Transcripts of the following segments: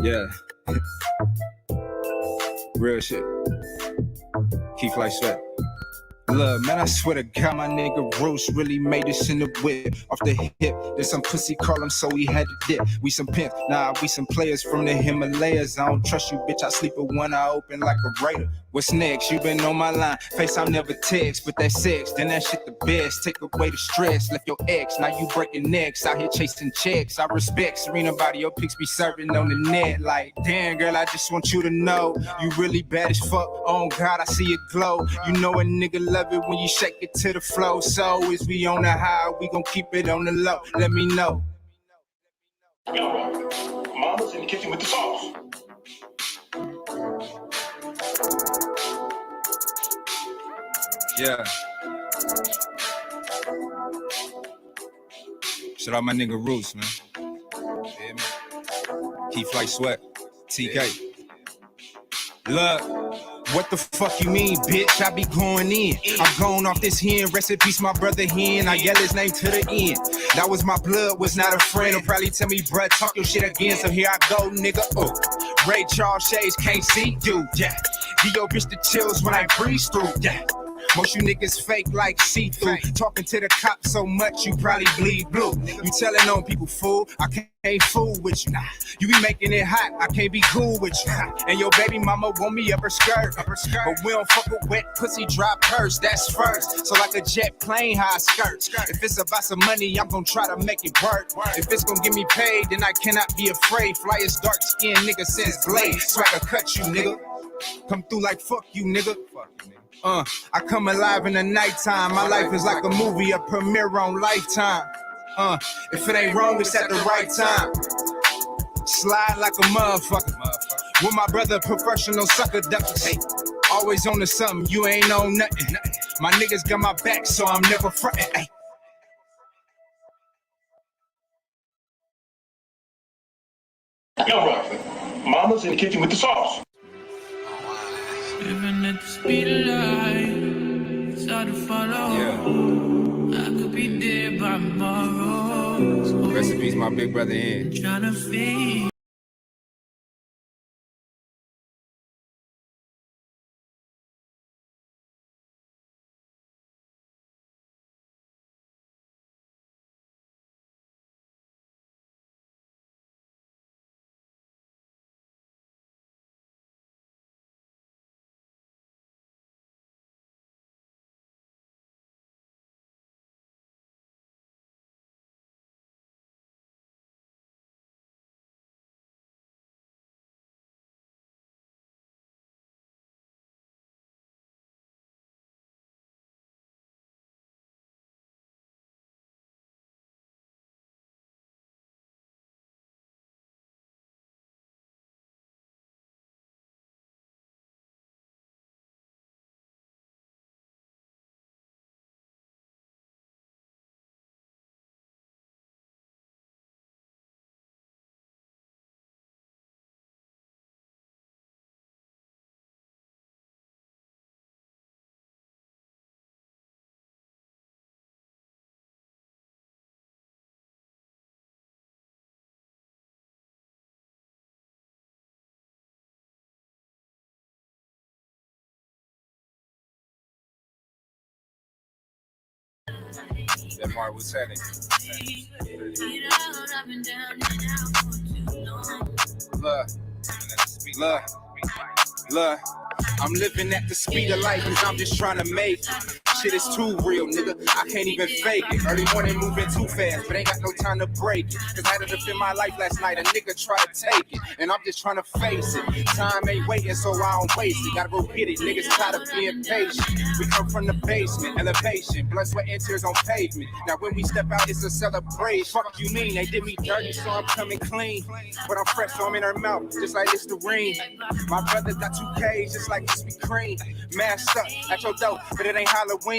Yeah. Real shit. Keep like sweat. Look, man, I swear to God, my nigga Roach really made this in the whip. Off the hip, there's some pussy call him, so he had to dip. We some pimps, nah, we some players from the Himalayas. I don't trust you, bitch, I sleep with one eye open like a raider. What's next? You been on my line. Face I'll never text, but that sex, then that shit the best. Take away the stress, left your ex, now you breaking necks. Out here chasing checks. I respect Serena body, your pics be serving on the net. Like, damn, girl, I just want you to know you really bad as fuck. Oh God, I see it glow. You know a nigga love it when you shake it to the flow. So is we on the high, we gon' keep it on the low. Let me know. Mama's in the kitchen with the sauce. Yeah. Shout out my nigga Roots, man. Yeah, man. Keep like sweat. TK. Look, what the fuck you mean, bitch? I be going in. I'm going off this hen. Rest in peace, my brother hen. I yell his name to the end. That was my blood, was not a friend. He'll probably tell me, bruh, talk your shit again. So here I go, nigga. Oh, Ray Charles shades can't see, dude. Yeah. Give your bitch the chills when I breeze through. Yeah. Most you niggas fake like see-through. Talking to the cops so much you probably bleed blue. You telling on people, fool, I can't fool with you. Nah, you be making it hot, I can't be cool with you. And your baby mama want me up her skirt. But we don't fuck with wet pussy, dry purse, that's first. So like a jet plane, high skirt. If it's about some money, I'm gonna try to make it work. If it's gonna get me paid, then I cannot be afraid. Fly as dark skin nigga since Blade. Swagger cut you, nigga. Come through like fuck you, nigga. I come alive in the nighttime. My life is like a movie, a premiere on Lifetime. If it ain't wrong, it's at the right time. Slide like a motherfucker. With my brother, professional sucker duckers. Hey, always on to something, you ain't on nothing. My niggas got my back, so I'm never frontin'. Hey. Yo, Rockford, Mama's in the kitchen with the sauce. Living at the speed of light, it's hard to follow. Yeah. I could be dead by tomorrow. So Rest in peace, my big brother in. trying to feed. That Mark was saying. Look, I'm living at the speed of light, cause I'm just trying to make shit is too real, nigga. I can't even fake it. Early morning moving too fast, but ain't got no time to break it. Cause I had to defend my life last night, a nigga try to take it. And I'm just trying to face it. Time ain't waiting, so I don't waste it. Gotta go get it, niggas tired of being patient. We come from the basement, elevation, blood, sweat, and tears on pavement. Now when we step out, it's a celebration. Fuck you mean, they did me dirty, so I'm coming clean. But I'm fresh, so I'm in her mouth, just like it's the ring. My brother got 2Ks, just like Krispy Kreme. Masked up at your door, but it ain't Halloween.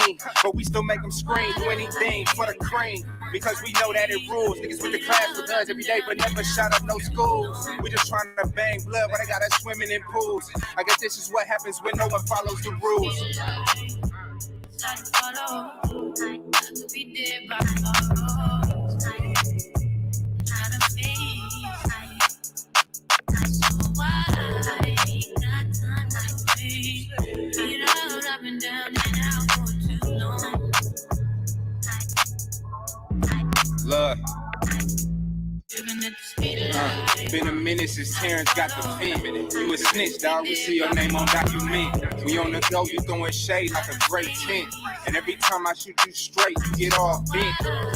But we still make them scream, do anything for the cream. Because we know that it rules. Niggas with the class with guns every day, but never shot up no schools. We just trying to bang blood, but I got us swimming in pools. I guess this is what happens when no one follows the rules. Love. Been a minute since Terence got the pen. You a snitch, dog. We see your name on document. We on the go, you throwing shade like a great tent. And every time I shoot you straight, you get all bent.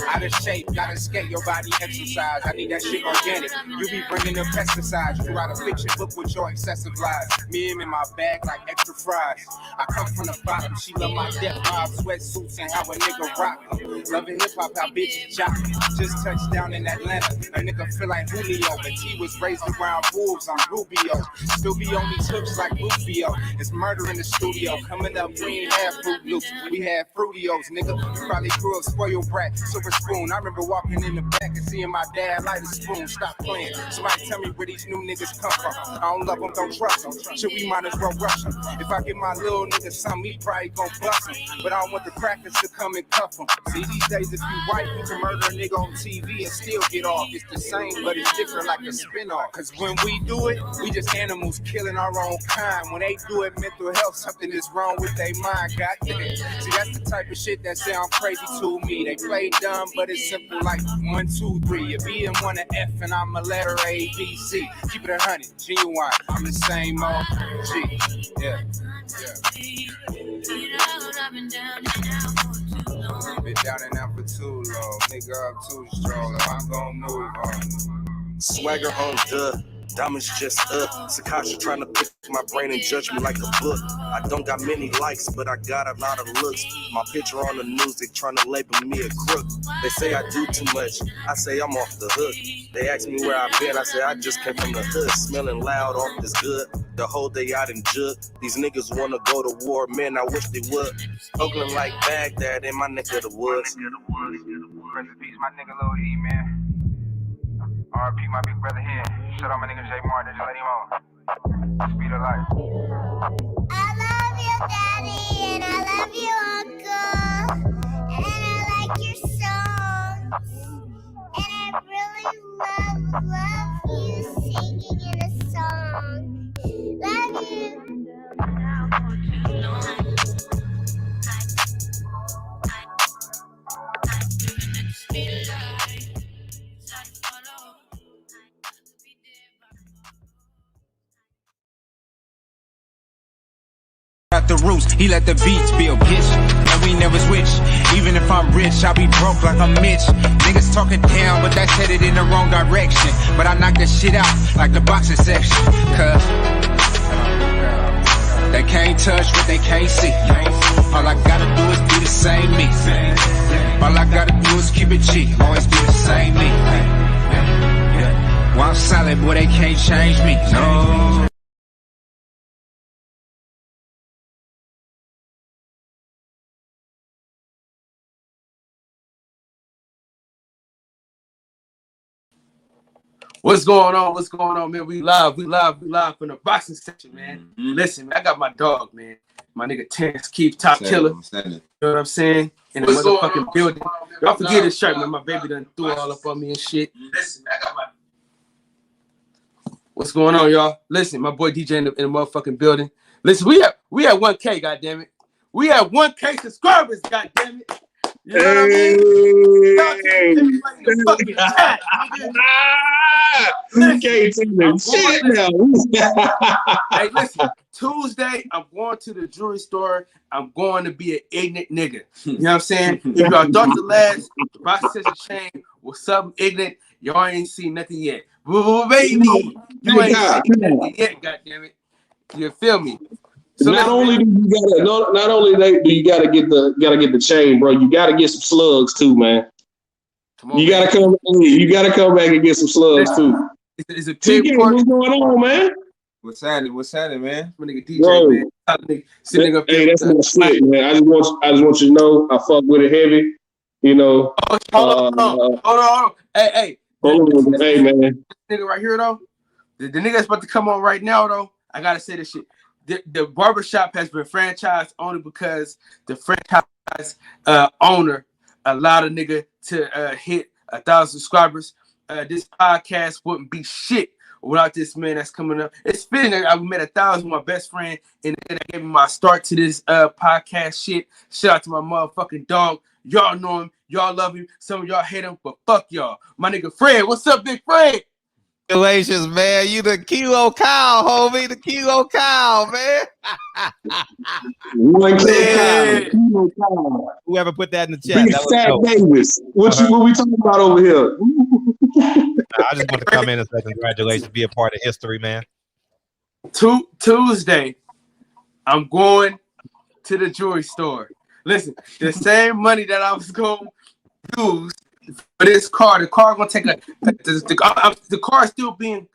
Out of shape, gotta skate your body exercise. I need that shit organic. You be bringing the pesticides. You write a fiction book with your excessive lies. Me and in my bag like extra fries. I come from the bottom. She love my death vibe, sweatsuits and how a nigga rock them. Loving hip hop, how bitches jock. Just touched down in Atlanta. A nigga feel like Julio, but he was raised around wolves. I'm Rubio. Still be on these hooks like Rufio. It's murder in the studio. Coming up, we ain't have Fruit Loops. We had Fruitios, nigga. You probably grew up spoiled brat, silver spoon. I remember walking in the back and seeing my dad light a spoon. Stop playing. Somebody tell me where these new niggas come from. I don't love them, don't trust them. Shit, we might as well rush them. If I give my little nigga something, he probably gon' bust him. But I don't want the crackers to come and cuff him. See, these days, if you white, you can murder a nigga on TV and still get off. It's the same, but it's different like a spin-off. Cause when we do it, we just animals killing our own kind. When they do it, mental health, something is wrong with their mind. Goddamn. See, that's the type of shit that sound crazy to me. They play dumb, but it's simple like 1, 2, 3. A B and one, an F, and I'm a letter A, B, C. Keep it 100, genuine. I'm the same old G. Yeah. Been down and out for too long. Nigga, I'm too strong. I'm gonna move on. Swagger on the diamonds just up. Sakasha trying to pick my brain and judge me like a book. I don't got many likes, but I got a lot of looks. My picture on the news, they trying to label me a crook. They say I do too much, I say I'm off the hook. They ask me where I've been, I say I just came from the hood. Smelling loud off this good, the whole day out in jug. These niggas wanna go to war, man, I wish they would. Oakland like Baghdad in my neck of the woods. Rest in peace, my nigga Lil E, man. RP, my big brother here. Shout out my nigga J Martin, just let him on. Speed of life. I love you, Daddy, and I love you, Uncle, and I like your songs, and I really love you singing in a song. Love you. Out the roots, he let the beats build, bitch. And we never switch. Even if I'm rich, I'll be broke like I'm Mitch. Niggas talking down, but that's headed in the wrong direction. But I knock that shit out like the boxing section. Cause they can't touch what they can't see. All I gotta do is be the same me. All I gotta do is keep it G. Always be the same me. While I'm solid, boy, they can't change me. No. What's going on? What's going on, man? We live from the boxing section, man. Listen, man, I got my dog, man. My nigga Terence Keith, top killer. You know what I'm saying? In the motherfucking building. Don't forget his shirt, man. My baby done threw it all up on me and shit. Listen, I got my... What's going on, y'all? Listen, my boy DJ in the motherfucking building. Listen, we have 1K, goddammit. We have 1K subscribers, goddammit. You know what I mean? Hey, listen, Tuesday, I'm going to the jewelry store. I'm going to be an ignorant nigga. You know what I'm saying? If y'all thought the last box chain was something ignorant, y'all ain't seen nothing yet. Baby, you ain't seen nothing yet, goddammit. You feel me? So not only do you gotta get the chain, bro. You gotta get some slugs too, man. You gotta come back and get some slugs too. Is it TK, what's going on, man? What's happening, man? My nigga DJ, man. Hey, that's my shit, man. I just want you to know I fuck with it heavy. You know. Hold on. Hey, man. This nigga right here though. The nigga that's about to come on right now though. I gotta say this shit. The barbershop has been franchised only because the franchise owner allowed a nigga to hit 1,000 subscribers. This podcast wouldn't be shit without this man that's coming up. It's fitting that I met 1,000 with my best friend, and then that gave me my start to this podcast shit. Shout out to my motherfucking dog. Y'all know him. Y'all love him. Some of y'all hate him, but fuck y'all. My nigga Fred. What's up, big Fred? Congratulations, man. You the Kilo Cow, homie. The Kilo Cow, man. Whoever put that in the chat. Big Fat Davis. What we talking about over here? I just want to come in and say congratulations. Be a part of history, man. Tuesday, I'm going to the jewelry store. Listen, the same money that I was going to use for this car, the car gonna take the car is still being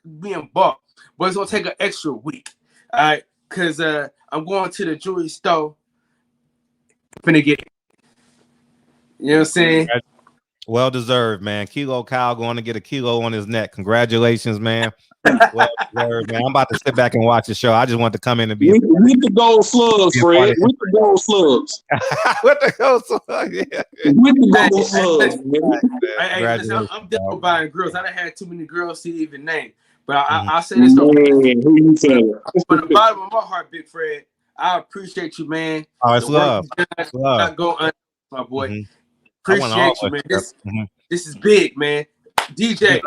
bought, but it's gonna take an extra week. All right, because I'm going to the jewelry store. Finna get it. You know what I'm saying? Well deserved, man. Kilo Cow going to get a kilo on his neck. Congratulations, man. Well deserved, man. I'm about to sit back and watch the show. I just want to come in and be with the gold slugs, Fred. With the gold slugs. With the gold slugs, yeah. With the gold slugs, man. Listen, I'm definitely buying girls. I done had too many girls to even name. But I'll say this though. From the bottom of my heart, Big Fred, I appreciate you, man. Oh, it's love. Not go under, my boy. Appreciate you, man. This is big, man. DJ.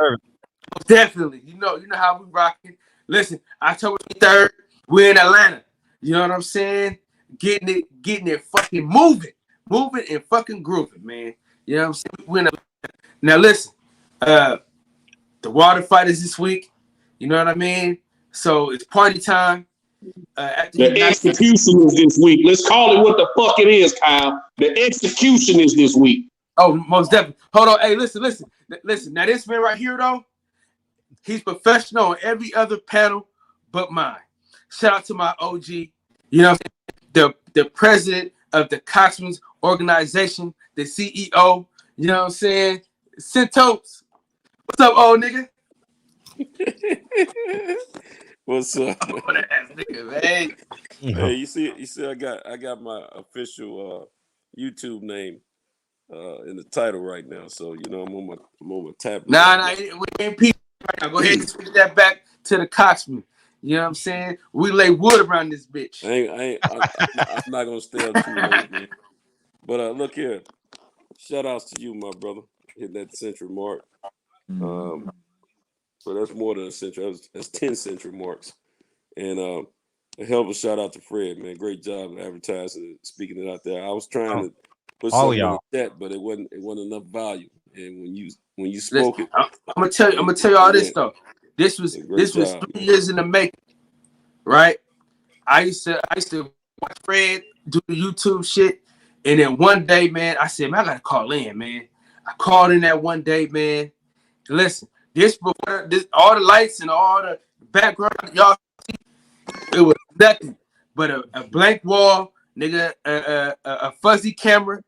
Definitely. You know how we rocking. Listen, October 3rd, we're in Atlanta. You know what I'm saying? Getting it fucking moving and fucking grooving, man. You know what I'm saying? We're in Atlanta. Now listen, the water fight is this week. You know what I mean? So it's party time. The execution is this week. Let's call it what the fuck it is, Kyle. The execution is this week. Oh, most definitely. Hold on. Hey, listen. Now this man right here, though, he's professional on every other panel but mine. Shout out to my OG, you know, the president of the Coxman's organization, the CEO, you know what I'm saying? Centos. What's up, old nigga? What's up? Nigga, man. Hey, you see, I got my official YouTube name in the title right now, so you know I'm on my tablet. Nah, we ain't people right now. Go ahead and switch that back to the Coxman. You know what I'm saying? We lay wood around this bitch. I'm not gonna stay up too late, man. But look here, shout outs to you, my brother, hitting that century mark. So that's more than a century. That's 10 century marks. And a hell of a shout out to Fred, man. Great job of advertising and speaking it out there. I was trying to put something in the chat, but it wasn't enough value. And when you spoke it, I'm gonna tell you all this though. This was 3 years in the making, right? I used to watch Fred do the YouTube shit, and then one day, man, I said, man, I gotta call in, man. I called in that one day, man. Listen. Before all the lights and all the background y'all see, it was nothing but a blank wall, nigga, a fuzzy camera,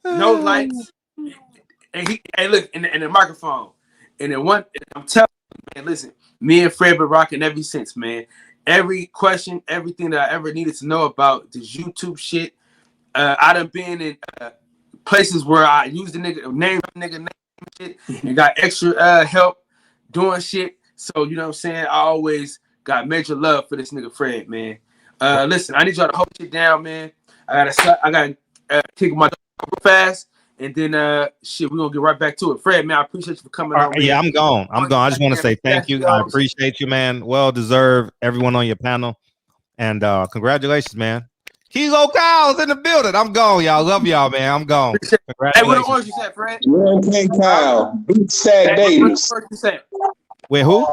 no lights, and look, and the microphone. And then I'm telling you, man, listen, me and Fred been rocking ever since, man. Every question, everything that I ever needed to know about this YouTube shit, I done been in places where I used the name shit and got extra help doing shit. So you know what I'm saying? I always got major love for this nigga Fred, man. Listen, I need y'all to hold shit down, man. I gotta kick my dog real fast, and then we're gonna get right back to it. Fred, man, I appreciate you for coming on. Yeah, I'm gone. I just want to say thank you. I appreciate you, man. Well deserved, everyone on your panel, and congratulations, man. Kilo Kyle's in the building. I'm gone, y'all. Love y'all, man. I'm gone. Hey, what the orange you said, Fred? Okay, Kyle. Big Sad Davis. Wait, who?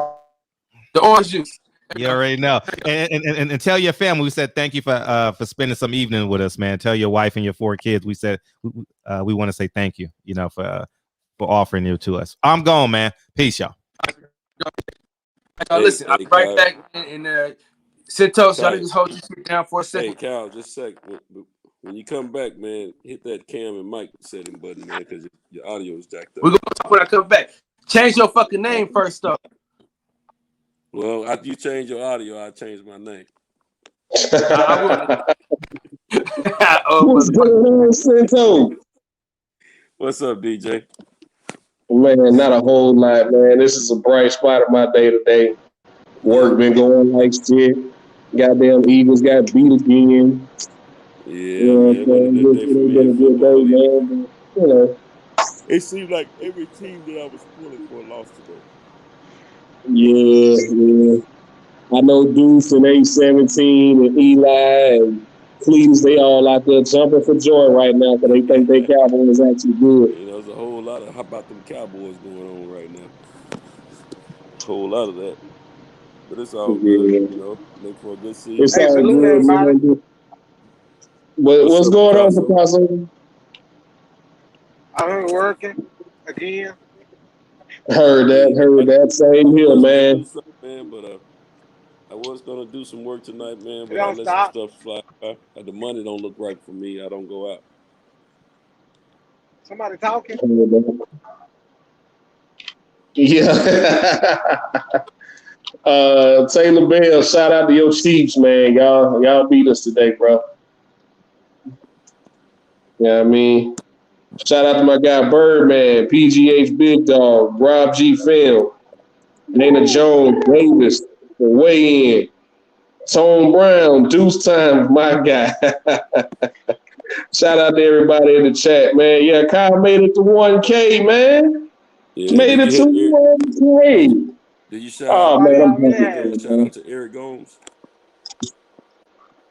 The orange juice. You already know. And tell your family we said thank you for spending some evening with us, man. Tell your wife and your 4 kids we said we want to say thank you, you know, for offering you to us. I'm gone, man. Peace, y'all. Listen, I'll be right back in Centos, y'all just hold your shit down for a second. Hey, Cal, just a sec. When you come back, man, hit that cam and mic setting button, man, because your audio is jacked up. We're going to talk when I come back. Change your fucking name first, though. Well, after you change your audio, I'll change my name. What's going on, Cinto? What's up, DJ? Man, not a whole lot, man. This is a bright spot of my day today. Work been going like shit. Goddamn Eagles got beat again. Yeah, man. Been a good day for me in football. Man, but, it seemed like every team that I was pulling for lost today. Yeah. I know Deuce and A17 and Eli and Cletus, they all out there jumping for joy right now because they think they Cowboys actually good. You know, there's a whole lot of how about them Cowboys going on right now. A whole lot of that. But it's all good, you know. Look for a good season. It's all good, everybody. Man. What's going on, Picasso? I heard working again. Heard that. Same here, man. But I was gonna do some work tonight, man. But I Don't let stop. some stuff fly. The money don't look right for me. I don't go out. Somebody talking? Yeah. Taylor Bell, shout out to your Chiefs, man. Y'all beat us today, bro. Yeah, I mean, shout out to my guy Birdman, PGH Big Dog, Rob G. Phil, Nana Jones, Davis, the weigh in, Tone Brown, Deuce Time, my guy. Shout out to everybody in the chat, man. Yeah, Kyle made it to 1K, man. Yeah, made it to 1K. Did you shout out? Shout out to Eric Gomes.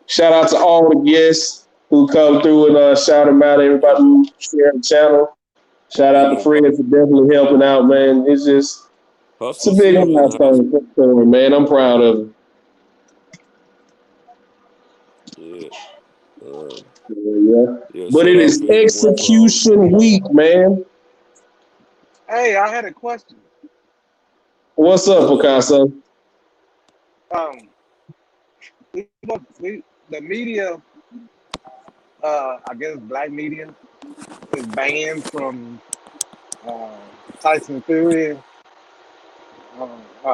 Shout out to all the guests who come through and shout them out. Everybody who share the channel. Shout out to Fred for definitely helping out, man. It's a big milestone, man. I'm proud of him. Yeah. But it is execution week, man. Hey, I had a question. What's up, Picasso? The media, I guess black media, is banned from Tyson Fury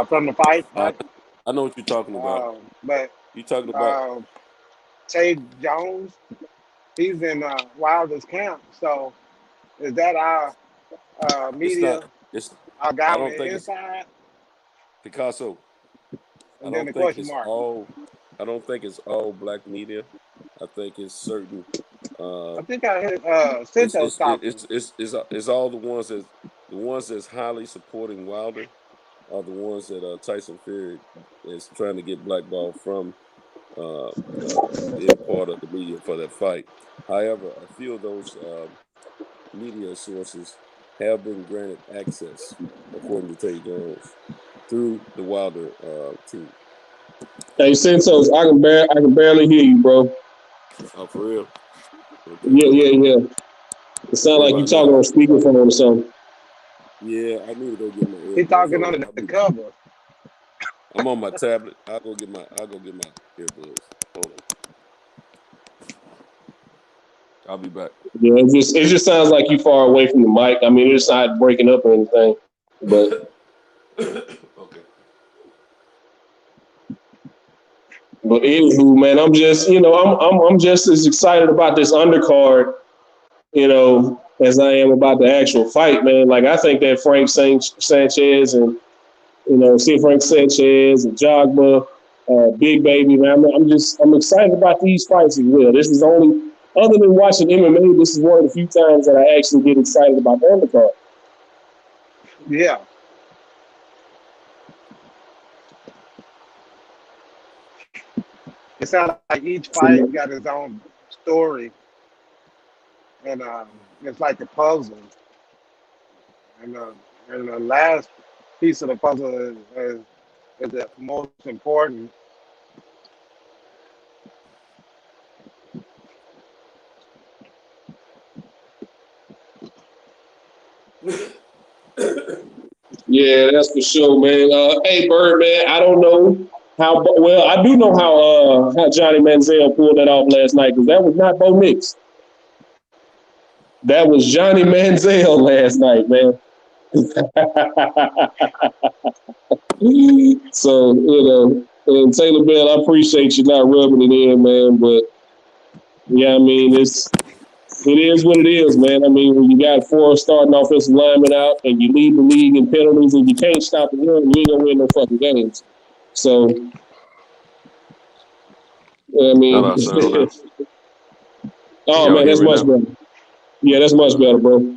from the fight. I know what you're talking about. But you talking about Tay Jones? He's in Wilder's camp. So is that our media? Our guy on the inside? Picasso. And then the question mark. I don't think it's all black media. I think it's certain. I think I heard Cinto stop. It's all the ones that's highly supporting Wilder are the ones that Tyson Fury is trying to get blackballed from being part of the media for that fight. However, a few of those media sources have been granted access, according to Tay Jones, through the Wilder team. Hey, Cintos, I can barely hear you, bro. Oh, for real? Okay. Yeah. It sounds like you talking on speakerphone or something. Yeah, I need to go get my earbuds. He talking under the cover. I'm on my tablet. I'll go get my earbuds. Hold on. I'll be back. Yeah, it just sounds like you far away from the mic. I mean, it's not breaking up or anything, but okay. But anywho, man, I'm just, I'm just as excited about this undercard, as I am about the actual fight, man. Like, I think that Frank Sanchez and, Frank Sanchez and Jogba, Big Baby, man, I'm excited about these fights as well. This is only, other than watching MMA, this is one of the few times that I actually get excited about the undercard. Yeah. It sounds like each fight got its own story, and it's like a puzzle. And the last piece of the puzzle is the most important. Yeah, that's for sure, man. Hey, Birdman, I don't know how well. I do know how Johnny Manziel pulled that off last night, because that was not Bo Nix. That was Johnny Manziel last night, man. So, and Taylor Bell, I appreciate you not rubbing it in, man. But yeah, I mean, it is what it is, man. I mean, when you got 4 starting offensive linemen out and you lead the league in penalties and you can't stop the run, you ain't gonna win no fucking games. So, I mean, How I sound now? oh Y'all man, hear that's me much now? better. Yeah, that's much better, bro.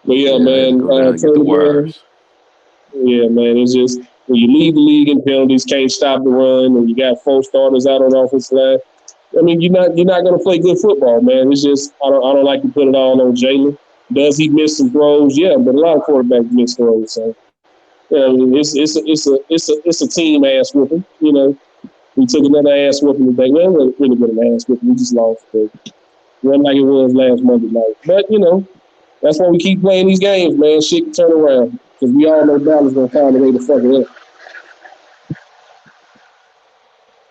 But yeah, Yeah, I had to man, go down and get the Taylor, man. wires. Yeah, man, it's just when you lead the league in penalties, can't stop the run, and you got 4 starters out on the offensive line. I mean, you're not going to play good football, man. It's just I don't like to put it all on Jalen. Does he miss some throws? Yeah, but a lot of quarterbacks miss throws. So yeah, it's a team ass whooping. You know, we took another ass whooping today. Well, it wasn't really good an ass whooping. We just lost. But it wasn't like it was last Monday night. But you know, that's why we keep playing these games, man. Shit can turn around because we all know Dallas gonna find a way to fuck it up.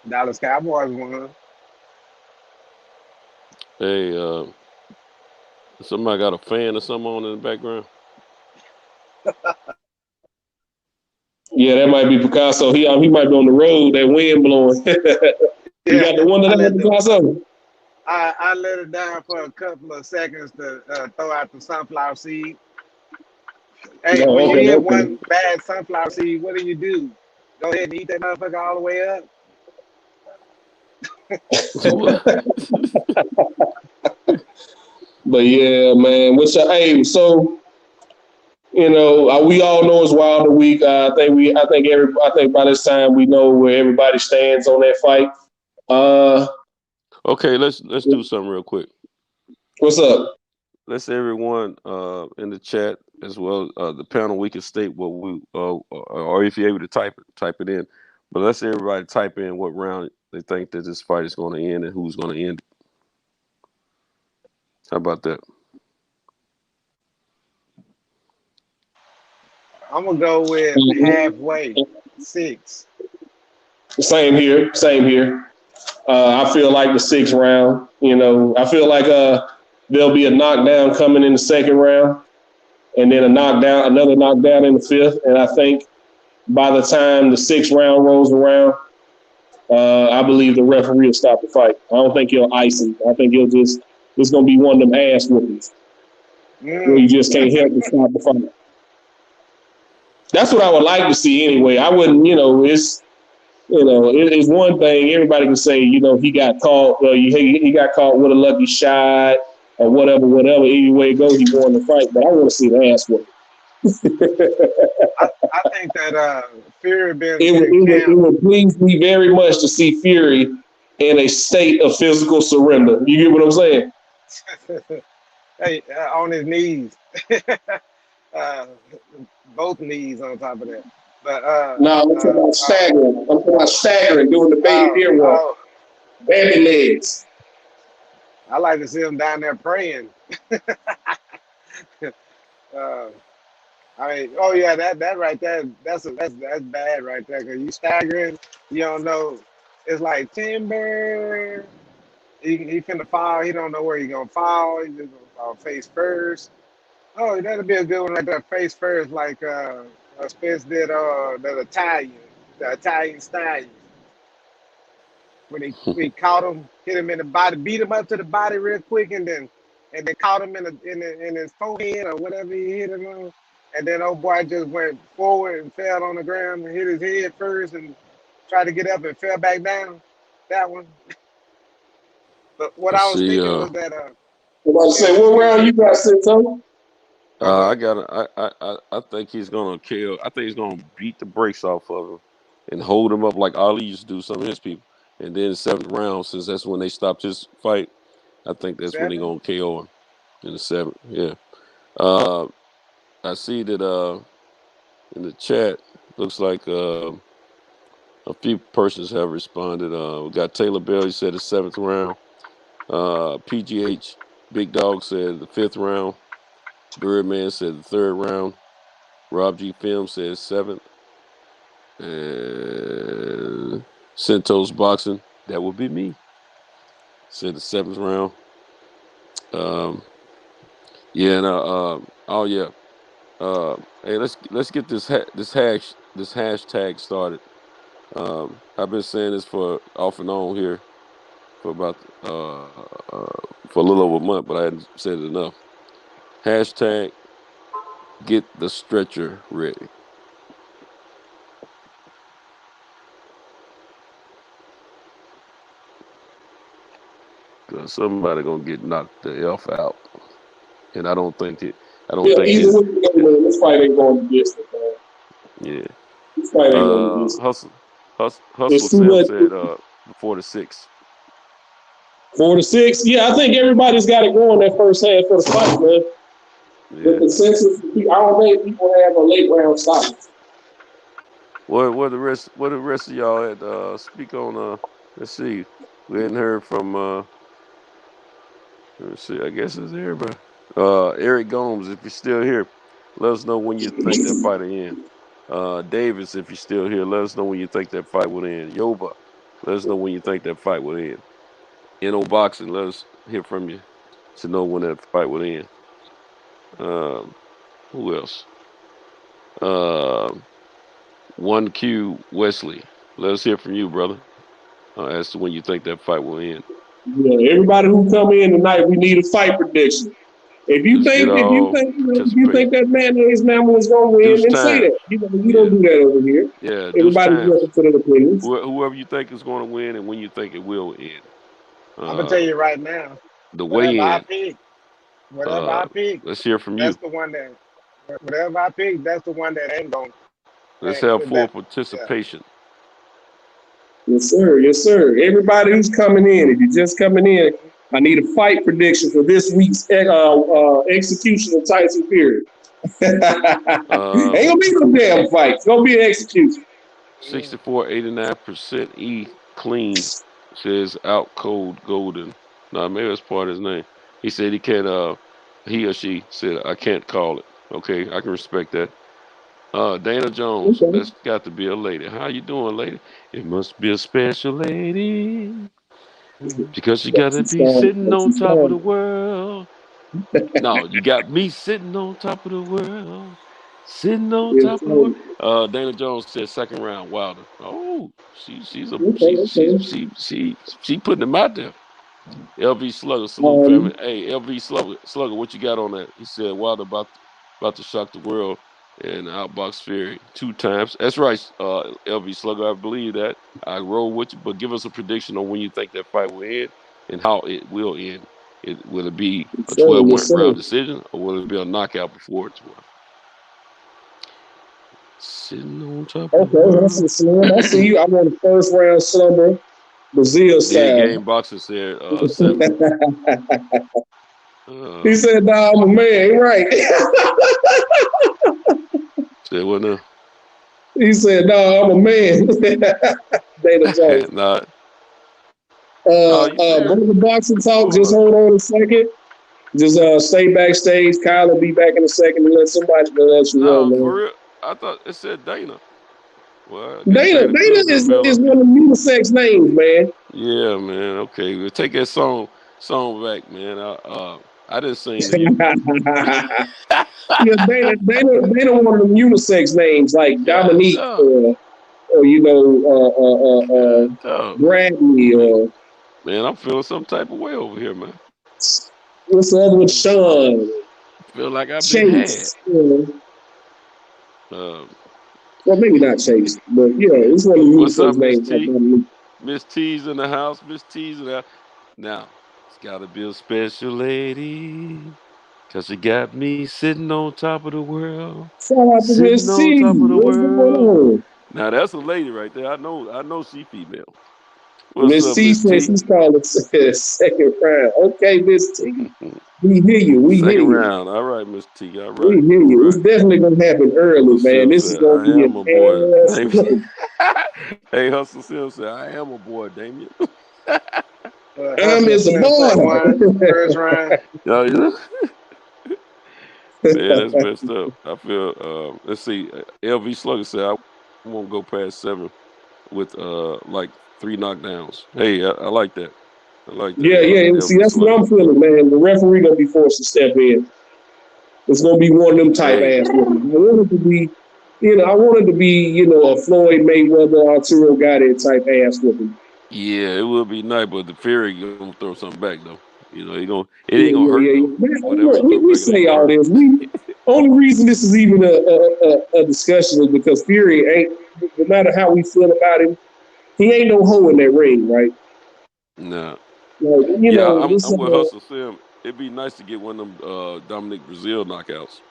Dallas Cowboys won. Hey, somebody got a fan or something on in the background? Yeah, that might be Picasso. He might be on the road. That wind blowing. You got the window down, Picasso? I let it down for a couple of seconds to throw out the sunflower seed. Hey, when you hit one bad sunflower seed, what do? Go ahead and eat that motherfucker all the way up? But yeah, man. Hey, so you know, we all know it's Wilder Week. I think by this time we know where everybody stands on that fight. Okay, let's do something real quick. What's up? Let's everyone in the chat as well. The panel, we can state what we or if you're able to type it in. But let's everybody type in what round they think that this fight is going to end and who's going to end it. How about that? I'm gonna go with halfway, 6. Same here. I feel like the 6th round. You know, I feel like there'll be a knockdown coming in the 2nd round, and then another knockdown in the 5th. And I think by the time the 6th round rolls around, I believe the referee will stop the fight. I don't think he'll ice him. I think it's going to be one of them ass whoopings where you just can't help but stop the fight. That's what I would like to see anyway. I wouldn't, it's one thing everybody can say, he got caught, he got caught with a lucky shot or whatever. Either way it goes, he won the fight. But I want to see the ass whooping. I think that Fury it would please me very much to see Fury in a state of physical surrender. You get what I'm saying? Hey, on his knees, both knees on top of that. But no, I'm talking about staggering. I'm talking about staggering, doing the baby beer walk, baby legs. I like to see him down there praying. I mean, oh yeah, that right there, that's bad right there. Cause you staggering, you don't know. It's like timber. He finna fall. He don't know where he gonna fall. He just gonna fall face first. Oh, that'll be a good one right there. Face first, like Spence did the Italian stallion. When he caught him, hit him in the body, beat him up to the body real quick, and then caught him in his forehead or whatever he hit him on. And then old boy just went forward and fell on the ground and hit his head first and tried to get up and fell back down. That one. But what I was thinking was that what round you got, Cinto? I think he's gonna kill. I think he's gonna beat the brakes off of him and hold him up like Ali used to do some of his people. And then 7th round, since that's when they stopped his fight, I think that's when he's gonna KO him in the 7th. Yeah. I see that in the chat, looks like a few persons have responded. We got Taylor Bell, he said the 7th round. PGH Big Dog said the 5th round. Birdman said the 3rd round. Rob G Film said 7th. And Centos Boxing, that would be me, said the 7th round. Hey, let's get this hashtag started. I've been saying this for off and on here for about for a little over a month, but I hadn't said it enough. Hashtag get the stretcher ready. because somebody gonna get knocked the F out, and I don't think it. I don't Yeah, think either it. way, man, this fight ain't going to distance, man. Yeah. This fight ain't going to distance. Hustle It's too Sim much. said 4-6. 4-6. Yeah, I think everybody's got it going that first half for the fight, man. The Yeah. consensus, I don't think people have a late round stop. What the rest of y'all had speak on let's see. We hadn't heard from let's see, I guess it's everybody. Eric Gomes, if you're still here, let us know when you think that fight will end. Davis, if you're still here, let us know when you think that fight will end. Yoba, let us know when you think that fight will end. NO Boxing, let us hear from you to know when that fight will end. Who else? 1Q Wesley, let us hear from you, brother, as to when you think that fight will end. Yeah, everybody who come in tonight, we need a fight prediction. If you think that mayonnaise mammal is gonna win, Deuce then say time. that. You know, we don't do that over here. Yeah, deuce Everybody's times. welcome to their opinions. Whoever you think is going to win and when you think it will end. I'm gonna tell you right now. The Whatever weigh I in. pick, Let's hear from that's you. the one that. Whatever I pick, that's the one that ain't going. Let's have full Yeah. participation. Yes, sir. Yes, sir. Everybody who's coming in, if you're just coming in, I need a fight prediction for this week's execution of Tyson Fury. Ain't gonna be no damn fight. It's gonna be an execution. 64.89% E clean says out cold golden. No, maybe that's part of his name. He said he can't. He or she said I can't call it. Okay, I can respect that. Dana Jones, Okay. that's got to be a lady. How you doing, lady? It must be a special lady because you got to be sitting on top of the world. No, you got me sitting on top of the world. Sitting on top of the world. Dana Jones said second round Wilder. Oh, she putting him out there. LV Slugger, salute family. Hey, LV Slugger, what you got on that? He said Wilder about to shock the world and outbox Fury 2 times. That's right, LV Slugger. I believe that. I roll with you, but give us a prediction on when you think that fight will end and how it will end. Will it be a 12-round decision or will it be a knockout before it's 12? Sitting on top of the world. That's a slam. I see you. I want a first round slumber, Brazil Big style. Game Boxer said 7. He said, "Nah, I'm a man." Right. Said what now? He said, "No, I'm a man." Dana Jones. Nah. Brother Boxing Talk, just hold on a second. Just stay backstage. Kyle will be back in a second to let somebody let you know, man. For real. I thought it said Dana. Well, Dana is one of the unisex names, man. Yeah, man. Okay, we'll take that song back, man. I didn't sing to you. Yeah, Dana one of them unisex names like Dominique or Bradley. Man, I'm feeling some type of way over here, man. What's the other one? Sean. Feel like I've Chase. been had. Well, maybe not Chase, but it's one of the What's up, names. Miss T? Miss T's in the house. Miss T's in the house. Now, it's got to be a special lady. Because she got me sitting on top of the world. Sitting on top of the world. Now, that's a lady right there. I know she female. What's up, Miss T? She's calling second round. Okay, Miss T. We hear you. Second round. All right, Miss T. All right. We hear you. It's definitely going to happen early, man. This is going to be a boy. Hey, Hustle Sim said, I am a boy, Damien. Is a boy. First round. Man, that's messed up. I feel, let's see. LV Slugger said, I won't go past 7 with like 3 knockdowns. Hey, I like that. I like that. Yeah. See, that's what I'm feeling, man. The referee going to be forced to step in. It's going to be one of them type ass ones. I want it to be, a Floyd Mayweather, Arturo Gatti type ass whooping. Yeah, it would be nice, but the Fury gonna throw something back though. It ain't gonna hurt though. Man, we say all this. Only reason this is even a discussion is because Fury ain't. No matter how we feel about him, he ain't no hoe in that ring, right? No. You Yeah, know, this I'm with Hustle Sim. It'd be nice to get one of them Dominic Brazil knockouts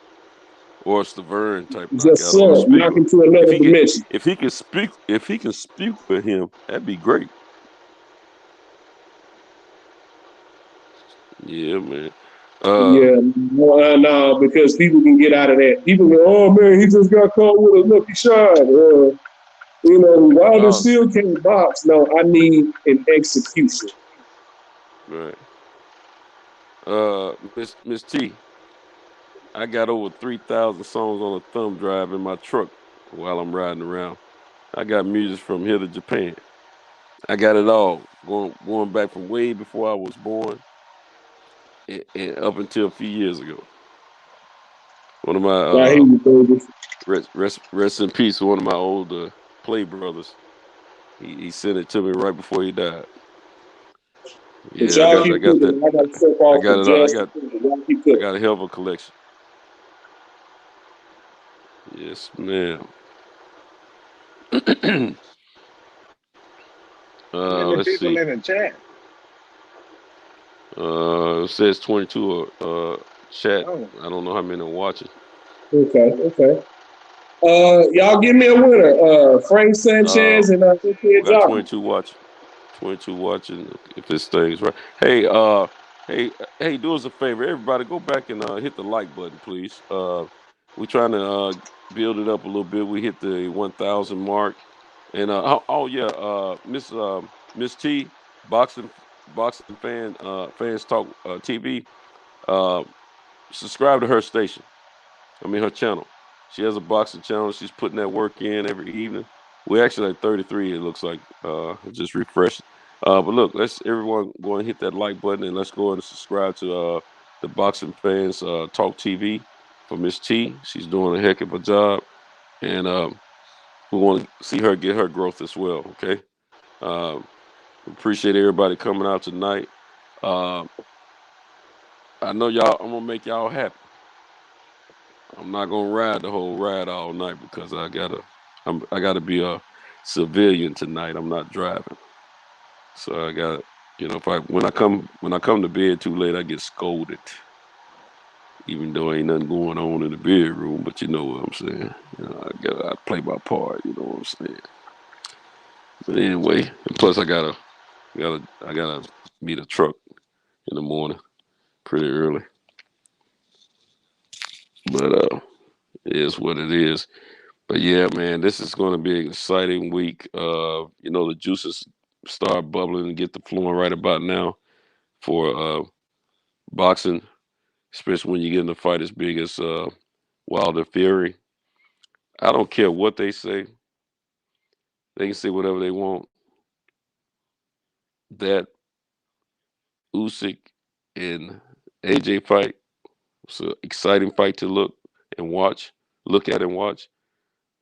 or a Stavern type just knockout or a sir, knock Spiegel. into If another he can, dimension. if he can speak with him, that'd be great. Yeah, man. Yeah, no, because people can get out of that. People go, oh man, he just got caught with a lucky shot. You know, Wilder No, still can't box. No, I need an execution. right. Miss T, I got over 3,000 songs on a thumb drive in my truck while I'm riding around. I got music from here to Japan. I got it all going back from way before I was born and up until a few years ago. One of I hear my you, baby. rest in peace. One of my old play brothers. He sent it to me right before he died. But Yeah, y'all I keep got cooking. that. I got to step I off got for it. just a second. Y'all keep I cooking. got a hell of a collection. Yes, ma'am. Many Let's people see. in the chat. It says 22 chat. Oh, I don't know how many are watching. Okay. Y'all give me a winner. Frank Uh, Sanchez and we got Jockey. 22 watching. 22 watching. If this thing's right. Hey, hey, do us a favor, everybody. Go back and hit the like button, please. We're trying to build it up a little bit. We hit the 1,000 mark, and oh yeah, Miss T, boxing fans talk TV. Uh, Subscribe to her station. I mean her channel. She has a boxing channel. She's putting that work in every evening. We're actually at 33. It looks like just refreshed. But look, let's everyone go and hit that like button and let's go and subscribe to the Boxing Fans Talk TV for Miss T. She's doing a heck of a job, and we want to see her get her growth as well. Okay. Um, Appreciate everybody coming out tonight. Uh, I know y'all. I'm gonna make y'all happy. I'm not gonna ride the whole ride all night because I gotta be a civilian tonight. I'm not driving, so I got if when I come to bed too late, I get scolded, even though ain't nothing going on in the bedroom. But you know what I'm saying. I play my part. You know what I'm saying. But anyway, and plus I gotta meet a truck in the morning pretty early. But it is what it is. But yeah, man, this is going to be an exciting week. The juices start bubbling and get the flowing right about now for boxing, especially when you get in a fight as big as Wilder Fury. I don't care what they say; they can say whatever they want. That Usyk and AJ fight was an exciting fight to look at and watch.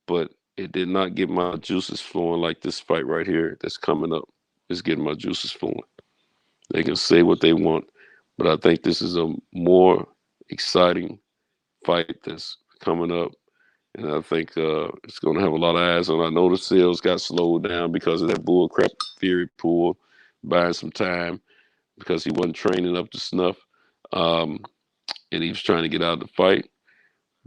But it did not get my juices flowing like this fight right here that's coming up is getting my juices flowing. They can say what they want, but I think this is a more exciting fight that's coming up, and I think it's going to have a lot of eyes on. I know the sales got slowed down because of that bullcrap Fury pull, buying some time because he wasn't training up to snuff, um, and he was trying to get out of the fight.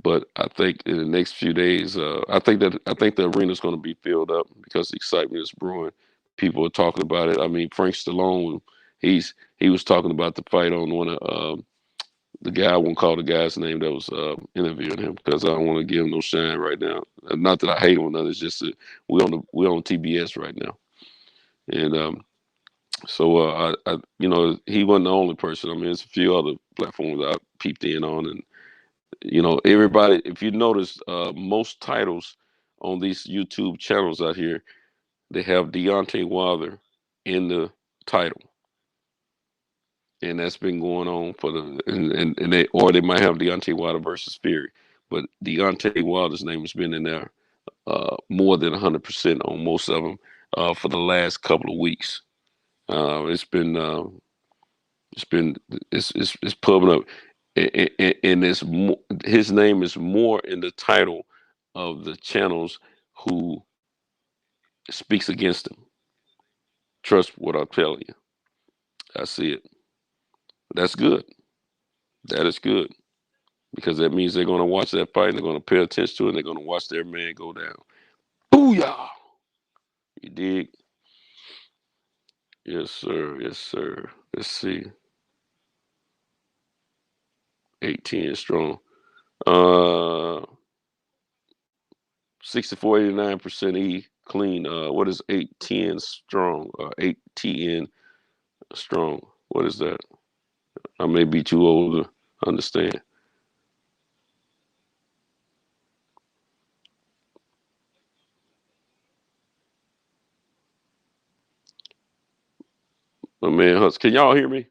But I think in the next few days, I think the arena is going to be filled up because the excitement is brewing. People are talking about it. I mean, Frank Stallone, he was talking about the fight on one of the guy. I won't call the guy's name that was interviewing him because I don't want to give him no shine right now. Not that I hate him or nothing. It's just that we're on TBS right now, and he wasn't the only person. I mean, there's a few other platforms that I peeped in on, and everybody, if you notice, most titles on these YouTube channels out here, they have Deontay Wilder in the title. And that's been going on for they might have Deontay Wilder versus Fury. But Deontay Wilder's name has been in there more than 100% on most of them for the last couple of weeks. It's been it's been it's pumping up, and his name is more in the title of the channels who speaks against him. Trust what I'm telling you. I see it. That's good. That is good. Because that means they're going to watch that fight and they're going to pay attention to it and they're going to watch their man go down. Booyah! You dig? Yes, sir. Yes, sir. Let's see. 18 strong. 64, 89% E clean. What is 810 strong? 8TN strong. What is that? I may be too old to understand. My man Hunts, can y'all hear me?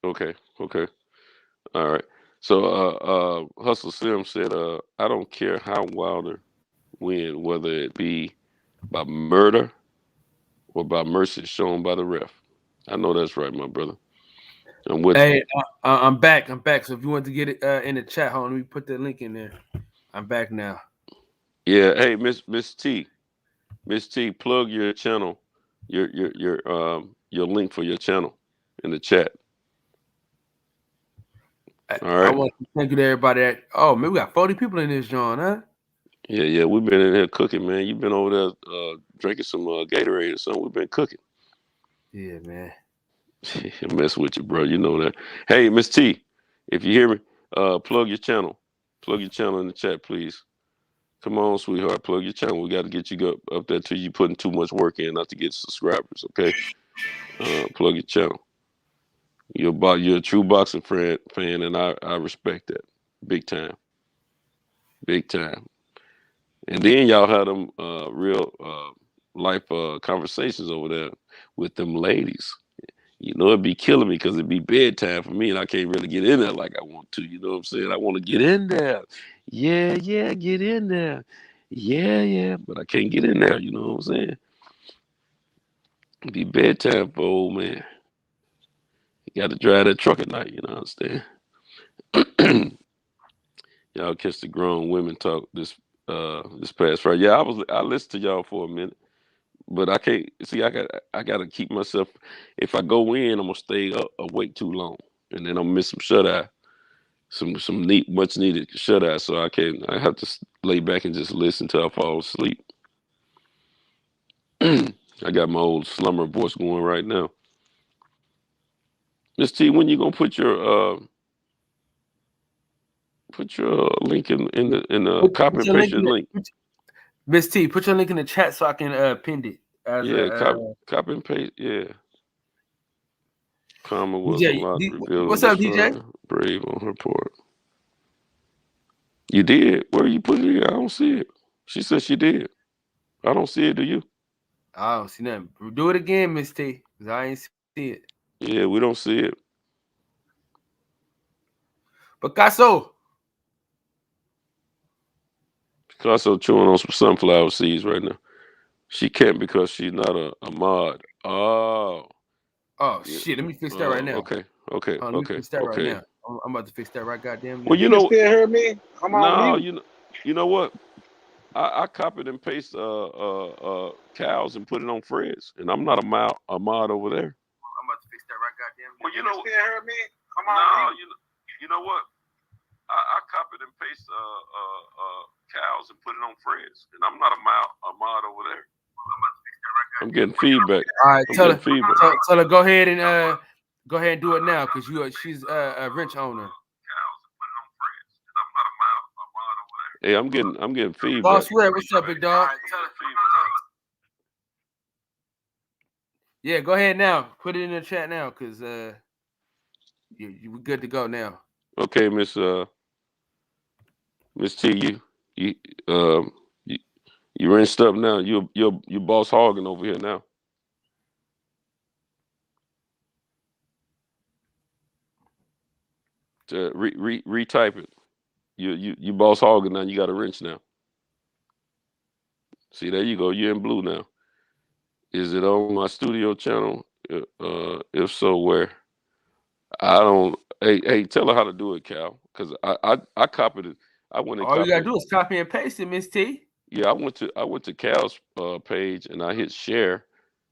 Okay, okay. All right. So Hustle Sim said, I don't care how Wilder win, whether it be by murder or by mercy shown by the ref. I know that's right, my brother. I'm with you. Hey, I'm back. I'm back. So if you want to get it in the chat, hold on, let me put the link in there. I'm back now. Yeah. Hey, Miss T, plug your channel, your link for your channel in the chat. All right. I want to thank you to everybody. Oh man, we got 40 people in this joint, huh? Yeah. We've been in here cooking, man. You've been over there drinking some Gatorade or something. We've been cooking. Yeah, man. Mess with you, bro. You know that. Hey, Miss T, if you hear me, plug your channel. Plug your channel in the chat, please. Come on, sweetheart. Plug your channel. We got to get you up there till you putting too much work in not to get subscribers, okay? Plug your channel. You're a true boxing fan, and I respect that. Big time. Big time. And then y'all had them real life conversations over there with them ladies. You know, it'd be killing me because it'd be bedtime for me and I can't really get in there like I want to. You know what I'm saying? I want to get in there. Yeah, get in there. Yeah, but I can't get in there. You know what I'm saying? It'd be bedtime for old man. You got to drive that truck at night. You know what I'm saying? Y'all catch the grown women talk this past Friday. Yeah, I listened to y'all for a minute. But I can't see. I gotta keep myself. If I go in, I'm gonna stay awake too long, and then I'll miss some shut eye, some much needed shut eye. So I have to lay back and just listen till I fall asleep. I got my old slumber voice going right now. Miss T, when you gonna put your link in the copy and paste your link? Miss T, put your link in the chat so I can pin it. Copy and paste. Yeah. Karma was DJ, a lot revealed. what's up, DJ? Brave on her part. You did? Where you put it here? I don't see it. She said she did. I don't see it. Do you? I don't see nothing. Do it again, Miss T, because I ain't see it. Yeah, we don't see it. Picasso chewing on some sunflower seeds right now. She can't because she's not a mod. Oh. Oh shit! Let me fix that right now. Okay. Let me fix that right now. I'm about to fix that right goddamn. Well, you still hear me? I'm on mute. You know what? I copied and pasted cows and put it on Fred's, and I'm not a mod over there. I'm about to fix that right goddamn. Well, you still hear me? I'm on mute. You know what? I copied and pasted cows and put it on Fred's, and I'm not a mod over there. I'm getting feedback. All right, tell her go ahead and do it now because she's a wrench owner. Hey, I'm getting feedback. Boss Red, what's up, big dog? Yeah, go ahead now. Put it in the chat now because we're good to go now. Okay, Miss T, you rinsed up now. You boss hogging over here now. Retype it. You boss hogging now. You got a wrench now. See, there you go. You're in blue now. Is it on my studio channel? If so, where? I don't. Hey, tell her how to do it, Cal. Because I copied it. I went and All you copied gotta it. do is copy and paste it, Miss T. Yeah, I went to Cal's page and I hit share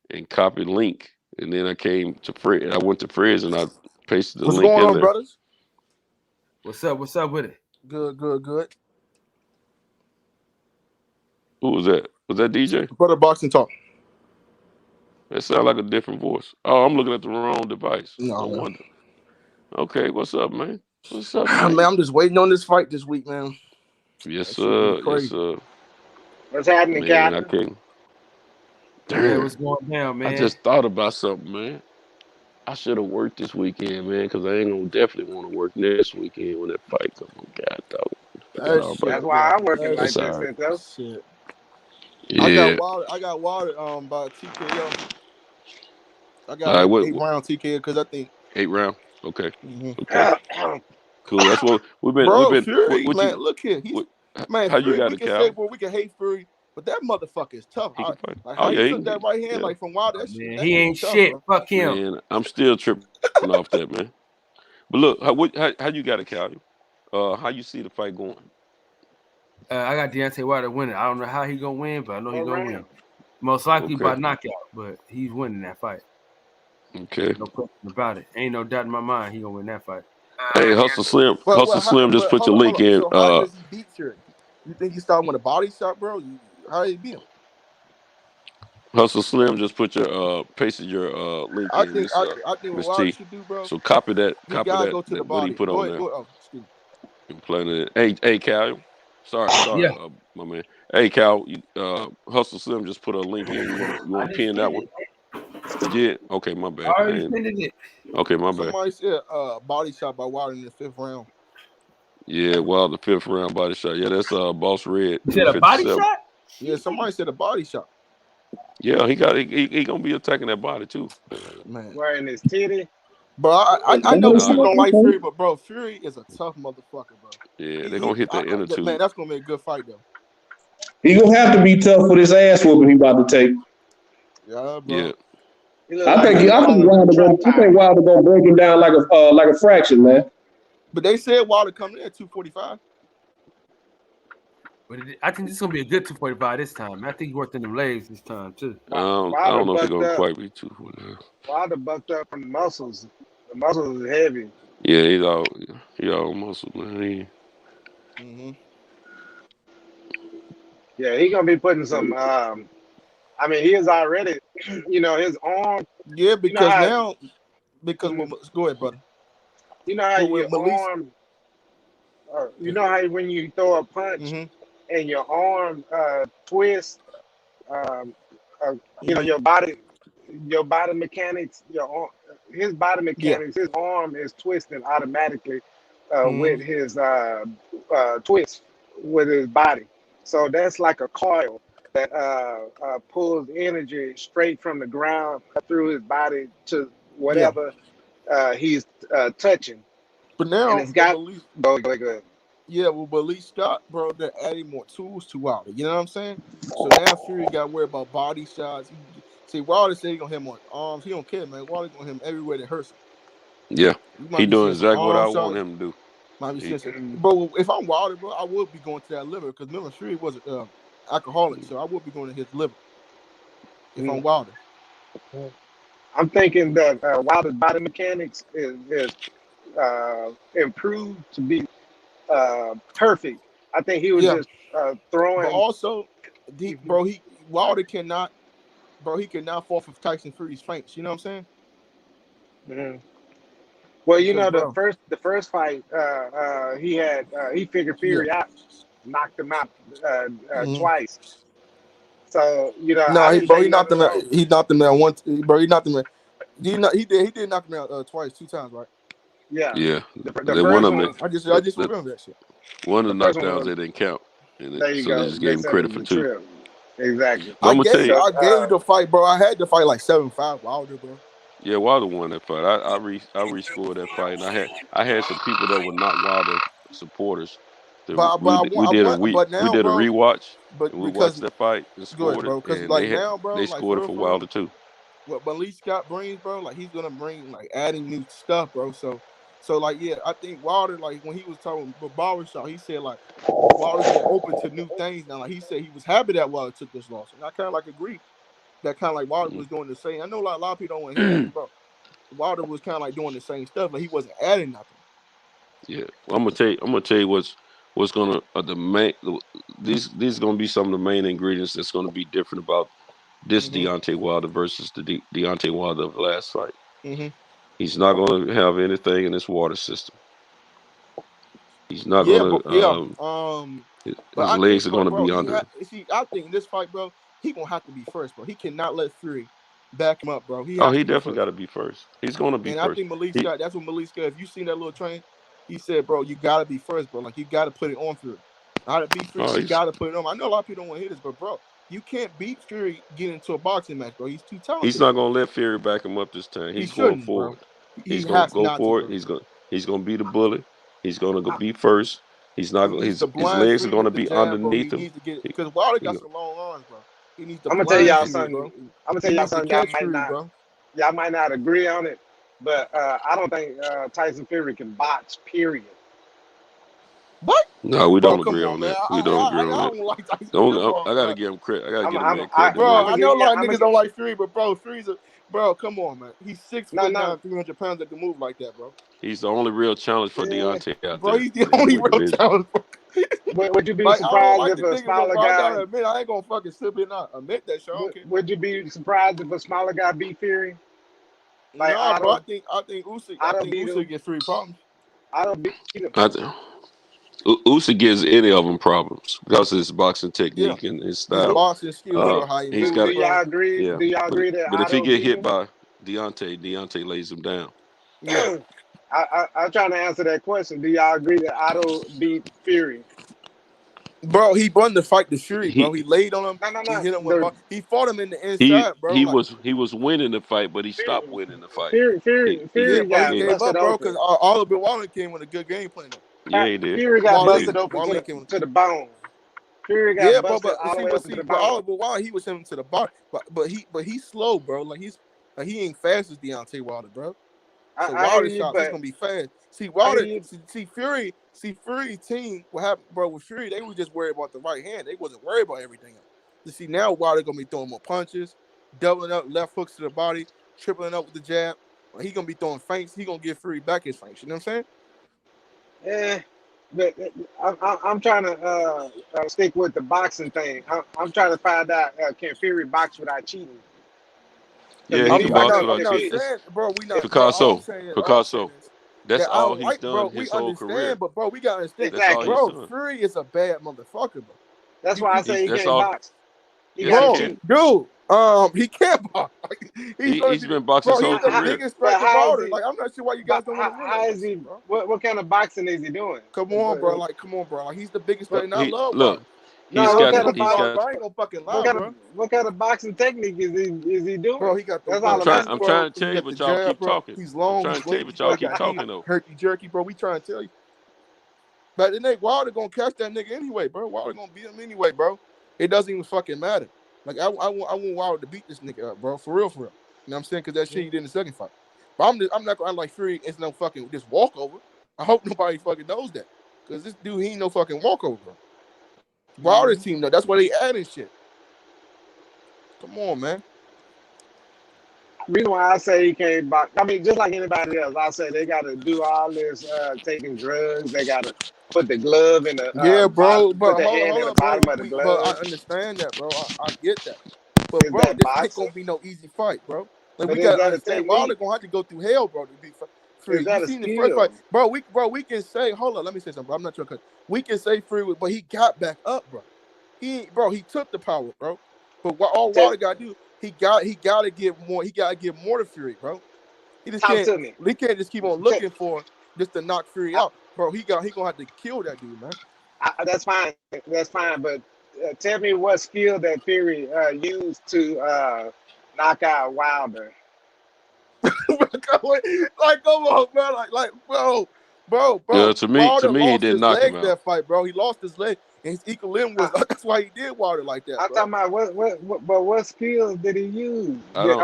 and copied link, and then I came to Fred. I went to Fred's and I pasted the What's link going in on, there. brothers? What's up? What's up with it? Good. Who was that? Was that DJ? Brother Boxing Talk. That sounded like a different voice. Oh, I'm looking at the wrong device. No, No man. wonder. Okay, what's up, man? What's up, man? Man, I'm just waiting on this fight this week, man. Yes, That shit gonna be sir. Yes, crazy. sir. What's happening, Man, I Captain? can't. Yeah, Damn. what's going down, man? I just thought about something, man. I should have worked this weekend, man, because I ain't gonna definitely want to work next weekend when that fight comes on. God, dog. That All shit, right. That's why I'm working that like That's all this, right. Cinto. shit. Yeah. I got watered by TKO. I All got right. 8-round TKO because I think 8 round? Okay. Mhm. Okay. Cool. That's what we've been. Bro, We've been. Fury, What man, you? look here. He's What, man, how you Fury. got We it, can say, Cal? well, we can hate Fury, but that motherfucker is tough. He can fight. Like Oh how yeah, he he took can that get. right hand, Yeah. like from Wild, Man, that he shit ain't tough, shit. bro. Fuck him. Man, I'm still tripping off that, man. But look, how you got it, Cal? How you see the fight going? I got Deontay Wilder winning. I don't know how he gonna win, but I know he's What gonna win. round? Most likely Okay. by knockout, but he's winning that fight. Okay. No question about it. Ain't no doubt in my mind he gonna win that fight. Hey, Hustle Slim. But Hustle Slim just put your hold link on. in. So how does he beat Fury? You think he started with a body shot, bro? How did he beat him? Hustle Slim just put your pasted your link I in. think This I think what Miss Wilder T. should do, bro. So copy that. He Copy gotta that. go to the What he body. put Go on ahead. there. Oh, excuse me. And playing it. Hey, Cal. Sorry, Yeah. my man. Hey, Cal. Hustle Slim just put a link in. You I want to just pin that pinned one? it. You did? Okay, my I bad. already pinned it. Okay, my bad. Somebody said body shot by Wilder in the 5th round. Yeah, well, the 5th round body shot. Yeah, that's Boss Red. You said a body 257. shot? Yeah, somebody said a body shot. Yeah, he gonna be attacking that body too. Man. Wearing his titty. Bro, I know Nah, people don't like Fury, but bro, Fury is a tough motherfucker, bro. yeah, they're gonna hit that inner tube. Man, that's gonna be a good fight though. He gonna have to be tough for this ass whooping he about to take. Yeah, bro. Yeah. I think Wilder gonna break him down like a fraction, man. But they said Wilder coming in at 245. But I think this is gonna be a good 245 this time. I think he worked in them legs this time too. I don't know if it's gonna quite be 245. Wilder bucked up from the muscles. The muscles is heavy. Yeah, he all muscle, man. Yeah, he gonna be putting some. I mean, he is already. His arm. Yeah, because go ahead, brother. You know how your arm. You know how when you throw a punch and your arm twists. Your body mechanics. His body mechanics. His arm is twisting automatically with his twist with his body. So that's like a coil that pulls energy straight from the ground through his body to whatever he's touching. But now, and it's got go ahead. Yeah, well, but Lee Scott, bro, they're adding more tools to Wilder. You know what I'm saying? So now Fury got to worry about body shots. See, Wilder said he gonna hit him on arms. He don't care, man. Wilder gonna hit him everywhere that hurts him. Yeah, he doing exactly what I want him to do. Bro, if I'm Wilder, bro, I would be going to that liver because remember Fury was an alcoholic, so I would be going to his liver if I'm Wilder. I'm thinking that Wilder's body mechanics is improved to be perfect. I think he was just throwing. But also, Wilder cannot, he cannot fall for Tyson Fury's feints. You know what I'm saying? Well, the first fight, he figured Fury out, knocked him out twice. So he knocked him out. He knocked him out once, bro. He knocked him out. He did knock him out twice, 2 times, right? Yeah. Yeah. The first one, I just remember that shit. One of the knockdowns they didn't count. There you so go. They just gave him credit for 2. Exactly. I gave you the fight, bro. I had to fight like 7-5 Wilder, bro. Yeah, Wilder won that fight. I rescored that fight, and I had some people that were not Wilder supporters. We did a rewatch. But we watched that fight and scored it, and they scored it for Wilder too. what Malik Scott brings, bro, like he's gonna bring like adding new stuff, bro. So like yeah, I think Wilder, like when he was talking about barbershop, he said like Wilder's more open to new things now. Like he said he was happy that Wilder took this loss, and I kind of like agree that kind of like Wilder was doing the same. I know like a lot of people don't want to hear that, but bro, Wilder was kind of like doing the same stuff, but he wasn't adding nothing. Yeah, well, I'm gonna tell you what's gonna the main these gonna be some of the main ingredients that's gonna be different about this Deontay Wilder versus the Deontay Wilder of the last fight. He's not gonna have anything in his water system. He's not gonna. His legs are gonna be under. See, I think in this fight, bro, he gonna have to be first, bro. He cannot let Fury back him up, bro. He definitely got to be first. He's gonna be and first. I think Malik Scott. That's what Malik Scott. If you seen that little train, he said, bro, you gotta be first, bro. Like you gotta put it on Fury. How to beat Fury? You gotta put it on. I know a lot of people don't want to hear this, but bro, you can't beat Fury getting into a boxing match, bro. He's too talented. He's not gonna let Fury back him up this time. He's going forward. He's gonna go forward. He's gonna be the bully. He's gonna go be first. He's not gonna. His legs are gonna be underneath him. Because Wilder got some long arms, bro. He needs to. I'm gonna tell y'all something. I'm gonna tell y'all something. Y'all might not agree on it, but I don't think Tyson Fury can box. Period. What? No, we don't agree on that. We don't agree on that. I gotta give him credit. I gotta give him that credit. Bro, I know a lot of niggas don't like Fury, but bro, Fury's bro. Come on, man. He's 6'9", 300 pounds that can move like that, bro. He's the only real challenge for Deontay out there. Bro, he's the only real challenge. Would you be surprised if a smaller guy? I ain't gonna fucking slip it out. Admit that, Sean. Would you be surprised if a smaller guy beat Fury? Like, no, bro. I think Usyk gets Fury problems. I don't beat him. Usyk gives any of them problems because of his boxing technique and his style. His boxing skills he's got. Do y'all agree? Yeah. Do y'all agree that? But if he get hit by Deontay lays him down. Yeah. I'm trying to answer that question. Do y'all agree that Otto beat Fury? Bro, he won the fight to Fury, bro. He laid on him. No. He hit him with he fought him in the inside, bro. He was winning the fight, but he stopped winning the fight. Fury got busted up, bro, open. because all of Wilder came with a good game plan. Yeah, he did. Fury got busted open to the bone. Fury got busted all the way up to the bone. But Wilder, he was him to the bone. But he's slow, bro. Like he ain't fast as Deontay Wilder, bro. So Wilder shots is gonna be fast. Fury team, what happened, bro? With Fury, they were just worried about the right hand. They wasn't worried about everything else. You see, now Wilder gonna be throwing more punches, doubling up left hooks to the body, tripling up with the jab. He gonna be throwing feints. He gonna give Fury back his feints. You know what I'm saying? But I'm trying to stick with the boxing thing. I'm trying to find out can Fury box without cheating? Yeah, he can box without cheating. Bro, Picasso. That's all he's done his whole career. But bro, we gotta understand. Exactly. Bro, Fury is a bad motherfucker, bro. That's why I say he can't box. He can't box. He's been boxing his whole career. Biggest like, I'm not sure why you guys don't want to how is he? What kind of boxing is he doing? Come on, bro. Like he's the biggest threat. I love. Look. I ain't gonna fucking lie, bro. What kind of boxing technique is he doing? Bro, he got the. I'm trying to tell you, but y'all keep talking. He's long. I'm trying to tell you, but y'all keep talking though. Herky jerky, bro. We trying to tell you. But then Wilder gonna catch that nigga anyway, bro. Wilder gonna beat him anyway, bro. It doesn't even fucking matter. Like I want Wilder to beat this nigga up, bro. For real. You know what I'm saying? Because that shit he did in the second fight. But I'm not gonna like Fury. It's no fucking just walkover. I hope nobody fucking knows that. Because this dude, he ain't no fucking walkover, bro. Wilder's team, though. That's why they adding shit. Come on, man. Reason why I say he can't box, I mean, just like anybody else, I say they got to do all this taking drugs. They got to put the glove in the bro. Put the hand in the bottom of the glove. But I understand that, bro. I get that. But bro, this ain't gonna be no easy fight, bro. Like we gotta understand, Wilder gonna have to go through hell, bro, to be free. You seen the first fight, bro. We can say, hold on, let me say something, bro. I'm not trying to cut. We can say Fury, but he got back up, bro. He took the power, bro. But what all Wilder gotta do, he gotta give more. He gotta give more to Fury, bro. He can't just keep on looking for just to knock Fury out, bro. He gonna have to kill that dude, man. That's fine. But tell me what skill that Fury used to knock out Wilder. Like, come on, bro. Like, bro. Bro. Yeah, to me, Wilder he lost didn't his knock him leg out. that fight, bro. He lost his leg, and his equilibrium was. That's why he did Wilder like that, I'm bro. talking about what skills did he use? I don't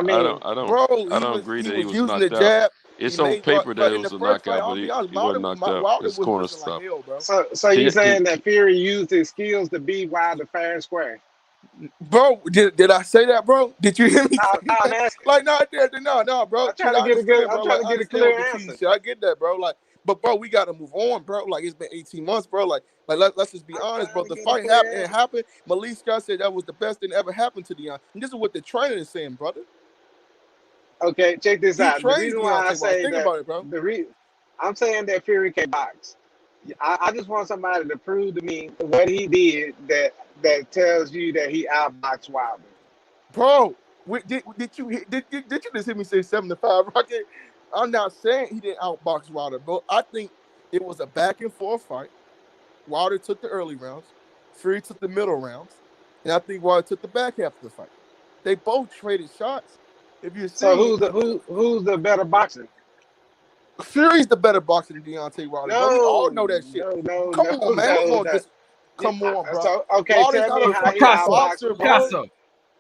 agree He that he was was using the knocked out. jab. It's He on made, paper that but it in the was a first fight, knockout, I'll but be honest, he wasn't knocked out. Wilder It's was corner wrestling like stuff. hell, bro. So you saying that Fury used his skills to beat Wilder fair and square? Bro, did I say that, bro? Did you hear me say I'm that? asking. Like, no, bro. I'm See, trying I to get a understand, bro. I'm Like, trying to I get a understand what clear the key answer. shit. I get that, bro. Like, but bro, we gotta move on, bro. Like, it's been 18 months, bro. Like let's just be honest, bro. The fight happened. It happened. Malik Scott said that was the best thing that ever happened to Deontay. And this is what the trainer is saying, brother. Okay, check this He out. The trains reason why I Deontay Wilder. say Think that about it, bro. I'm saying that Fury can box. I just want somebody to prove to me what he did that tells you that he outboxed Wilder. Bro, did you just hear me say 7-5, Rocket? I'm not saying he didn't outbox Wilder, bro. I think it was a back and forth fight. Wilder took the early rounds, Fury took the middle rounds, and I think Wilder took the back half of the fight. They both traded shots. If you So see, who's the better boxer? Fury's the better boxer than Deontay Wilder, bro. We all know that shit. Come on, man. We gonna just come on, bro. So okay, Wilder's tell me not a how he fucking boxer, outboxed bro.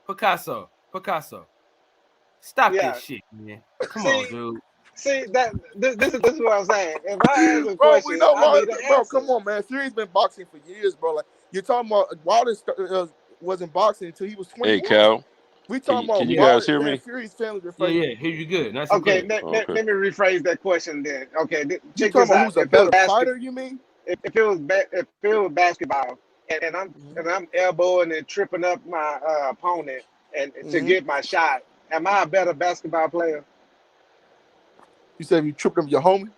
Picasso. Stop Yeah. that shit, man. Come on, dude. See that this is what I'm saying. If I ask a Bro, we question, know I need Wilder, an bro. answer. Come on, man. Fury's been boxing for years, bro. Like you're talking about, Wilder wasn't boxing until he was 21. Hey, Cal. We talking about Can you Wilder, guys hear man, me? Fury's family been Yeah, fighting. hear you good. Nice Okay, and clear. let me rephrase that question then. Okay, You check talking this about out. who's a better fighter? You mean? If it was basketball, and I'm elbowing and tripping up my opponent and to get my shot, am I a better basketball player? You said you tripped up your homie?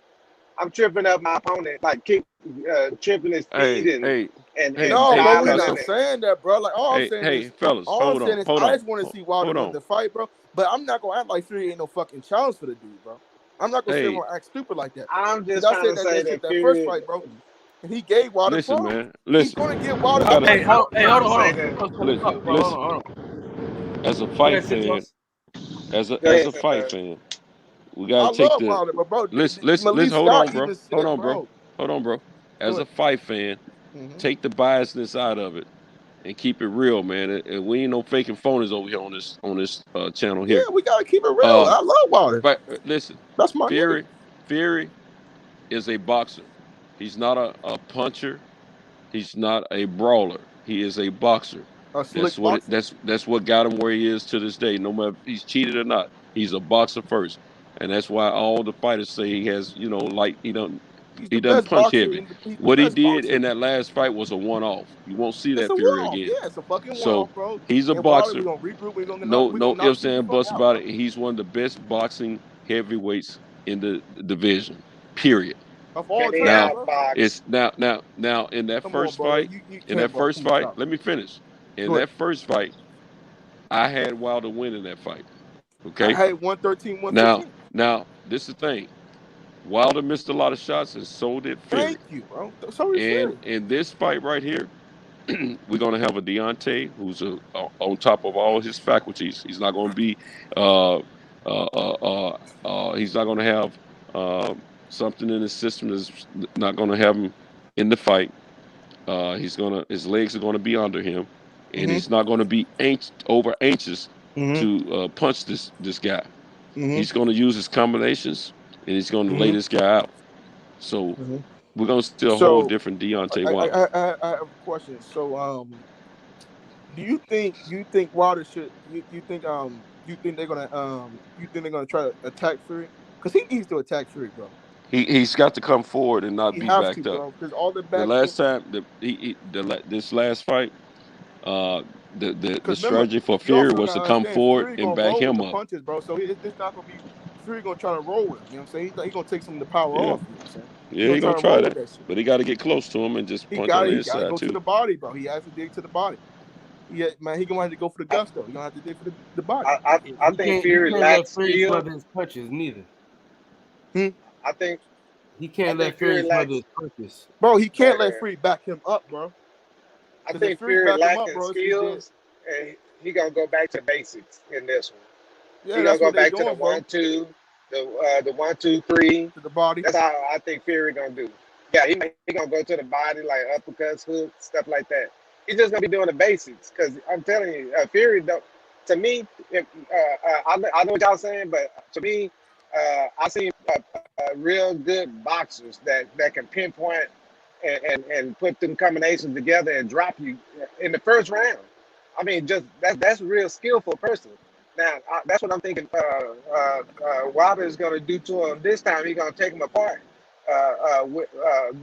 I'm tripping up my opponent, like tripping his feet and no, bro, we're not it. saying that, bro. Like all I'm saying is, fellas, all I'm hold saying on, is, hold I on, just want to see Wilder win the fight, bro. But I'm not gonna act like Fury ain't no fucking challenge for the dude, bro. I'm not gonna sit here and act stupid like that. I'm just I trying said to say that that first fight, bro, and he gave Wilder Listen, problems. man. Listen. He's gonna get Wilder. Hey, hold on. Listen. Hold on. As a fight fan, as a fight fan, we gotta take the. Wilder, but bro, Listen. Malik Hold on, Scott bro. even said, Hold on, bro. As a fight fan, take the biasness out of it and keep it real, man. And we ain't no faking phonies over here on this channel here. Yeah, we gotta keep it real. I love Wilder. But listen, that's my Fury is a boxer. He's not a puncher. He's not a brawler. He is a boxer. That's what got him where he is to this day. No matter if he's cheated or not, he's a boxer first, and that's why all the fighters say he has, he doesn't punch heavy. What he did in that last fight was a one-off. You won't see that Fury again. Yeah, it's a fucking So bro. he's a boxer. We gonna regroup. We gonna No ifs and buts about it. He's one of the best boxing heavyweights in the division. Period. Of all time, now bro. it's now in that first fight. Let me finish. In that first fight, I had Wilder winning that fight. Okay. I had 113, 115. Now this is the thing. Wilder missed a lot of shots, and so did Fury. Thank you, bro. So did Fury. In this fight right here, we're gonna have a Deontay who's on top of all his faculties. He's not gonna be. He's not gonna have something in his system that's not gonna have him in the fight. His legs are gonna be under him, and he's not gonna be over anxious to punch this guy. He's gonna use his combinations, and he's gonna lay this guy out. So we're gonna see a whole different Deontay Wilder. I have a question. So do you think Wilder should? You think they're gonna try to attack Fury? Because he needs to attack Fury, bro. He's got to come forward and not be backed up. Because all the last time, this last fight, the strategy for Fury was to come forward and back him up. Punches, bro. So it's not gonna be Fury gonna try to roll with him. You know what I'm saying? He's gonna take some of the power off. You know what I'm saying? Yeah, he's gonna try that. But he got to get close to him and just punch on the inside too. He got to go to the body, bro. He has to dig to the body. Yeah, man, he gonna have to go for the gusto. He gonna have to dig for the body. I think Fury lacks skill. His punches neither. I think he can't let Fury smother his punches. Bro, he can't let Fury back him up, bro. I think Fury lacking skills, and he gonna go back to basics in this one. Yeah, he gonna go back to the 1-2 The 1, 2, 3 to the body. That's how I think Fury gonna do. Yeah, he gonna go to the body like uppercuts, hooks, stuff like that. He's just gonna be doing the basics because I'm telling you, Fury. To me, I know what y'all saying, but to me, I see real good boxers that can pinpoint and put them combinations together and drop you in the first round. I mean, just that's a real skillful person. Now, that's what I'm thinking. Wilder is going to do to him this time. He's going to take him apart,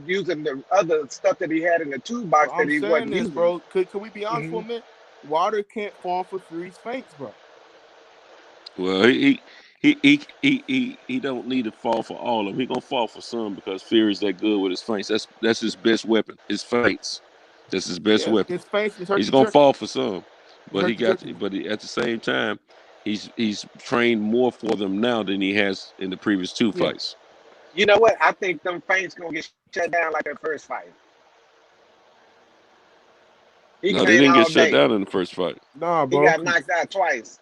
using the other stuff that he had in the toolbox I'm that he saying wasn't this, using. bro. Could we be honest for a Mhm. minute? Wilder can't fall for Fury's feints, bro. Well, he don't need to fall for all of them. He gonna fall for some because Fury's that good with his feints. That's his best weapon. His feints. That's his best Yeah, weapon. his feints is He's herky gonna jerky. fall for some, but at the same time, he's trained more for them now than he has in the previous two Yeah. fights. You know what? I think them feints gonna get shut down like that first fight. He No, they trained didn't all get shut day. down in the first fight. Nah, He bro. got knocked out twice.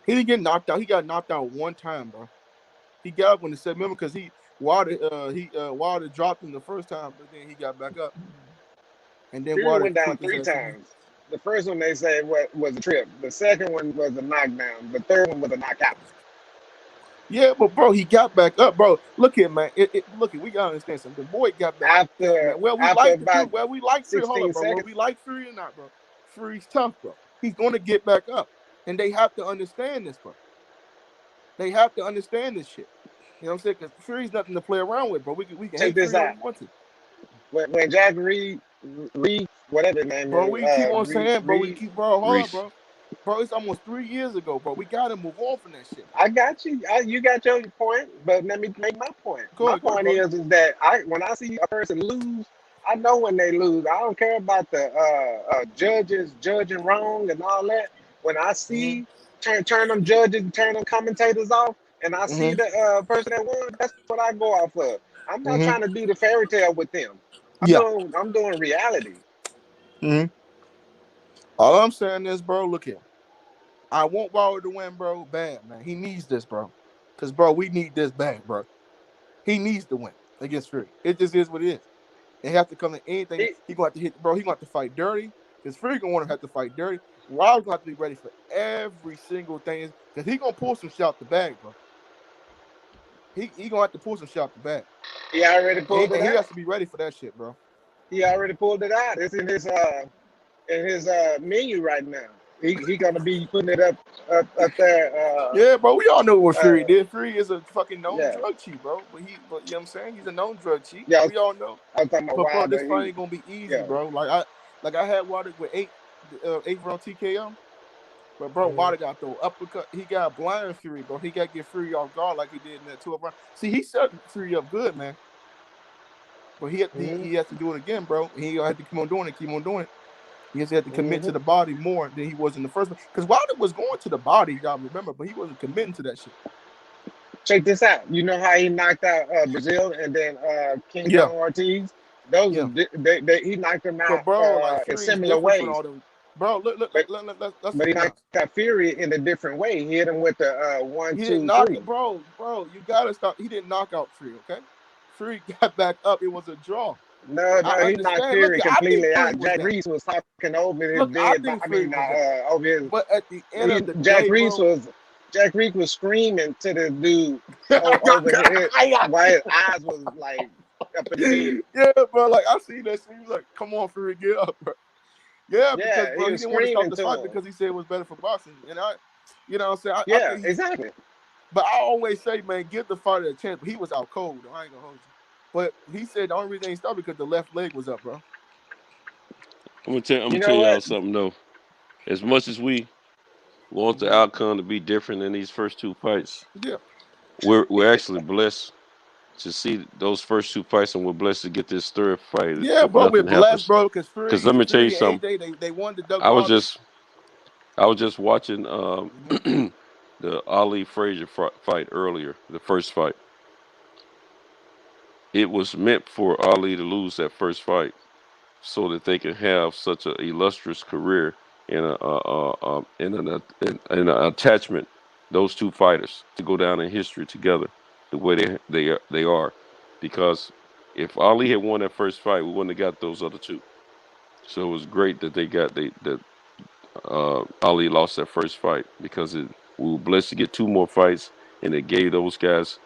He didn't get knocked out. He got knocked out one time, bro. He got up when the said, remember, because Wilder dropped him the first time, but then he got back up. And then Fury Wilder went down kicked his 3 ass again. times. The first one they said was a trip. The second one was a knockdown. The third one was a knockout. Yeah, but bro, he got back up, bro. Look here, man. Look here, we gotta understand something. The boy got back up, man. Well, we like the dude. Well, we like Fury. Hold up, bro. Well, we like Fury or not, bro. Fury's tough, bro. He's gonna get back up, and they have to understand this, bro. They have to understand this shit. You know what I'm saying? Because Fury's nothing to play around with, bro. We can Check hate this Fury all out. we want to. When Jack Reed, whatever his name Bro, is, we keep on saying, bro. We Reed. keep, bro. Hold Reese. up, bro. Bro, it's almost 3 years ago, bro. We gotta move on from that shit. I got you. You got your point, but let me make my point. My point is that when I see a person lose, I know when they lose. I don't care about the judges judging wrong and all that. When I see turn them judges, turn them commentators off, and I see the person that won, that's what I go off of. I'm not trying to do the fairy tale with them. I'm doing reality. All I'm saying is, bro, look here. I want Wilder to win, bro. Bad, man. He needs this, bro. Because, bro, we need this bad, bro. He needs to win against Fury. It just is what it is. They have to come to anything. He going to have to hit, bro. He going to have to fight dirty. Because Fury going to want to have to fight dirty. Wilder's going to have to be ready for every single thing. Because he going to pull some shit out the bag, bro. He going to have to pull some shit out the bag. He already pulled it out. He has to be ready for that shit, bro. He already pulled it out. It's in his menu right now. He gonna be putting it up there. Yeah, bro. We all know what Fury did. Fury is a fucking known drug cheat, bro. But you know what I'm saying? He's a known drug cheat. Yeah, we all know. I'm talking about bro, this fight ain't gonna be easy, bro. Like I had Wilder with 8 round TKO. But bro, Wilder got the uppercut. He got blind Fury, bro. He got to get Fury off guard like he did in that 12 round. See, he set Fury up good, man. But he has to do it again, bro. He gonna have to keep on doing it. He has to commit to the body more than he was in the first one. Because Wilder was going to the body, y'all remember, but he wasn't committing to that shit. Check this out. You know how he knocked out Brazil and then King Kong Ortiz? He knocked them out in similar ways. Bro, look, but he knocked out Fury in a different way. He hit him with the 1, 2, 3. Bro, you gotta stop. He didn't knock out Fury, okay? Fury got back up. It was a draw. No, he knocked Fury completely out. Jack Reese was talking over his dead. Over his. But at the end of the day, Jack Reese was screaming to the dude over his head while his eyes was like up in the head. Yeah, bro. Like I see that. He was like, "Come on, Fury, get up, bro." Yeah, because bro, he didn't want to stop the fight because he said it was better for boxing. And you know what I'm saying? Exactly. But I always say, man, give the fighter a chance. But he was out cold. Though. I ain't gonna hold you. But he said the only reason he stopped because the left leg was up, bro. I'm gonna tell y'all something though. As much as we want the outcome to be different in these first two fights, we're actually blessed to see those first two fights, and we're blessed to get this third fight. Yeah, bro, we're blessed, bro. Because let me tell you something. They wanted to. I was just watching the Ali Frazier fight earlier, the first fight. It was meant for Ali to lose that first fight so that they can have such an illustrious career in an attachment those two fighters to go down in history together the way they are, because if Ali had won that first fight, we wouldn't have got those other two. So it was great that Ali lost that first fight, because we were blessed to get two more fights, and it gave those guys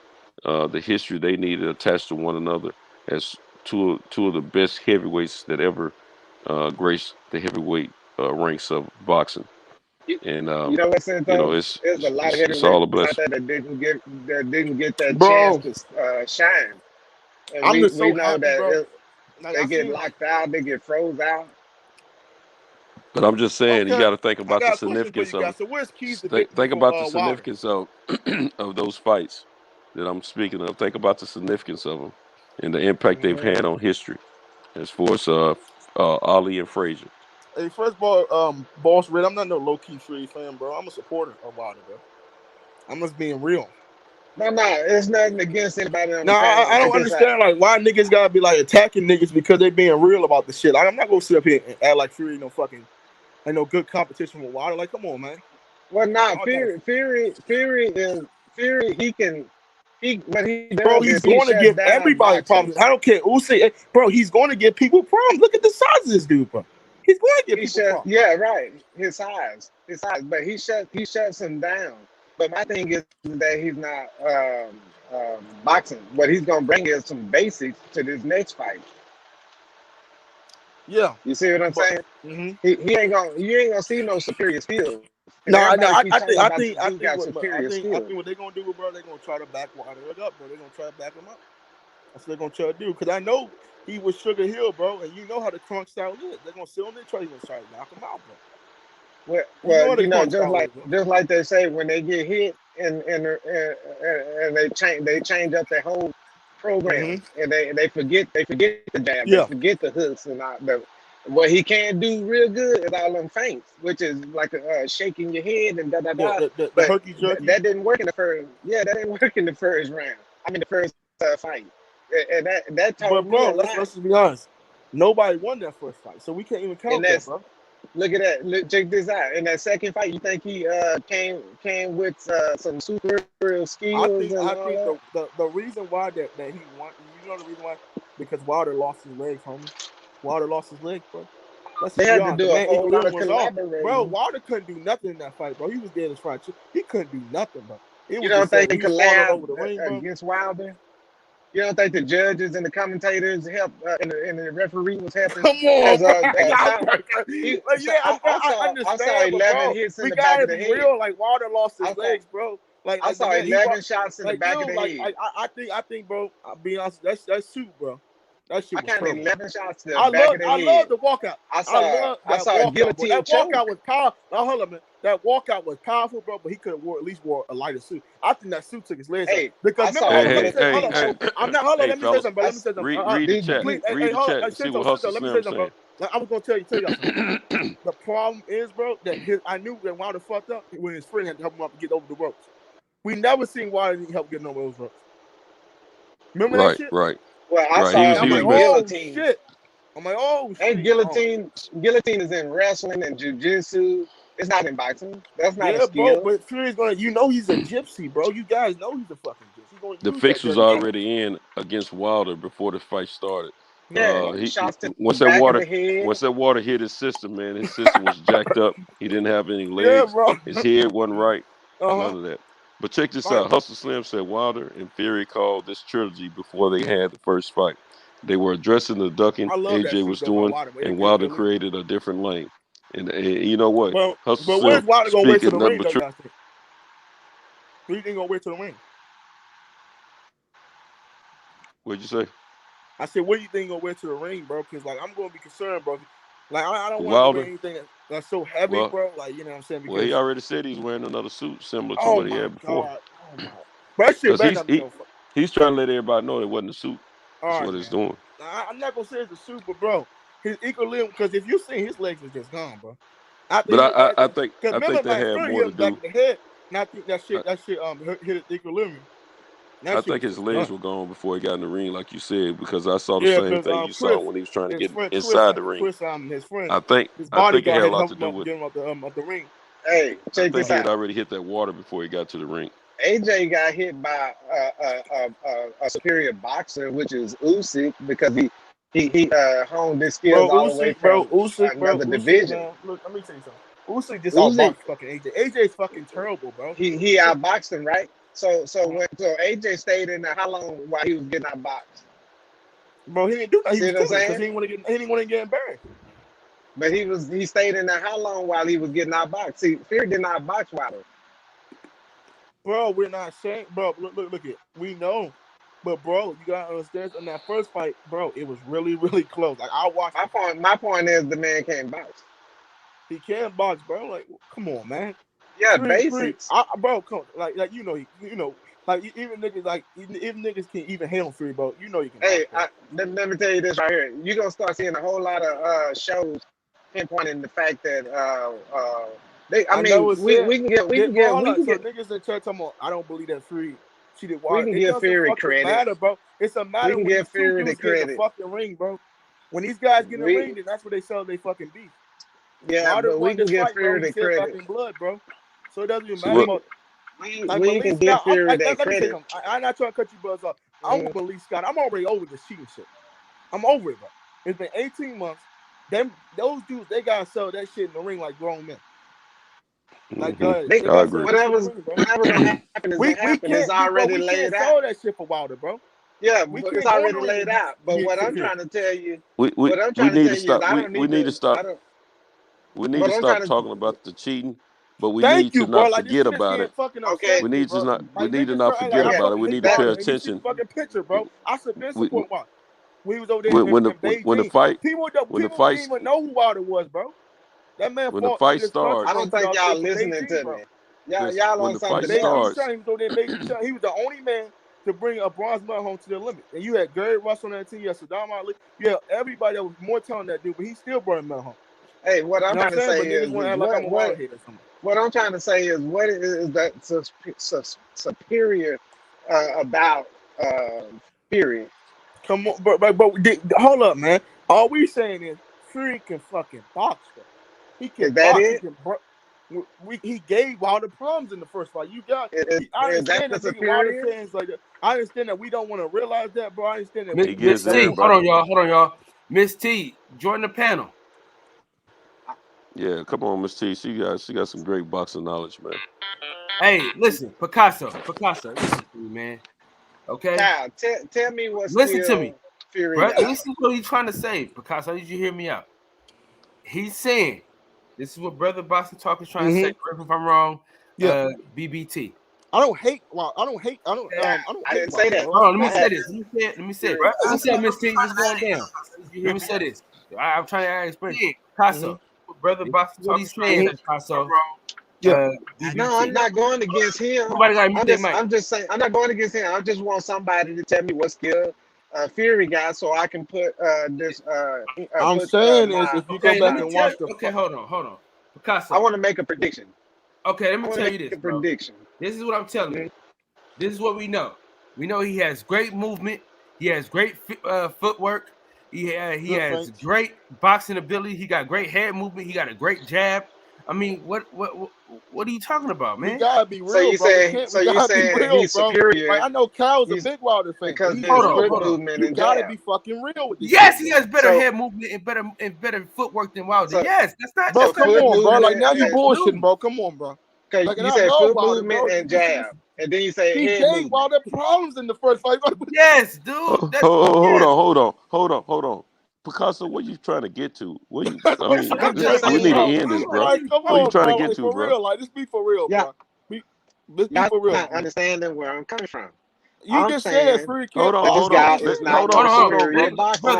the history they needed attached to one another as two of the best heavyweights that ever graced the heavyweight ranks of boxing. And You know what, Santos? There's a lot of it's all a heavyweights out blessing. there that didn't get that Bro, chance to shine, and I'm just we so know happy, bro. that Like, they I get seen. locked out, they get froze out. But I'm just saying, you Okay, got to think I about the got a question for significance you of guys. it. So where's Keys the victory Think for about the Wilder? significance of of those fights that I'm speaking of. Think about the significance of them and the impact they've had on history, as far as Ali and Frazier. Hey, first of all, Boss Red, I'm not no low key Fury fan, bro. I'm a supporter of Wilder, bro. I'm just being real. No, it's nothing against anybody on the Now panel. I don't understand like why niggas gotta be like attacking niggas because they being real about the shit. Like, I'm not gonna sit up here and act like Fury no fucking ain't no good competition with Wilder. Like, come on, man. Well, not Fury. What he does Bro, is he's he going to shuts give down everybody boxing. problems. I don't care. Usyk, bro, he's going to give people problems. Look at the size of this dude, bro. He's going to give people problems. Yeah, right. His size, but he shuts him down. But my thing is that he's not boxing. What he's gonna bring is some basics to this next fight. Yeah, you see what I'm saying? Mm-hmm. You ain't gonna see no superior skills. No, I think what they're gonna do, bro, they're gonna try to back Wilder up, bro. They're gonna try to back him up. That's what they're gonna try to do. Because I know he was Sugar Hill, bro, and you know how the crunk style is. They're gonna sit on their tray and try to knock him out, bro. Well, just like they say, when they get hit and they change up their whole program, and they forget the jab, they forget the hooks and all. What he can do real good is all them feints, which is like shaking your head and da da da. The but herky jerky. That didn't work in the first. Yeah, that didn't work in the first round. I mean, the first fight, and that told me a lot. Let's just be honest. Nobody won that first fight, so we can't even count that, bro. Look at that. Look, check this out. In that second fight, you think he came with some super skills? I think the reason why that he won, you know the reason why? Because Wilder lost his leg, homie. Wilder lost his leg, bro. They had to do a whole lot of collaborating. Bro, Wilder couldn't do nothing in that fight, bro. He was dead as fried chicken. He couldn't do nothing, bro. You don't think he collabed against Wilder? You don't think the judges and the commentators helped and the referee was helping? Come on, I saw 11 hits in the back of the head. Real, like Wilder lost his legs, bro. Like I saw 11 shots in the back of the head. I think, bro. I'll be honest, that's suit, bro. That shit was counted 11 shots to the back of the head. I love the walkout. I saw a guillotine that choke. Walkout was powerful. Now hold on, man. That walkout was powerful, bro. But he could have at least wore a lighter suit. I think that suit took his legs off. Because I'm not. Hold on. Let me say something. Read the chat. Read the chat. See what Hustle Slim saying. I was gonna tell you something. The problem is, bro, that I knew that Wilder fucked up when his friend had to help him up to get over the ropes. We never seen Wilder need help getting over those ropes. Remember that shit? Right. Well, I saw guillotine. Shit. I'm like, oh shit. And guillotine is in wrestling and jiu-jitsu. It's not in boxing. That's not a skill. Bro, but Fury's gonna, he's a gypsy, bro. You guys know he's a fucking gypsy. The fix was already in against Wilder before the fight started. Yeah, once that water hit his system, man, his system was jacked up. He didn't have any legs. His head wasn't right. None of that. But check this out. Hustle Slim said Wilder and Fury called this trilogy before they had the first fight. They were addressing the ducking AJ was doing, and Wilder created a different lane. And you know what? But where's Wilder going to wait to the ring, though, guys? Who do you think going to wait to the ring? What'd you say? I said, what do you think going to wait to the ring, bro? Because, like, I'm going to be concerned, bro. Like, I don't want to do anything that's so heavy, bro. Like, you know what I'm saying? Because, he already said he's wearing another suit similar to what he had before. But that he's trying to let everybody know it wasn't a suit. That's what it's doing. I'm not going to say it's a suit, but, bro, his equilibrium, because if you see his legs are just gone, bro. I think they had more to do. And I think that shit hit his equilibrium. I think his legs were gone before he got in the ring, like you said, because I saw the same thing you saw when he was trying to get inside the ring. His friend, I think it had a lot to do with getting him out the ring. Hey, I check think this he had out. already hit that water before he got to the ring. AJ got hit by a superior boxer, which is Usyk, because he honed his skills all the way from another Usyk, division. man. Look, let me tell you something. Usyk just Usyk, outboxed fucking AJ. AJ's fucking terrible, bro. he outboxed him, right? So AJ stayed in there how long while he was getting outboxed? Bro, he didn't do that. He See was what I'm timid because saying? he didn't want to get embarrassed. But he stayed in there how long while he was getting outboxed? See, Fury did not box Wilder. Bro, we're not saying, bro. Look it. We know, but bro, you gotta understand. In that first fight, bro, it was really, really close. Like I watched. My point is the man can't box. He can box, bro. Like, come on, man. Yeah, Free, basics. bro, come on. Like you know, like even niggas can't even hate on Fury, bro. You know you can. Hey, box, let me tell you this right here. You're gonna start seeing a whole lot of shows pinpointing the fact that we can give so niggas in church talking about, I don't believe that Fury cheated Wilder. We can It give doesn't Fury fucking credit. matter, bro. It's a matter when these two dudes get in the fucking ring, bro. When these guys get in the ring, then that's where they sell they fucking beef. Yeah, Wilder but we won can this give fight, bro. Fury He the said credit. fucking blood, bro. So it doesn't even So matter what- about. We can give Fury that let me say credit. something. I'm not trying to cut you brothers off. I'm with Malik Scott. I'm already over this cheating shit. I'm over it, bro. It's been 18 months. Those dudes, they gotta sell that shit in the ring like grown men. Like they I agree. whatever's gonna happen is gonna happen. It's already laid out. Sell that shit for Wilder, bro. Yeah, but it's already laid out. But what I'm trying to tell you, We need to stop. We need to stop. We need to stop talking about the cheating, but we need to not forget about it. Okay. We need to not. We Like, need to niggas not try- forget like, I about it. fuck We with need Nick to pay Wilder, and you see attention. the fucking picture, bro. I should been support Wilder. We was over there When in Beijing. the fight, People when the didn't fight, even know who Wilder was, bro. That man when the fought fight this country starts, I don't think y'all listening to me. Y'all when on the fight something else. starts, He was the only man to bring a bronze medal home to the Olympics. And you had Gary Russell on that team, you had Saddam Ali, you had everybody that was more talented than that dude, but he still brought a medal home. Hey, what I'm trying to say is what I'm trying to say is what is that superior about Fury? Come on, but hold up, man. All we saying is Fury can fucking box, bro. He can Is that box. it? He gave Wilder problems in the first fight. I understand that Wilder fans like that. I understand that we don't want to realize that, bro. I understand that. Miss T, hold on, y'all. Miss T, join the panel. Yeah, come on, Miss T. She got some great boxing knowledge, man. Hey, listen, Picasso, listen to me, man. Okay. Kyle, tell me what's listen to me, Fury bro. got. Listen to what he's trying to say, Picasso. Did you hear me out? He's saying this is what Brother Boston Talk is trying to say. Correct me if I'm wrong. Yeah. BBT. I don't hate. I didn't say that. Hold on, let me say this. Let me say it. Miss T, just going down. Let me say this. I'm trying to explain. Picasso, Brother Boston Talk is saying, Picasso. No, I'm not going against him. I'm just saying I'm not going against him. I just want somebody to tell me what skill Fury got, so I can put this. I'm saying is if you go back and watch the. Okay, hold on, Picasso. I want to make a prediction. Okay, let me tell you this. Prediction. This is what I'm telling you. This is what we know. We know he has great movement. He has great footwork. He has great boxing ability. He got great head movement. He got a great jab. I mean, what are you talking about, man? You gotta be real, so you saying he's superior? Like, I know Cal's a big Wilder fan because hold on. Movement you and gotta jab. be fucking real with this. Yes, he has better head movement and better footwork than Wilder. Yes, that's not. Bro, come on, bro. Like now you and bullshitting, bro. Come on, bro. Okay, like, you said foot movement bro. and jab, and then you say he head gave movement. Wilder problems in the first fight. Yes, dude. Hold on. Picasso, what are you trying to get to? What you? I mean, we need to end this, bro. Like, come what are you on, trying bro. to get to, for bro? real, like, just be for real, bro. Let's be for real. Not understanding where I'm coming from. You just said Fury can't. Hold on,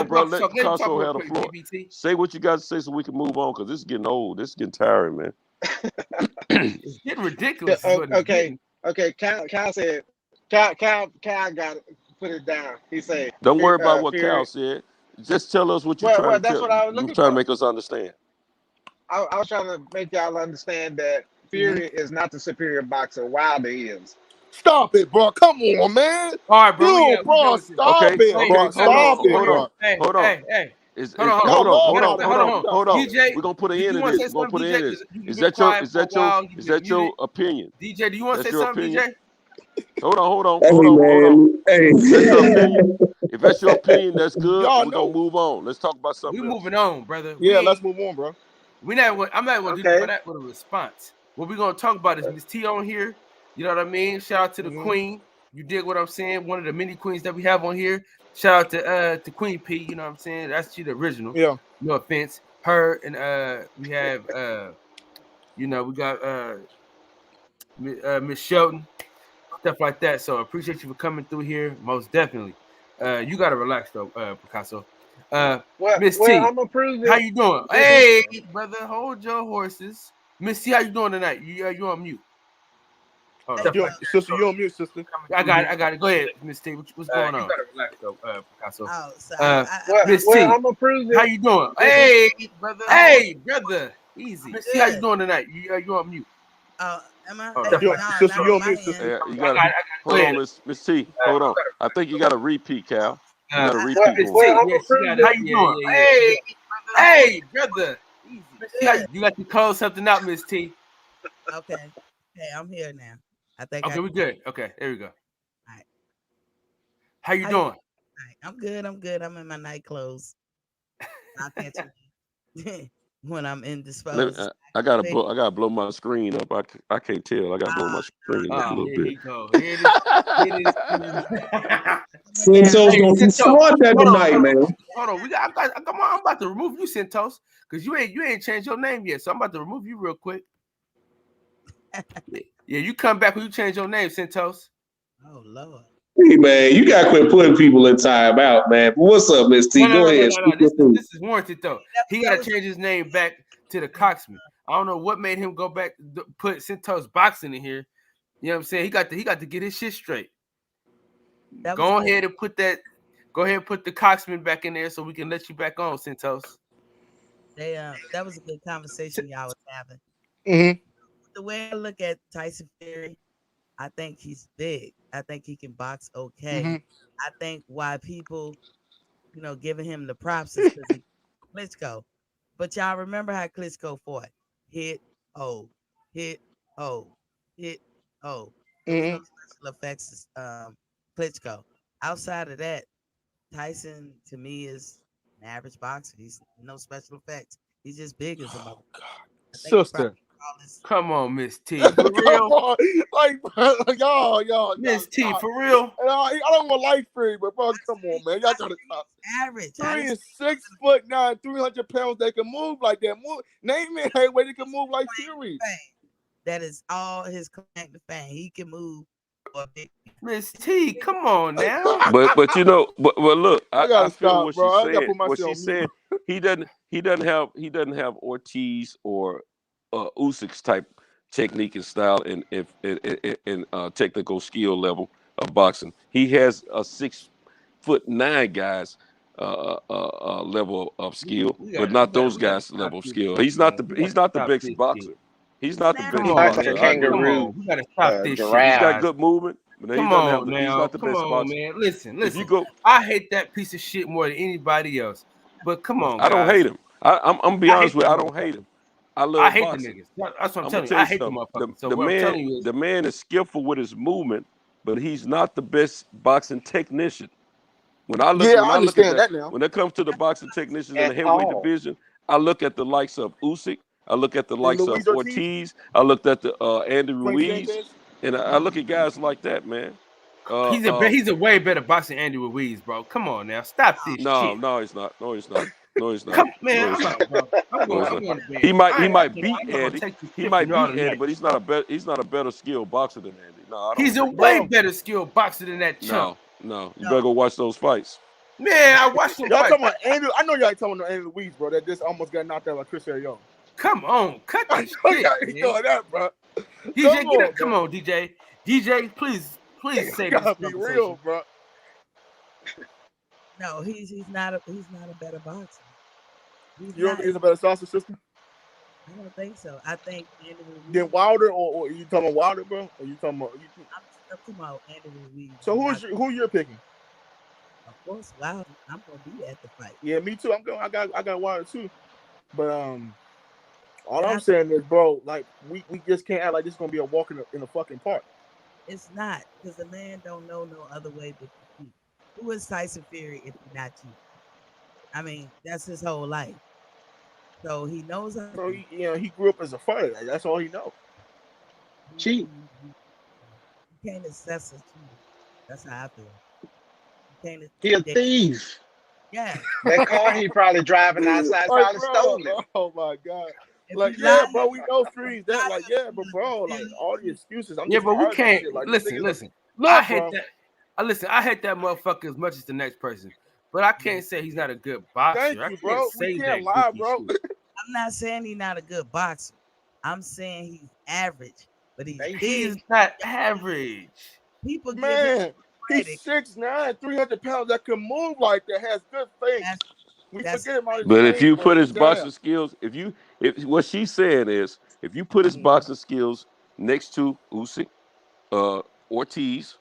bro. Let Picasso have the floor. Say what you got to say so we can move on, because this is getting old. This is getting tiring, man. It's getting ridiculous. Okay. Cal said. Cal got to put it down. He said. Don't worry about what Cal said. Just tell us what you're trying to tell. What I was looking trying for. to make us understand. I was trying to make y'all understand that Fury is not the superior boxer. Wilder is. Stop it, bro. Come on, man. All right, bro. Stop it, bro. Stop it, bro. Hold on. Hold on. DJ, We're gonna put an do end you to want to this. say We're gonna put something, an end to this. DJ? 'Cause you've Is been that quiet for a while. is that your opinion? DJ, do you want to That's say your something, opinion? DJ? Hold on. Hey. Is that your opinion? If that's your opinion, that's good. Y'all We're gonna move on. Let's talk about something We else. moving on, brother. Yeah, let's move on, bro. I'm not going to do that with a response. What we're going to talk about is Miss T on here. You know what I mean? Shout out to the queen. You dig what I'm saying? One of the many queens that we have on here. Shout out to Queen P. You know what I'm saying? That's she the original. Yeah. No offense. Her and we have we got Miss Shelton, stuff like that. So I appreciate you for coming through here. Most definitely. You gotta relax though, Picasso. Miss T, I'm approving. how you doing? Hey, brother, hold your horses. Miss T, how you doing tonight? You on mute? Sister, you on mute, sister. I got it. Go ahead, Miss T. What's going on? You gotta relax though, Picasso. Oh, so Miss T, I'm approving. how you doing? Hey, brother. Hey, brother. Easy. Miss T, how you doing tonight? You on mute? Am I? Sister, you on mute, sister. You gotta hold on, Miss T. Hold on. I think you got to repeat, Cal. You got to repeat. How you doing? Hey, brother. Easy. You got to close something out, Miss T. Okay. Hey, I'm here now. I think. Okay, we good. Okay, there we go. All right. How you doing? I'm good. I'm in my night clothes. I'll catch you when I'm indisposed. I gotta blow my screen up. I can't tell. I gotta blow my screen up a little bit. Santos gonna start that tonight, man. Hold on, I'm about to remove you, Santos, because you ain't changed your name yet. So I'm about to remove you real quick. Yeah, you come back when you change your name, Santos. Oh Lord. Hey man, you gotta quit putting people in time out, man. What's up, Miss T? Go ahead. No. This is warranted though. He gotta change his name back to the Coxman. I don't know what made him go back, put Santos Boxing in here. You know what I'm saying? He got to get his shit straight. Go ahead and put the Coxman back in there so we can let you back on, Santos. That was a good conversation y'all was having. Mm-hmm. The way I look at Tyson Fury, I think he's big. I think he can box okay. Mm-hmm. I think why people, giving him the props is because he's Klitschko. But y'all remember how Klitschko fought? Hit, hit, hit, no special effects. Klitschko. Outside of that, Tyson to me is an average boxer. He's no special effects. He's just big as a mother. Sister. Come on, Miss T. For real? Y'all. Miss T, for real? I don't want life free, but bro, come on, man. Y'all gotta stop. Average. 3 and 6'9", 300 pounds. They can move like that. Name me a way they can move like Fury. That is all his claim to fame. He can move. Miss T, come on now. But look, I gotta feel stop, bro. what she's saying. What she's saying, he doesn't have Ortiz or Usyk's type technique and style and technical skill level of boxing. He has a 6'9" guys level of skill, but not those guys' level of skill. He's not the best boxer. He's not the best boxer. Like a kangaroo. We gotta stop this shit. He's got good movement, but Come on now. He's not the best boxer. Man. Listen. If you go, I hate that piece of shit more than anybody else. But come on, guys. I don't hate him. I'm gonna be honest with you. I don't hate him. I hate boxing. the niggas. That's what I'm telling you. I hate the motherfuckers. The man is skillful with his movement, but he's not the best boxing technician. When I look at that now. When it comes to the boxing technicians in the heavyweight division, I look at the likes of Usyk. I look at the likes of Ortiz. I looked at the Andy Ruiz, and I look at guys like that, man. He's a way better boxer than Andy Ruiz, bro. Come on now, stop this shit. No, he's not. No, he's not. Come, man, I'm going he might beat Andy. He might beat Andy, but he's not a better skilled boxer than Andy. No, he's a way better skilled boxer than that chump. No. You better go watch those fights. Man, I watched them. Y'all talking about Andy? I know y'all ain't talking about Andy Ruiz, bro. That just almost got knocked out by Chris Young. Come on, cut this shit. Y'all that, bro. DJ, come on, DJ. DJ, please say this. Be real, bro. No, he's not a better boxer. He's a better salsa system? I don't think so. I think Andy Ruiz. Then Wilder, or you talking about Wilder, bro? Or you talking about? I'm talking about Andy Ruiz. So who you're picking? Of course, Wilder. I'm gonna be at the fight. Yeah, me too. I'm going. I got water too. But all I'm saying is, bro, like we just can't act like this is gonna be a walk in a fucking park. It's not, because the man don't know no other way but to cheat. Who is Tyson Fury if he's not cheating? I mean, that's his whole life. So he knows how. Bro, he grew up as a fighter. Like, that's all he knows. Cheat. You can't assess a cheater. That's how I feel. He a thief. Yeah. That car he probably driving outside probably stolen. Oh my God. If Like, you yeah, lie, bro, we know Fury's that. Like, yeah, but bro, like all the excuses. I'm Yeah, just but we tired of that can't shit. Like, listen. Look, I hate bro. that. Listen, I hate that motherfucker as much as the next person. But I can't say he's not a good boxer. Thank I you, can't bro. say We can't that lie, goofy bro. shit. I'm not saying he's not a good boxer. I'm saying he's average, but he's big. He's not average. People give Man, him he's 6'9", 300 pounds that can move like that, has good face. We forget about his But if face, you bro. put his Damn. boxing skills, if what she's saying is, if you put his boxing skills next to Usyk, Ortiz,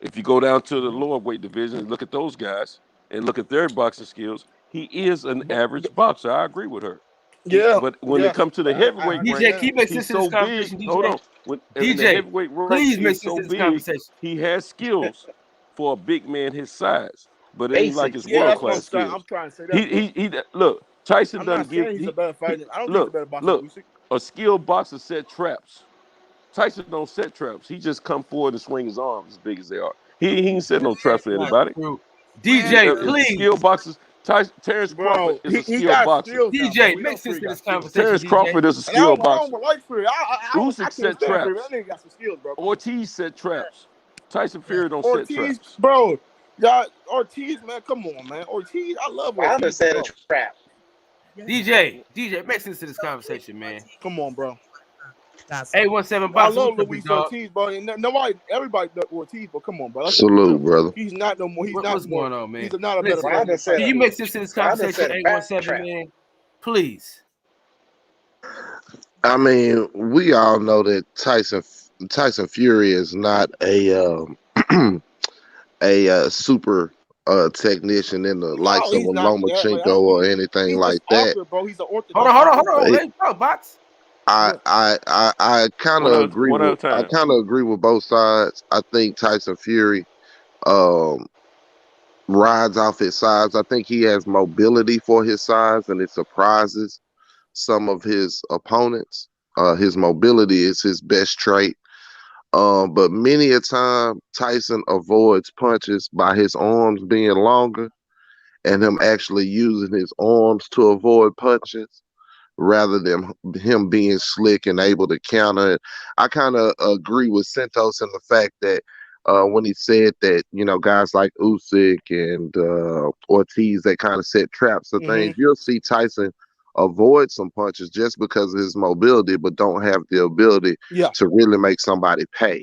if you go down to the lower weight division and look at those guys and look at their boxing skills, he is an average boxer. I agree with her. But when it comes to the heavyweight DJ, rank, can you make sense he's of this so big. conversation, DJ? Hold on. When in the DJ, heavyweight rank, please he make is sense so of this big, conversation. he has skills for a big man his size. But it ain't like his Yeah, world that's what class skills. I'm trying to say that, bro. He look, Tyson I'm doesn't not give saying he's a better fighter. I don't think he's a better boxer look, than Usyk. a skilled boxer set traps. Tyson don't set traps. He just come forward and swing his arms as big as they are. He ain't set no traps for anybody. DJ, please. Skilled boxers. Terence Crawford Bro, is a he skilled got boxer. skills now, bro. DJ, We make know sense Fury of got this skills. conversation, Terence DJ. Crawford is a And I skilled don't boxer. like Fury. I Usyk can't set stand Fury. traps. That nigga got some skills, bro. Ortiz set traps. Tyson Fury don't set Ortiz, traps. bro. Y'all, Ortiz, man, come on, man. Ortiz, I love Ortiz. I'm gonna set a trap. DJ, make sense of this conversation, man. Come on, bro. 817 I boxer. love Luis Ortiz, bro. And nobody, everybody knows Ortiz, but come on, bro. That's Salute, brother. He's not no more. What's going on, man? He's not a better Listen, fighter. can you make sense of this conversation, 817, man? Please. I mean, we all know that Tyson Fury is not a super technician in the likes of a he's not that. Like, I Lomachenko don't or think anything he's like just that. awkward, bro. He's an orthodox. Hold on. Wait, bro, box. I kind of agree one at a with I time. kind of agree with both sides. I think Tyson Fury rides off his size. I think he has mobility for his size, and it surprises some of his opponents. His mobility is his best trait. But many a time Tyson avoids punches by his arms being longer and him actually using his arms to avoid punches rather than him being slick and able to counter it. I kind of agree with Santos in the fact that when he said that, guys like Usyk and Ortiz, they kind of set traps or things, you'll see Tyson avoid some punches just because of his mobility, but don't have the ability to really make somebody pay.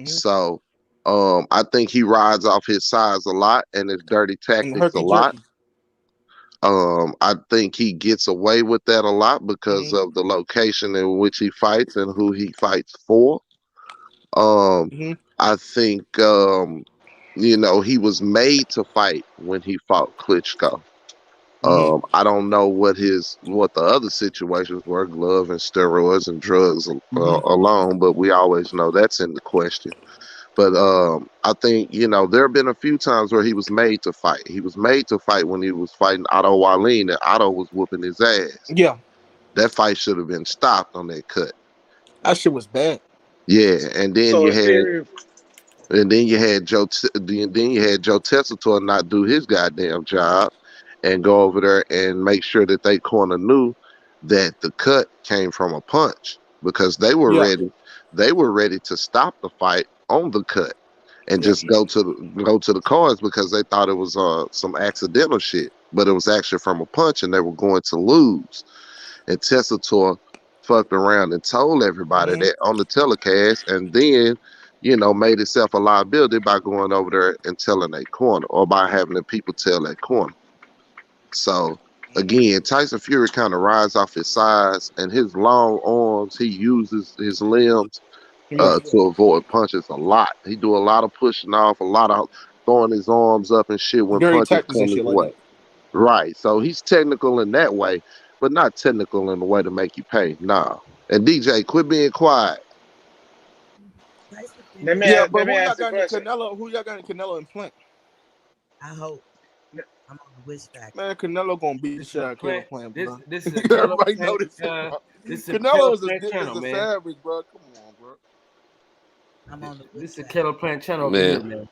So I think he rides off his size a lot and his dirty tactics a lot. I think he gets away with that a lot because of the location in which he fights and who he fights for. I think he was made to fight when he fought Klitschko. I don't know what the other situations were, glove and steroids and drugs alone, but we always know that's in the question. But I think, there have been a few times where he was made to fight. He was made to fight when he was fighting Otto Wallin, and Otto was whooping his ass. Yeah. That fight should have been stopped on that cut. That shit was bad. Yeah, and then you had Joe Tessitore not do his goddamn job and go over there and make sure that they corner knew that the cut came from a punch because they were ready. They were ready to stop the fight on the cut and just go to the cards because they thought it was some accidental shit, but it was actually from a punch and they were going to lose. And Tessitore fucked around and told everybody that on the telecast, and then made itself a liability by going over there and telling that corner or by having the people tell that corner. So again, Tyson Fury kind of rides off his size and his long arms. He uses his limbs to avoid punches a lot. He do a lot of pushing off, a lot of throwing his arms up and shit when Very punches tactics come and his shit like way. that. Right. So he's technical in that way, but not technical in the way to make you pay. Nah. And DJ, quit being quiet. Yeah, but who y'all got in Canelo? Who y'all got in Canelo and Plant? I hope. I'm on the wish factor. Man, Canelo gonna beat the shit out of Caleb Plant, This bro. is a Caleb Everybody Plant, know this shit, bro. this is a Canelo Caleb is Plant channel, a man. savage, bro. Come on, bro. I'm on the This is a Caleb Plant channel over Man, here,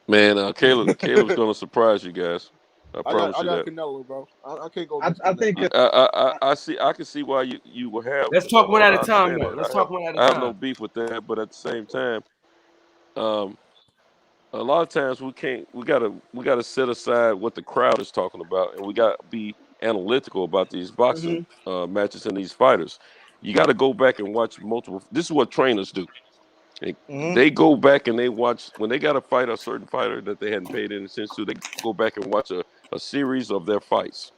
man. Caleb's gonna surprise you guys. I promise I you got that. Canelo, bro. I can't go. I see why you will have Let's talk Canelo. one at I a time, understand though. that. Let's talk one at a I have no time. beef with that, but at the same time, a lot of times we gotta set aside what the crowd is talking about, and we gotta be analytical about these boxing matches and these fighters. You got to go back and watch multiple. This is what trainers do. They go back and they watch when they got to fight a certain fighter that they hadn't paid any attention to. They go back and watch a series of their fights,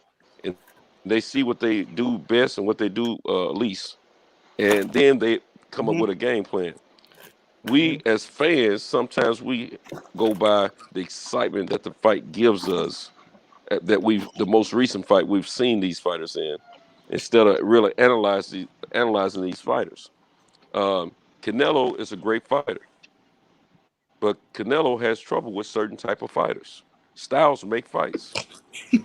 and they see what they do best and what they do least, and then they come up with a game plan. We as fans sometimes we go by the excitement that the fight gives us. That the most recent fight we've seen these fighters in, instead of really analyzing these fighters. Canelo is a great fighter. But Canelo has trouble with certain type of fighters. Styles make fights.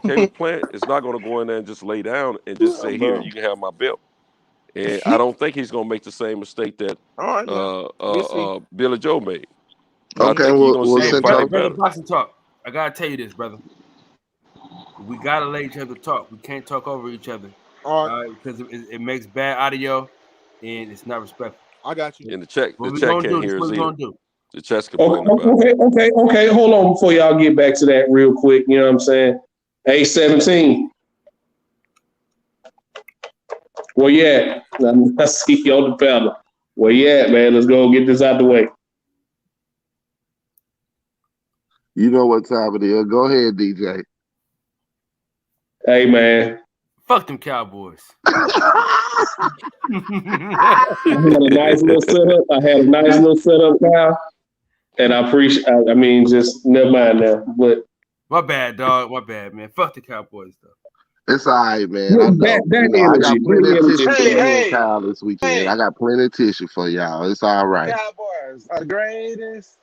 Caleb Plant is not going to go in there and just lay down and just say, "Here, you can have my belt." And I don't think he's going to make the same mistake that Billy Joe made. I think you're going to see him fighting better. Boxing talk. I gotta tell you this, brother. We gotta let each other talk. We can't talk over each other. All right. Because it makes bad audio and it's not respectful. I got you. And the chat What we can't gonna do? hear What us we either. gonna do? The chat's complaining about it. Okay. Hold on before y'all get back to that real quick. You know what I'm saying? A17. Where you at? I see you on the panel. Where you at, man? Let's go get this out the way. You know what time it is. Go ahead, DJ. Hey, man. Fuck them Cowboys. I had a nice little setup, Kyle. And I appreciate. I mean, just never mind now. But my bad, dog. My bad, man. Fuck the Cowboys, though. It's all right, man. I got plenty of tissue for me and Kyle this weekend. I got plenty of tissue for y'all. It's all right. Cowboys are the greatest.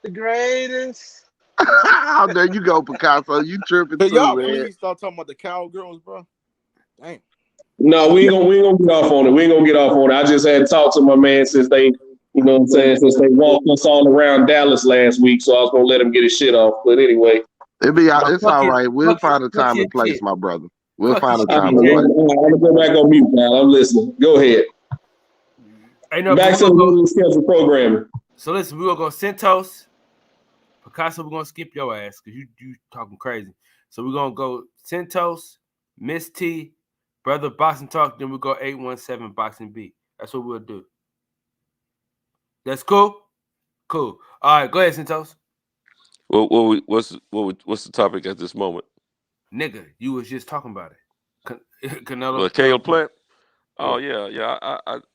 The greatest. There you go, Picasso. You tripping But too, y'all man. please start talking about the cowgirls, bro. Damn. No, we ain't gonna get off on it. We ain't gonna get off on it. I just had talked to my man since they, you know what I'm saying, since they walked us all around Dallas last week. So I was gonna let him get his shit off. But anyway. It's all right. We'll find a time and place, my brother. We'll find a time and place. I'm gonna go back on mute now. I'm listening. Go ahead. Back to the schedule programming. So listen, we're gonna go Santos. Picasso, we're gonna skip your ass because you talking crazy. So we're gonna go Santos, Miss T, Brother Boxing Talk, then we'll go 817 Boxing B. That's what we'll do. That's cool? Cool. All right, go ahead, Santos. What's the topic at this moment? Nigga, you was just talking about it. Canelo. Well, Caleb Plant. Oh yeah.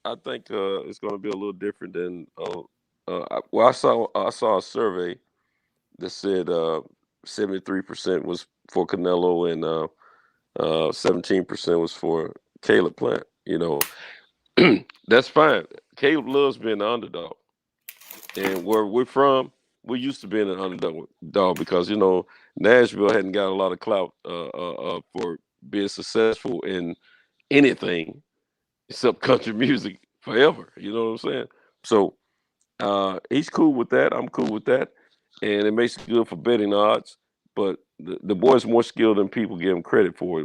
I think it's going to be a little different than. I saw a survey that said 73% was for Canelo and 17% was for Caleb Plant. You know, that's fine. Caleb loves being the underdog, and where we're from, we're used to being an underdog because you know Nashville hadn't got a lot of clout for being successful in anything except country music forever. You know what I'm saying? So he's cool with that. I'm cool with that, and it makes it good for betting odds. But the boy's more skilled than people give him credit for.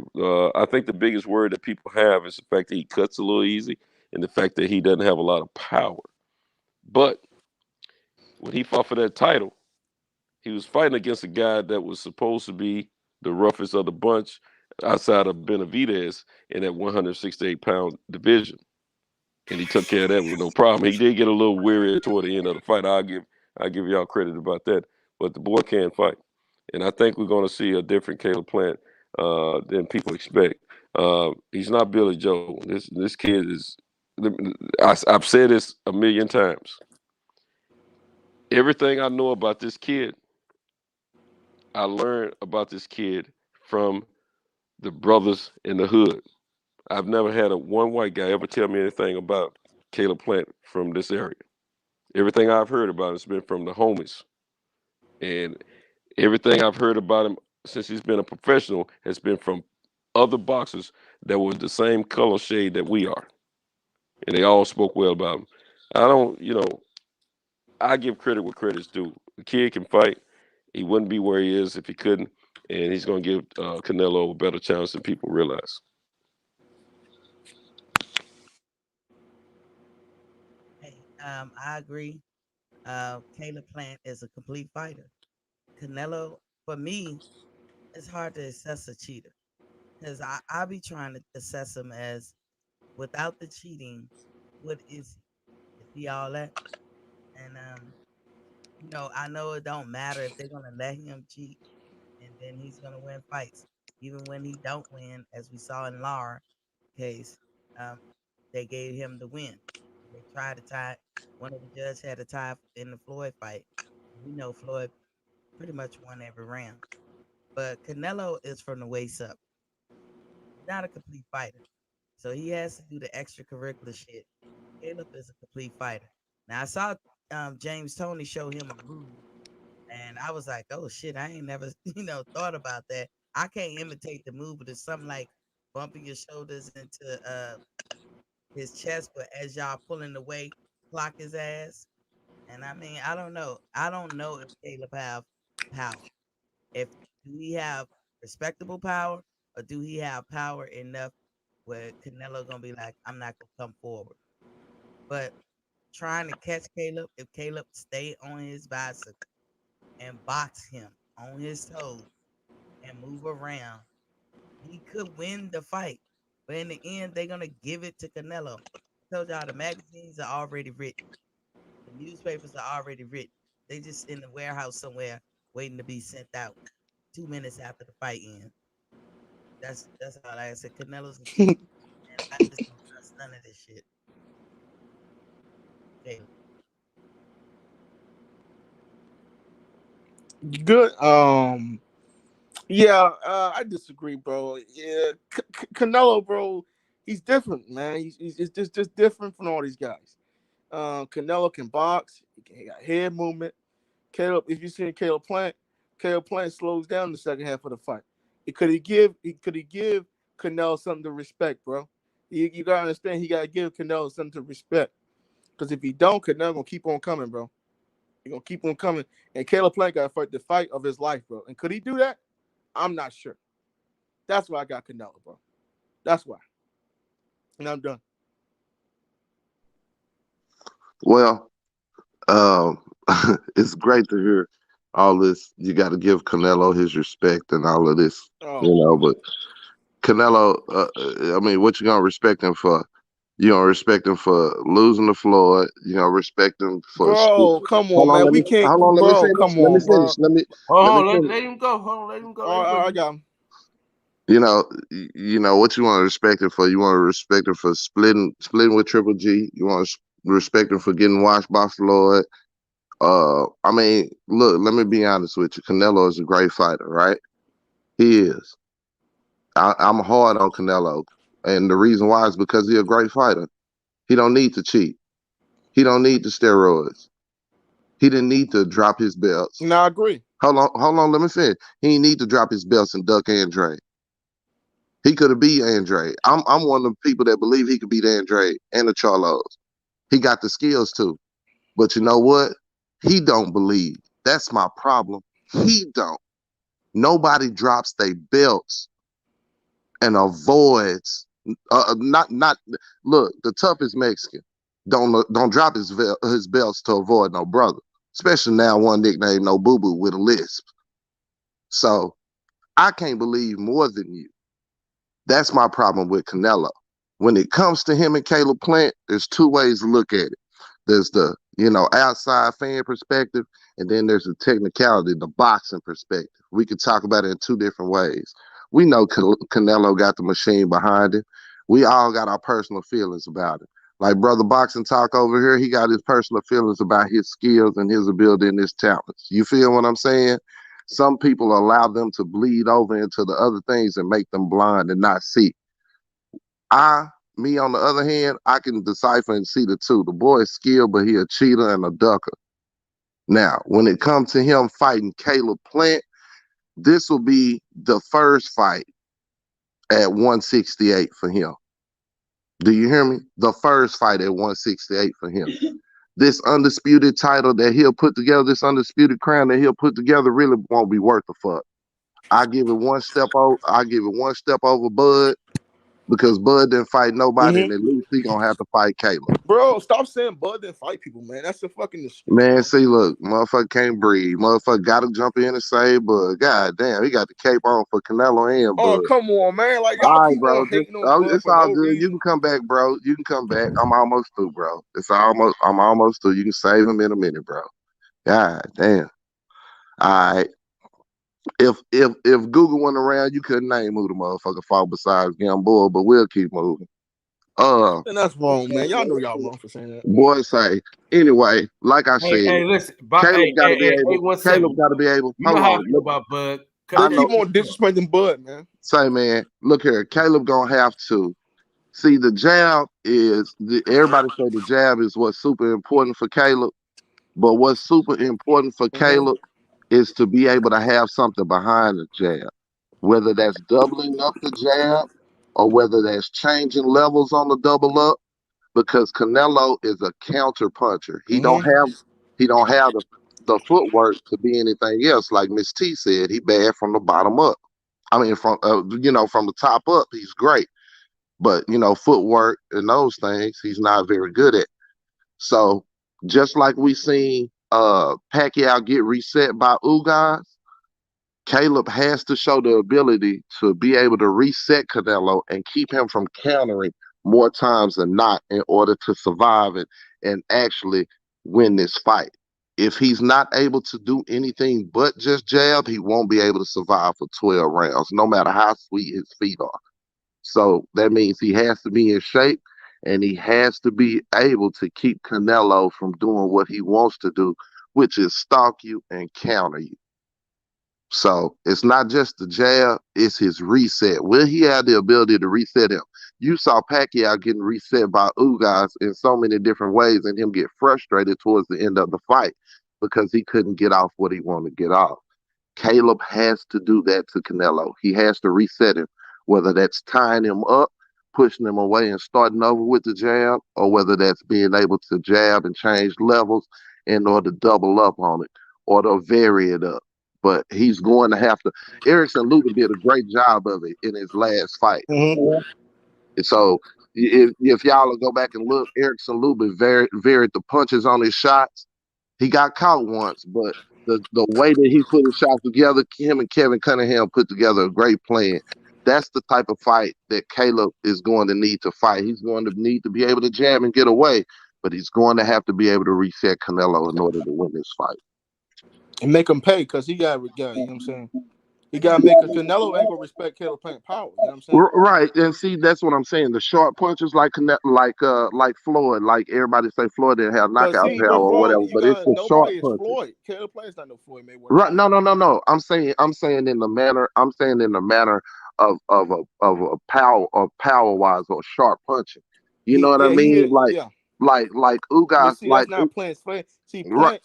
I think the biggest word that people have is the fact that he cuts a little easy, and the fact that he doesn't have a lot of power. But when he fought for that title, he was fighting against a guy that was supposed to be the roughest of the bunch outside of Benavidez in that 168-pound division. And he took care of that with no problem. He did get a little weary toward the end of the fight. I'll give y'all credit about that. But the boy can fight. And I think we're going to see a different Caleb Plant than people expect. He's not Billy Joe. This kid is I've said this a million times. Everything I know about this kid I learned about this kid from the brothers in the hood. I've never had one white guy ever tell me anything about Caleb Plant from this area. Everything I've heard about him has been from the homies. And everything I've heard about him since he's been a professional has been from other boxers that were the same color shade that we are. And they all spoke well about him. I don't, I give credit where credit's due. The kid can fight. He wouldn't be where he is if he couldn't. And he's going to give Canelo a better chance than people realize. Hey, I agree. Caleb Plant is a complete fighter. Canelo, for me, it's hard to assess a cheater because I be trying to assess him as without the cheating, what is he? Is he all that? And I know it don't matter if they're gonna let him cheat and then he's gonna win fights. Even when he don't win, as we saw in Lara case, um, they gave him the win. They tried to tie. One of the judges had a tie in the Floyd fight. We know Floyd pretty much won every round. But Canelo is from the waist up. He's not a complete fighter. So he has to do the extracurricular shit. Caleb is a complete fighter. Now I saw James Toney show him a move, and I was like, "Oh shit, I ain't never, thought about that." I can't imitate the move, but it's something like bumping your shoulders into his chest, but as y'all pulling away, clock his ass. And I mean, I don't know. I don't know if Caleb have power. If do he have respectable power, or do he have power enough where Canelo gonna be like, I'm not gonna come forward. But trying to catch Caleb, if Caleb stay on his bicycle and box him on his toes and move around, he could win the fight. But in the end, they're gonna give it to Canelo. I told y'all the magazines are already written. The newspapers are already written. They just in the warehouse somewhere waiting to be sent out 2 minutes after the fight ends. That's all I said. Canelo's a cheat, and I just don't trust none of this shit. Okay. Good. Yeah, I disagree, bro. Yeah, Canelo, bro, he's different, man. He's just different from all these guys. Canelo can box. He got head movement. Caleb, if you see Caleb Plant slows down in the second half of the fight. Could he give Canelo something to respect, bro? You gotta understand, he gotta give Canelo something to respect. Because if he don't, Canelo gonna keep on coming, bro. He gonna keep on coming. And Caleb Plant got to fight the fight of his life, bro. And could he do that? I'm not sure. That's why I got Canelo, bro. That's why. And I'm done. Well, it's great to hear all this. You got to give Canelo his respect and all of this, But Canelo, I mean, what you gonna respect him for? You gonna respect him for losing to Floyd? You gonna respect him for? Bro, come on, man. We can't. Hold on, let me finish. Come Let me on, finish. bro. Let him go. Hold on, let him go. All right, I got him. You know what you want to respect him for. You want to respect him for splitting with Triple G. You want to respect him for getting washed by Floyd. I mean, look, let me be honest with you. Canelo is a great fighter, right? He is. I'm hard on Canelo, and the reason why is because he's a great fighter. He don't need to cheat. He don't need the steroids. He didn't need to drop his belts. No, I agree. Hold on, let me finish. He didn't need to drop his belts and duck Andre. He could have beat Andre. I'm one of the people that believe he could beat Andre and the Charlos. He got the skills too. But you know what? He don't believe. That's my problem. He don't. Nobody drops their belts and avoids not look, the toughest Mexican don't drop his belts to avoid no brother. Especially now one nickname no boo boo with a lisp. So I can't believe more than you. That's my problem with Canelo. When it comes to him and Caleb Plant, there's two ways to look at it. There's the, outside fan perspective, and then there's the technicality, the boxing perspective. We could talk about it in two different ways. We know Canelo got the machine behind him. We all got our personal feelings about it. Like Brother Boxing Talk over here, he got his personal feelings about his skills and his ability and his talents. You feel what I'm saying? Some people allow them to bleed over into the other things and make them blind and not see. Me on the other hand, I can decipher and see the two. The boy is skilled, but he a cheater and a ducker. Now, when it comes to him fighting Caleb Plant, this will be the first fight at 168 for him. Do you hear me? The first fight at 168 for him. This undisputed title that he'll put together, this undisputed crown that he'll put together, really won't be worth a fuck. I give it one step over Bud, because Bud didn't fight nobody, and at least he gonna have to fight Caleb. Bro, stop saying Bud didn't fight people, man. That's a fucking excuse. Man, see, look, motherfucker can't breathe. Motherfucker got to jump in and say, but god damn, he got the cape on for Canelo and Bud. Oh, come on, man. Like, y'all all right, keep bro. on hating on Bud It's for all no good. reason. You can come back, bro. You can come back. I'm almost through, bro. I'm almost through. You can save him in a minute, bro. God damn. All right. If Google went around, you couldn't name who the motherfucker fought besides Gamboa, but we'll keep moving. And that's wrong, man. Y'all know y'all wrong for saying that. Boy, say anyway. Like I said, Hey, listen, Caleb got to be able. 1 Caleb second. got to be able. You know how I feel about Bud. They keep on disrespecting Bud, man. Say, man, look here. Caleb gonna have to see the jab is. Everybody say the jab is what's super important for Caleb, but what's super important for Caleb is to be able to have something behind the jab, whether that's doubling up the jab or whether that's changing levels on the double up. Because Canelo is a counter puncher. He don't have the footwork to be anything else. Like Miss T said, he bad from the bottom up. I mean, from from the top up, he's great. But footwork and those things, he's not very good at. So just like we seen Pacquiao get reset by Ugas, Caleb has to show the ability to be able to reset Canelo and keep him from countering more times than not in order to survive and actually win this fight. If he's not able to do anything but just jab, he won't be able to survive for 12 rounds, no matter how sweet his feet are. So that means he has to be in shape, and he has to be able to keep Canelo from doing what he wants to do, which is stalk you and counter you. So it's not just the jab, it's his reset. Will he have the ability to reset him? You saw Pacquiao getting reset by Ugas in so many different ways and him get frustrated towards the end of the fight because he couldn't get off what he wanted to get off. Caleb has to do that to Canelo. He has to reset him, whether that's tying him up, pushing him away and starting over with the jab, or whether that's being able to jab and change levels in order to double up on it or to vary it up. But he's going to have to. Erickson Lubin did a great job of it in his last fight. So if y'all will go back and look, Erickson Lubin varied the punches on his shots. He got caught once, but the way that he put his shots together, him and Kevin Cunningham put together a great plan. That's the type of fight that Caleb is going to need to fight. He's going to need to be able to jab and get away, but he's going to have to be able to reset Canelo in order to win this fight. And make him pay, because he got, you know what I'm saying? He got to make a Canelo ain't going to respect Caleb Plant power. You know what I'm saying? Right. And see, that's what I'm saying. The short punches like Floyd, like everybody say Floyd didn't have knockout power or whatever, but it's the short punches. Floyd. Caleb Plant's not no Floyd Mayweather. Right. No. I'm saying in the manner of a power wise or sharp punching. You know what I mean? Like Ugas, see, that's not Plant's play. See, Plant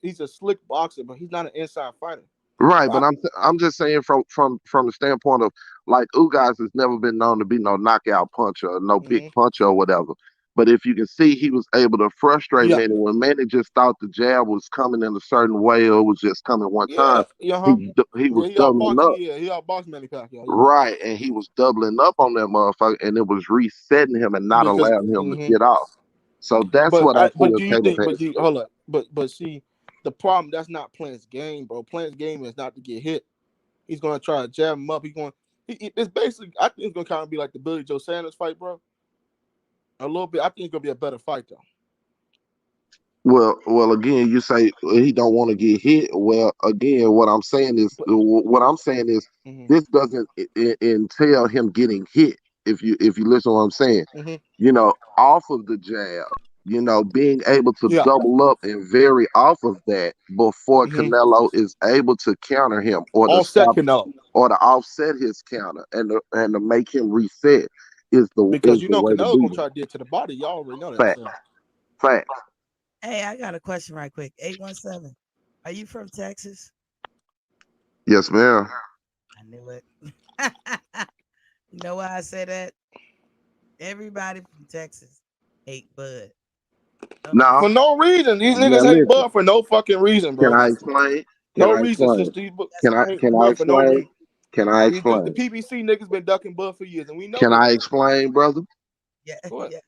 he's a slick boxer, but he's not an inside fighter. Right, but I'm just saying from the standpoint of like Ugas has never been known to be no knockout puncher or no big puncher or whatever. But if you can see, he was able to frustrate Manny when Manny just thought the jab was coming in a certain way or it was just coming one time. He was doubling up. He outboxed Manny Pacquiao. Right, and he was doubling up on that motherfucker, and it was resetting him and not allowing him to get off. So that's what I feel. But see, the problem, that's not Plant's game, bro. Plant's game is not to get hit. He's gonna try to jab him up. It's basically, I think it's gonna kind of be like the Billy Joe Sanders fight, bro. A little bit. I think it's gonna be a better fight though. Well, again, you say he don't want to get hit. Well, again, what I'm saying is this doesn't entail him getting hit. If you listen to what I'm saying, off of the jab, You know, being able to double up and vary off of that before Canelo is able to counter him or to offset stop Canelo, or to offset his counter and to make him reset because is the way to Canelo's do gonna try to get to the body. Y'all already know that. Fact. So. Fact. Hey, I got a question right quick. 817. Are you from Texas? Yes, ma'am. I knew it. You know why I say that? Everybody from Texas hate Bud. No. For no reason. These Now niggas hate listen. Bud for no fucking reason, bro. Can I explain? No reason. Since these Can I hate Bud for no explain? reason. Can I The explain? PBC niggas been ducking Bud for years, and we know Can this. I explain, brother? Yeah. Yes.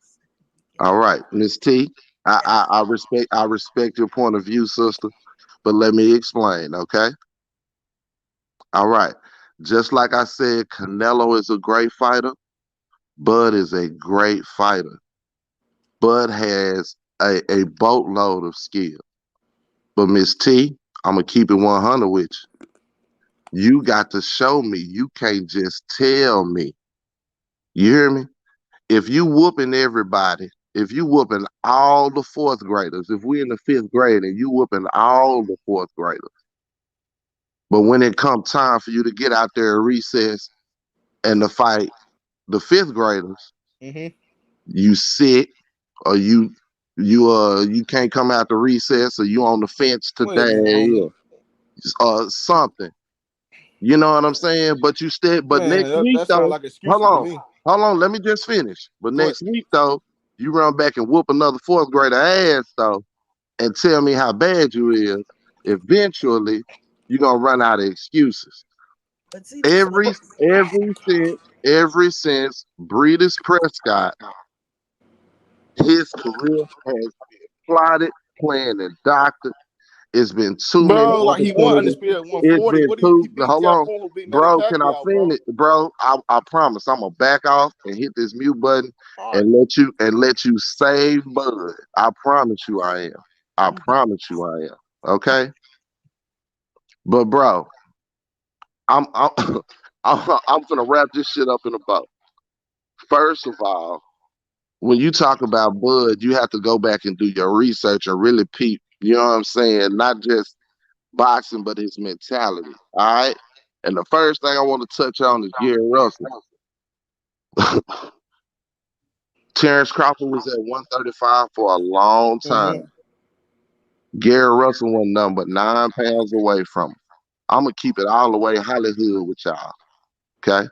All right, Miss T. I respect your point of view, sister. But let me explain, okay? All right. Just like I said, Canelo is a great fighter. Bud is a great fighter. Bud has a boatload of skill. But Miss T, I'm going to keep it 100 with you. You got to show me. You can't just tell me. You hear me? If you whooping everybody, if you whooping all the fourth graders, if we in the fifth grade and you whooping all the fourth graders, but when it come time for you to get out there at recess and to fight the fifth graders, you sit or you can't come out to recess or you on the fence today or something. You know what I'm saying? But you but next week that though, sounds like excuses to me. hold on, let me just finish. But next week though, you run back and whoop another fourth grader ass though, and tell me how bad you is. Eventually, you're gonna run out of excuses. But see, Every since Breeders Prescott, his career has been plotted, planned, and doctored. It's been too many Bro, like he won opportunities. undisputed at It's 140. been What he too. beat Hold Jeff on, Horn, who beat Manny bro. Can I Pacquiao, finish, bro? I promise I'm gonna back off and hit this mute button and let you save Bud. I promise you I am. I promise you I am. Okay. But bro, I'm I'm gonna wrap this shit up in a bow. First of all, when you talk about Bud, you have to go back and do your research and really peep. You know what I'm saying? Not just boxing, but his mentality. All right. And the first thing I want to touch on is Gary Russell. Terence Crawford was at 135 for a long time. Gary Russell went nothing but 9 pounds away from him. I'm gonna keep it all the way Hollywood with y'all. Okay.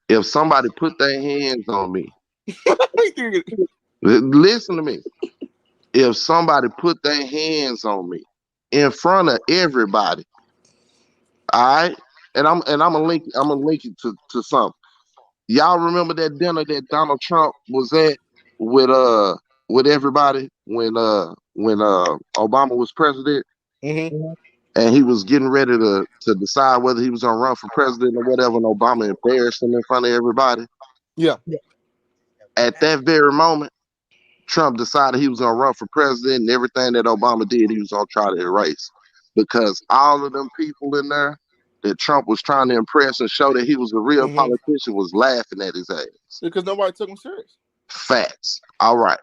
If somebody put their hands on me, listen to me. If somebody put their hands on me in front of everybody, all right, and I'm gonna link it to something. Y'all remember that dinner that Donald Trump was at with everybody when Obama was president, and he was getting ready to decide whether he was gonna run for president or whatever, and Obama embarrassed him in front of everybody. Yeah. At that very moment, Trump decided he was gonna run for president, and everything that Obama did, he was gonna try to erase, because all of them people in there that Trump was trying to impress and show that he was a real politician was laughing at his ass. Because nobody took him serious. Facts. All right.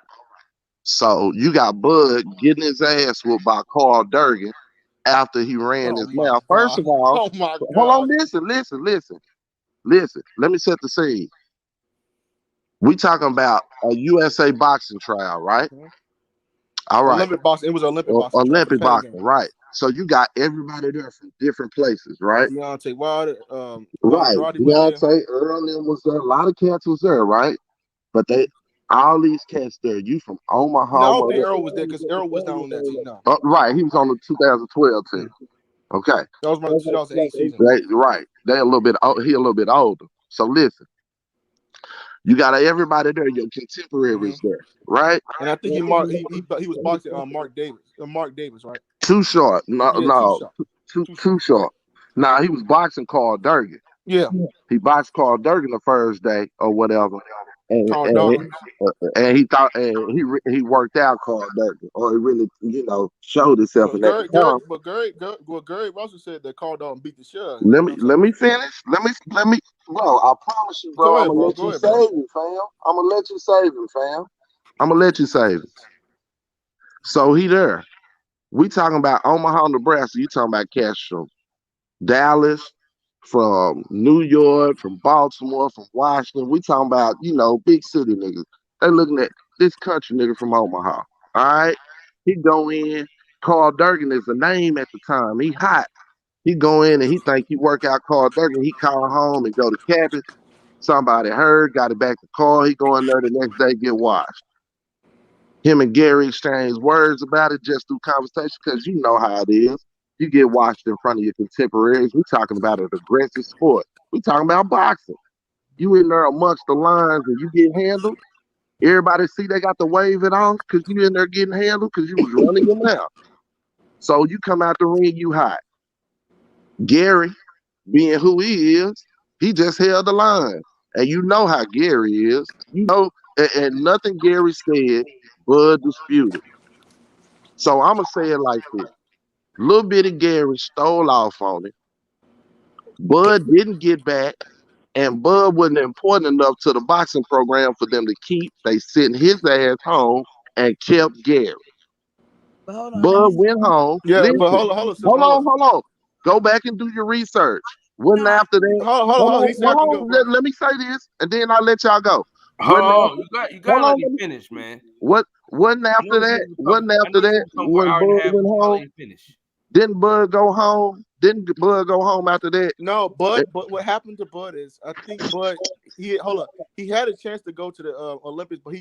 So you got Bud getting his ass whooped by Carl Durgan after he ran his mouth. First of all, hold on, listen. Let me set the scene. We talking about a USA boxing trial, right? All right. Olympic boxing. It was Olympic boxing. Olympic boxing, right? So you got everybody there from different places, right? Deontay Wilder, right. Deontay Earl was there. A lot of cats was there, right? But all these cats there. You from Omaha? No, I don't think Earl was there because Earl was not on that team. No. Right, he was on the 2012 team. Okay. That was my 2008 season. Right. He a little bit older. So listen. You got everybody there, your contemporaries there, right? And I think he was boxing Mark Davis, right? Too short. Too short. Nah, he was boxing Carl Durgan. Yeah. He boxed Carl Durgan the first day or whatever. And he thought he worked out Carl Durgan, or he really, showed himself in that. But Gary Russell said that Carl Durgan beat the shit. Let me finish. Let me, bro. I promise you, bro. I'm gonna let you save him, fam. I'm gonna let you save it. So he there. We talking about Omaha, Nebraska. You talking about cats from Dallas, from New York, from Baltimore, from Washington. We talking about, big city niggas. They looking at this country nigga from Omaha. All right. He go in. Carl Durgan is the name at the time. He hot. He go in and he think he work out Carl Durgan. He call home and go to cabin. Somebody heard, got it back to Carl. He go in there the next day, get washed. Him and Gary exchange words about it just through conversation because you know how it is. You get watched in front of your contemporaries. We're talking about an aggressive sport. We're talking about boxing. You in there amongst the lines and you get handled. Everybody see they got to wave it off because you in there getting handled because you was running your mouth. So you come out the ring, you hot. Gary, being who he is, he just held the line. And you know how Gary is. You know, and nothing Gary said, Bud disputed. So I'm going to say it like this. Little bitty Gary stole off on it. Bud didn't get back. And Bud wasn't important enough to the boxing program for them to keep. They sent his ass home and kept Gary. But hold on, Bud went home. Yeah, Listen, but hold on. Go back and do your research. Wasn't after that. Hold on. He said I can go, bro. Let me say this, and then I'll let y'all go. Oh, you gotta let me finish, man. Wasn't after that? Wasn't after that when Bud went home? Didn't Bud go home? Didn't Bud go home after that? No, but what happened to Bud is I think Bud he had a chance to go to the Olympics, but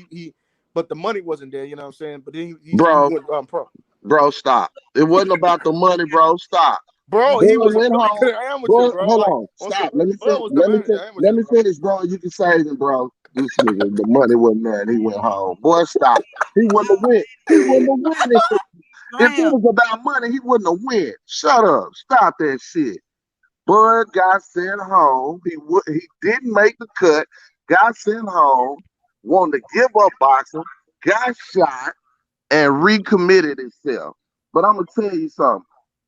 but the money wasn't there. You know what I'm saying? But then he went pro. Bro, stop! It wasn't about the money, bro. Stop. Bro, he was really good amateur, bro. Hold on, stop. Let me finish, bro. You can say it, bro. This nigga, the money wasn't there, and he went home. Boy, stop. He wouldn't have win. He wouldn't have win if it was about money. He wouldn't have win. Shut up. Stop that shit. Bud got sent home. He didn't make the cut. Got sent home. Wanted to give up boxing. Got shot and recommitted himself. But I'm gonna tell you something.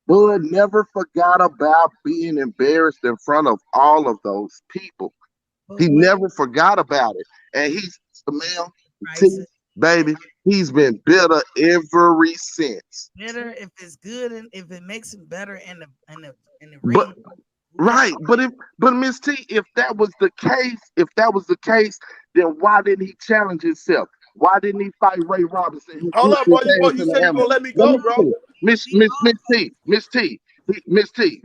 Bud never forgot about being embarrassed in front of all of those people. He never forgot about it. And he's the man, baby, he's been bitter ever since. Bitter if it's good and if it makes him better in the ring. Right, but Miss T, if that was the case, then why didn't he challenge himself? Why didn't he fight Ray Robinson? Hold up, bro. You said you're gonna let me go, bro. Miss T.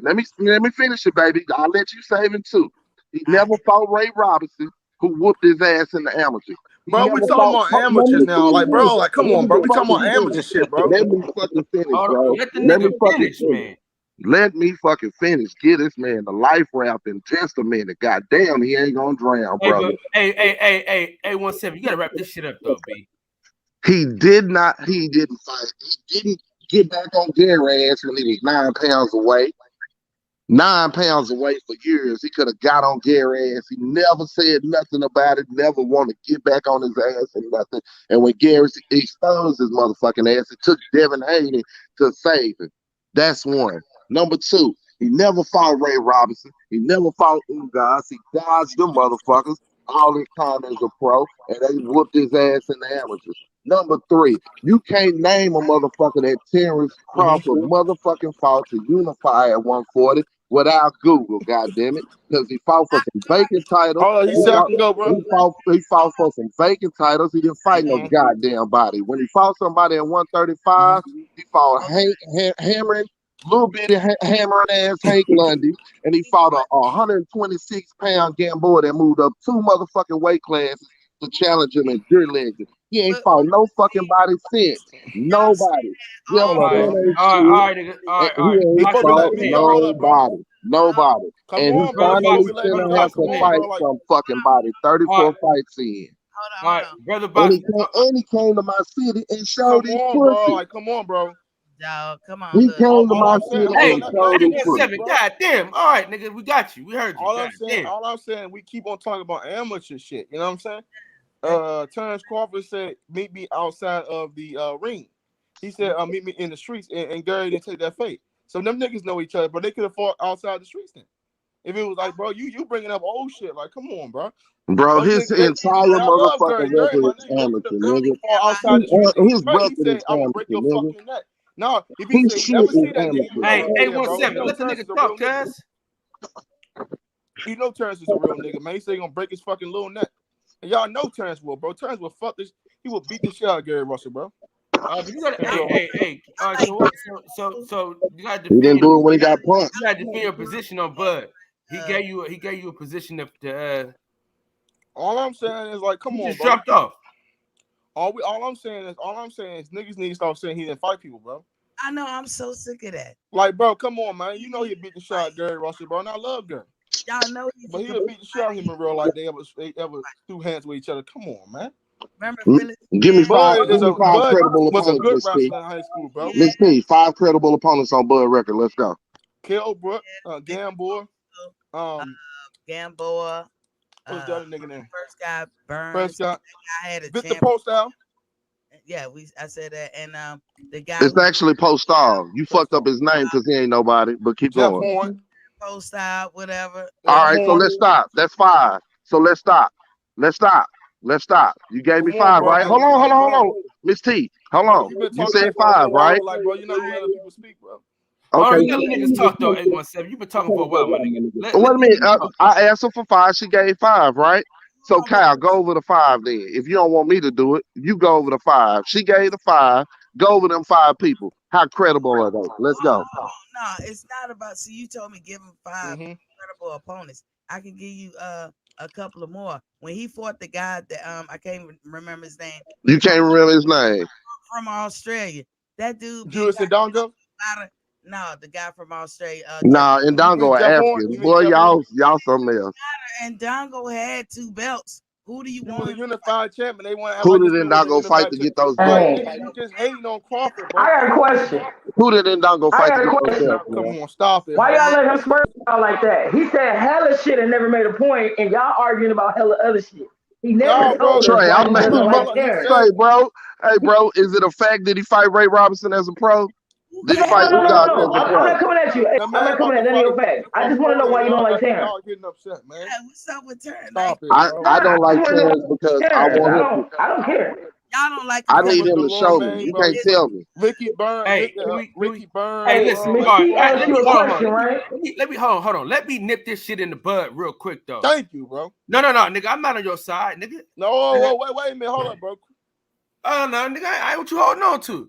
Let me finish it, baby. I'll let you save it too. He never fought Ray Robinson, who whooped his ass in the amateurs. Bro, we talking about amateurs now. Like, bro, come on, bro. We talking about amateur shit, bro. Let me fucking finish, bro. Let the nigga finish, man. Let me fucking finish. Get this man the life rap in just a minute. Goddamn, he ain't gonna drown, brother. Hey, 17. You gotta wrap this shit up, though, B. He didn't fight. He didn't get back on Gary ass when he was 9 pounds away. 9 pounds away for years. He could have got on Gary ass. He never said nothing about it. Never wanted to get back on his ass and nothing. And when Gary exposed his motherfucking ass, it took Devin Haney to save him. That's one. Number two, he never fought Ray Robinson. He never fought Ugas. He dodged them motherfuckers all his time as a pro, and they whooped his ass in the amateurs. Number three, you can't name a motherfucker that Terence Crawford motherfucking fought to unify at 140 without Google, goddammit. Because he fought for some vacant titles. Hold on, he said I can go, bro. He fought for some vacant titles. He didn't fight no goddamn body. When he fought somebody at 135, he fought hammering, little bitty hammering ass Hank Lundy, and he fought a 126-pound Gamboa that moved up 2 motherfucking weight classes to challenge him at Deer Legend. He ain't fought no fucking body since. Nobody. All right, nigga. All right. Nobody. And he finally gonna have to fight some fucking body. 34 fights in. All right, brother Box. And he came to my city and showed his pussy. Bro. Like, come on, bro. Dog, come on. He came to my city and showed his pussy. God damn. All right, nigga, we got you. We heard you. All I'm saying, we keep on talking about amateur shit. You know what I'm saying? Terence Crawford said, meet me outside of the ring. He said, meet me in the streets, and Gary didn't take that fate. So them niggas know each other, but they could have fought outside the streets then. If it was like, bro, you bringing up old shit, like, come on, bro. Bro, his entire I love motherfucking Gary, record my is nigga. amateur, nigga. Outside the street, His right? He record said, is "I'm gonna break amateur, your nigga. fucking neck." No, if he His said, shit never is see that nigga, amateur. you know, Hey, yeah, bro. 817, You know let the Terrence nigga is a talk, real nigga. cuz. You know Terrence is a real nigga, man. He said he gonna break his fucking little neck. And y'all know Terrence will, bro. Terrence will fuck this. He will beat the shit out of Gary Russell, bro. But you gotta, hey. All right, so you gotta He defend. didn't do it when he got punched. You gotta defend your position on Bud. He gave you a position to. All I'm saying is like, come on, just bro. dropped off. All I'm saying is niggas need to stop saying he didn't fight people, bro. I know. I'm so sick of that. Like, bro, come on, man. You know he beat the shit out of Gary Russell, bro. And I love Gary. Y'all know But he would beat the shit out of him in real life. They ever threw hands with each other. Come on, man. Remember Give me five Bud credible was a opponents, good Miss wrestler P. in high school, bro. Miss P, 5 credible opponents on Bud record. Let's go. Kell Brook, Gamboa, Gamboa. What's the other nigga name? First guy, Burns. Prescott. I had a Victor Postile. Yeah, I said that, and the guy. It's actually Postal. You fucked up his name because he ain't nobody. But keep Jeff going. Horn. Postile, whatever. All right, so let's stop. That's 5. So let's stop. You gave me 5, bro, right? Hold on. Miss T, hold on. You said 5, right? Like, bro, you know you let other people speak, bro. Okay. You gotta let niggas talk though. 817. You've been talking for a while, my nigga. Wait a minute. I asked her for 5. She gave 5, right? So Kyle, go over the 5 then. If you don't want me to do it, you go over the 5. She gave the 5. Go over them 5 people. How credible are they? Let's go. No, it's not about. See, you told me give him 5 credible opponents. I can give you a couple of more. When he fought the guy that I can't remember his name. You can't remember his name. From Australia. That dude. Julius Ndongo? No, the guy from Australia. Nah, Ndongo African. Boy, y'all something else. And Ndongo had 2 belts. Who do you He want? was a unified champion. They want to Who did Ndongo fight to get those belts? You just hating on Crawford, bro. I got a question. Who did Ndongo fight to get those belts? Come on, stop it. Why y'all let him smirk out like that? He said hella shit and never made a point, and y'all arguing about hella other shit. He never told us Trey, why he doesn't like Terrence. Say, bro. Hey, bro, is it a fact that he fight Ray Robinson as a pro? Did he fight No. Ugas as a I'm pro? not coming at you. I'm not coming at any of your facts. I just want to know why you don't like Terrence. Y'all getting upset, man. What's up with Terrence? Stop it, I bro. don't like Terrence because I want him. I don't care. Y'all don't like. I need him to show me. You can't tell me. Ricky Burns. Ricky Burns. Hey, listen. Miss All right, T asked you a question, right? Let me hold on. Let me nip this shit in the bud real quick, though. Thank you, bro. No, nigga. I'm not on your side, nigga. No, wait a minute. Hold up, bro. Oh no, nigga. I ain't what you holding on to,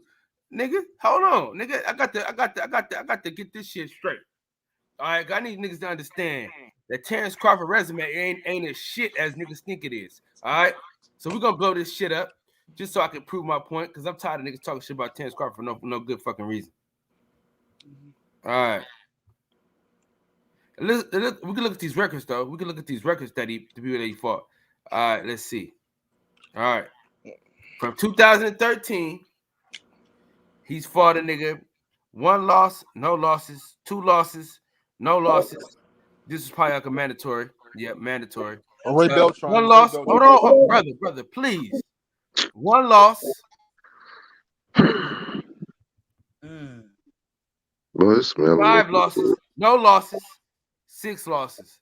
nigga. Hold on, nigga. I got to get this shit straight. All right, I need niggas to understand that Terence Crawford resume ain't as shit as niggas think it is. All right, so we're gonna blow this shit up just so I can prove my point because I'm tired of niggas talking shit about Terence Crawford for no good fucking reason. All right. We can look at these records though. We can look at these records the people that he fought. All right, let's see. All right, from 2013, he's fought a nigga 1 loss, no losses, 2 losses, no losses. This is probably like a mandatory. Yeah, mandatory. Ray Beltran. 1 loss. Hold on, brother, please. 1 loss. Boy, 5 losses, no losses, 6 losses.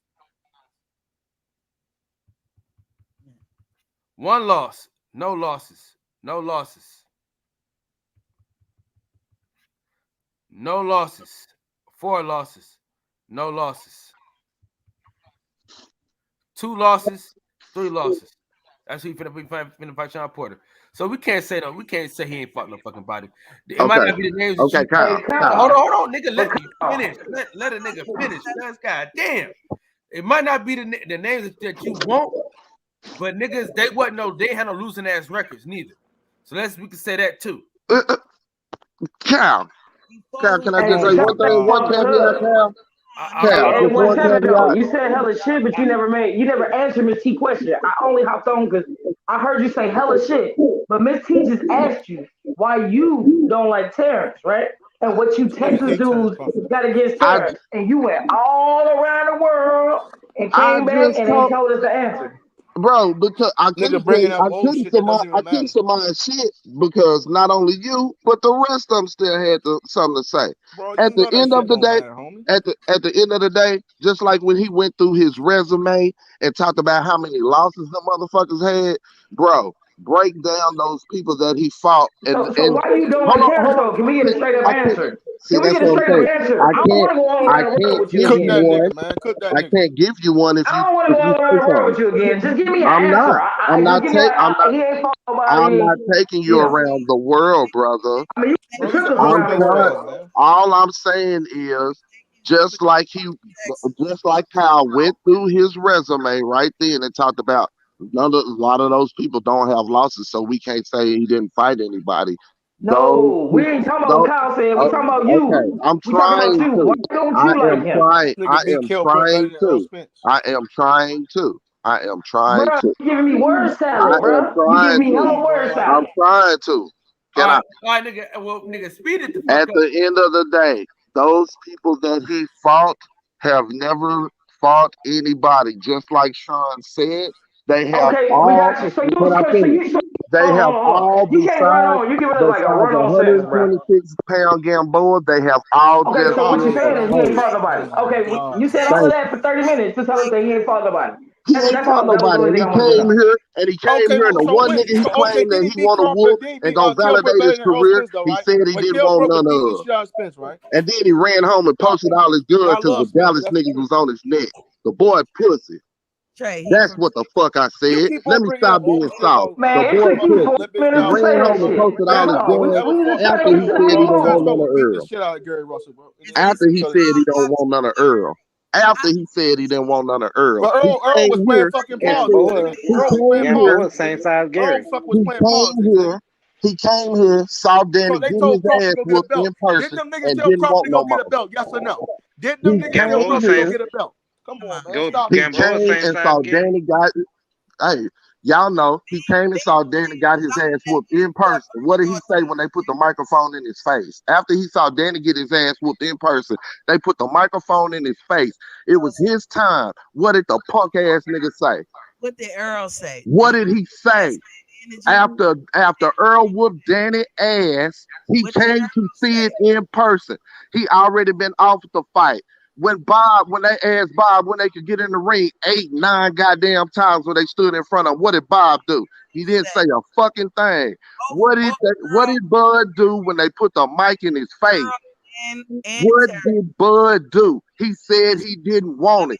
1 loss, no losses, no losses. No losses, 4 losses, no losses. 2 losses, 3 losses. That's who finna fight Sean Porter. So we can't say he ain't fought no fucking body. It might not be the names. Okay, Kyle. Hold on, nigga. Let me finish. Let a nigga finish. God damn. It might not be the names that you want, but niggas, they had no losing ass records neither. So we can say that too. Cal, can I just say one thing? One caveat, Cal. Hey, one caveat. You said hella shit, but you never answered Miss T question. I only hopped on because I heard you say hella shit, but Miss T just asked you why you don't like Terrence, right? And what you Texas dudes got against Terrence, and you went all around the world and came back and then told us the answer. Bro, because I couldn't surmise shit because not only you, but the rest of them still had something to say. Bro, at the end of the day, at the end of the day, just like when he went through his resume and talked about how many losses the motherfuckers had, bro, break down those people that he fought. And why you doing hold Terence on. though? Can we get a straight up answer? See, Can we that's get a what I'm straight up saying. answer? I I don't want to go all around the world with you can't give again. you one. Man. Cook that I nigga. can't give you one if I you don't want to go all around the world with you again. Just give me an answer. I'm not He ain't fought nobody. I'm not taking you around the world, brother. I mean, you took us I'm around the world. trying. All I'm saying is, just like Kyle went through his resume right then and talked about a lot of those people don't have losses, so we can't say he didn't fight anybody. No, we ain't talking about what Kyle said. We talking about you. Okay, I'm We talking about trying you. to. Why don't I you like am him? trying. Nigga beat Kell Brook better than Earl Spence. I am trying to. Bro, you giving me word I salad, am bro. You trying giving me to. hella word I'm salad. trying to. Can I? All right, nigga. Well, nigga, speed it the fuck At up. the end of the day, those people that he fought have never fought anybody. Just like Sean said, they have Okay, we all. got you. So Can I finish? They have all You can't run besides on. You giving us like a run on sentence, bro. 126-pound Gamboa. They have all Okay, just so what you been saying is he ain't opponents. fought nobody. Okay, you said all of that for 30 minutes to tell us that he ain't fought nobody. He ain't fought That was the nobody, only and thing he I wanted to came know. here, and the one nigga he claimed that Didn't he he beat want to Crawford? whoop Didn't he and beat gonna Kell Brook validate better his than Earl career. Spence, though, He right? said he But didn't Kell want Brook was none beating the of. shit out of Spence, right? And then he ran home and posted all his guns I because the love Spence. Dallas That's niggas true. was on his neck. The boy pussy. Trey, That's what the fuck I You said. keep Let on me bringing up stop being ownership soft. on The Man, it boy took you 4 pussy. let Big He minutes to Dog say ran talk, that home and bro. shit. posted all Man, his hold on. guns Whenever We Floyd after just he Mayweather said he fought didn't want Castro, none he of beat the Earl. shit out of Gary Russell, bro. After he said he don't want none of Earl. After he said he didn't want none of Earl. But He Earl was came playing here fucking and politics, said nigga. he Earl was playing came here. politics, nigga. Earl fucking was He playing came politics, nigga. here. He came here, saw Danny So they get his told Crawford to ass go get a whooped belt. in Didn't person them niggas and tell didn't Crawford want to no go get more. a belt? Yes or no? Didn't them He niggas tell came Crawford to go here. get a belt? Come on, man. Stop He it, bro. came and saw Danny got. Hey, y'all know he came and saw Danny got his ass whooped in person. What did he say when they put the microphone in his face? After he saw Danny get his ass whooped in person, they put the microphone in his face. It was his time. What did the punk ass nigga say? What did Earl say? What did he say? After Earl whooped Danny ass, he came to see it in person. He already been offered the fight. When they asked Bob when they could get in the ring 8, 9 goddamn times when they stood in front of him, what did Bob do? He didn't say a fucking thing. What did Bud do when they put the mic in his face? What did Bud do? He said he didn't want it.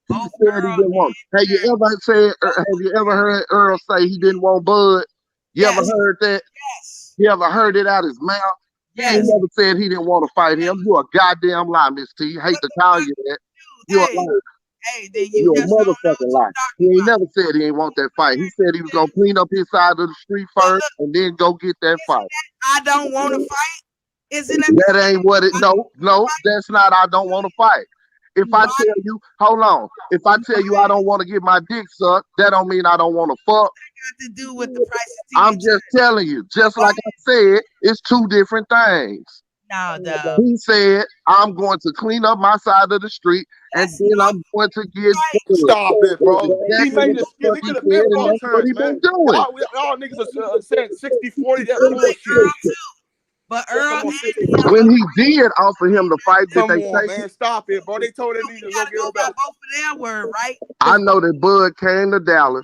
He said he didn't want it. Have you ever heard Earl say he didn't want Bud? You ever heard that? Yes. You ever heard it out his mouth? Yes. He never said he didn't want to fight him. You a goddamn lie, Miss T. Hate to call you that. You a liar. Then You a motherfucking lie. He ain't never said he ain't want that fight. He said he was gonna clean up his side of the street first and then go get that fight. I don't want to fight. Isn't that ain't what it? No, that's not. I don't want to fight. If I tell you, hold on. If I tell you I don't want to get my dick sucked, that don't mean I don't want to fuck. to do with the price of I'm just telling you. Just like I said, it's two different things. No, He said, I'm going to clean up my side of the street and then I'm going to get good. Stop it, bro. That's He made the skills. He could have been fought Terence, man. Y'all niggas are saying 60-40. That's bullshit. But Earl, when he did offer him the fight, did Come they on, take man. it? Stop it, bro. They told that nigga to go get a belt. both of their word, right? I know that Bud came to Dallas.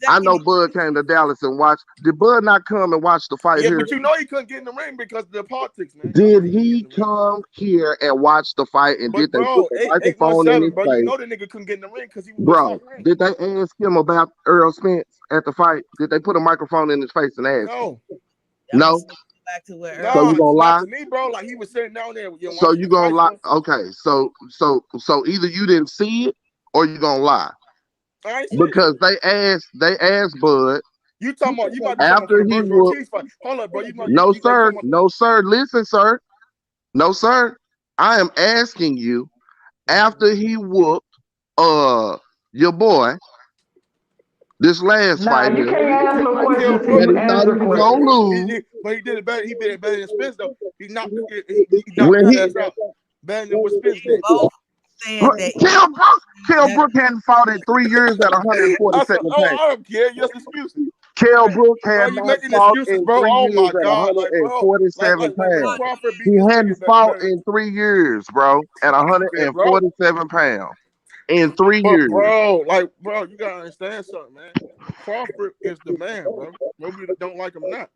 I know Bud came to Dallas and watched. Did Bud not come and watch the fight Yeah, here? but you know he couldn't get in the ring because of the politics, man. Did he come here and watch the fight? And did they put the microphone in 817, his bro. face? You know the nigga couldn't get in the ring because he was Bro, did they ask him about Earl Spence at the fight? Did they put a microphone in his face and ask him? No. Back to where So you gonna lie? To me, bro. Like he was sitting down there. So you gonna lie? Okay, so either you didn't see it or you gonna lie. Because they asked Bud. You talking about? You might be talking after about the he Virgil whooped. Ortiz fight. Hold up, bro. No, sir. Listen, sir. No, sir. I am asking you. After he whooped your boy, this last fight, you can't ask no questions till that you he thought answer he was gonna lose. But he did it better. He did it better than Spence, though. He knocked When his he- ass out better than what Spence did. Kell Brook hadn't fought in 3 years at 142nd pound. I don't care. Yes, it's music. Kell Brook Bro, had you not making fought excuses, in bro. 3 Oh years my at God, like bro, 147 like when pounds. Crawford beat He this hadn't nigga fought better, in 3 years, bro, at bro. 147 pounds in 3 But years. bro, you gotta understand something, man. Crawford is the man, bro. Whether you don't like him or not.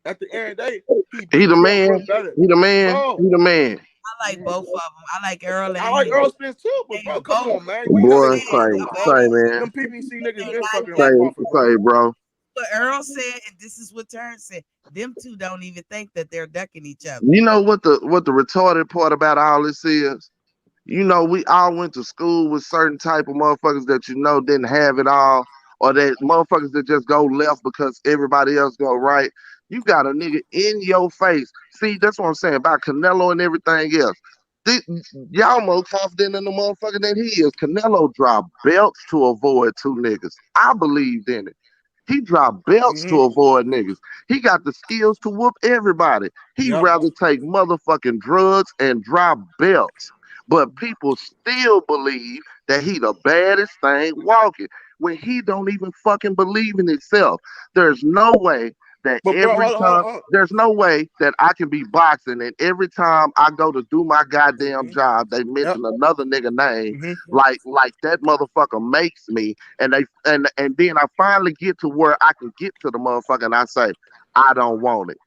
At the end of the day, he He beat the Kell man. Brook better. He the man. Bro, He the man. I like both of them. I like Earl and I like him. Earl Spence too, but They bro, come both. on, man. We gotta Boy, give credit where say, credit. man. Them PBC niggas They been not fucking on Say, Crawford, bro. say, bro. What Earl said, and this is what Terence said. Them two don't even think that they're ducking each other. You know what the retarded part about all this is? You know, we all went to school with certain type of motherfuckers that you know didn't have it all, or that motherfuckers that just go left because everybody else go right. You got a nigga in your face. See, that's what I'm saying about Canelo and everything else. Y'all more confident in the motherfucker than he is. Canelo dropped belts to avoid 2 niggas. I believed in it. He dropped belts to avoid niggas. He got the skills to whoop everybody. He rather take motherfucking drugs and drop belts. But people still believe that he the baddest thing walking when he don't even fucking believe in himself. There's no way that But bro, there's no way that I can be boxing and every time I go to do my goddamn job, they mention another nigga name like that motherfucker makes me, and then I finally get to where I can get to the motherfucker and I say, I don't want it.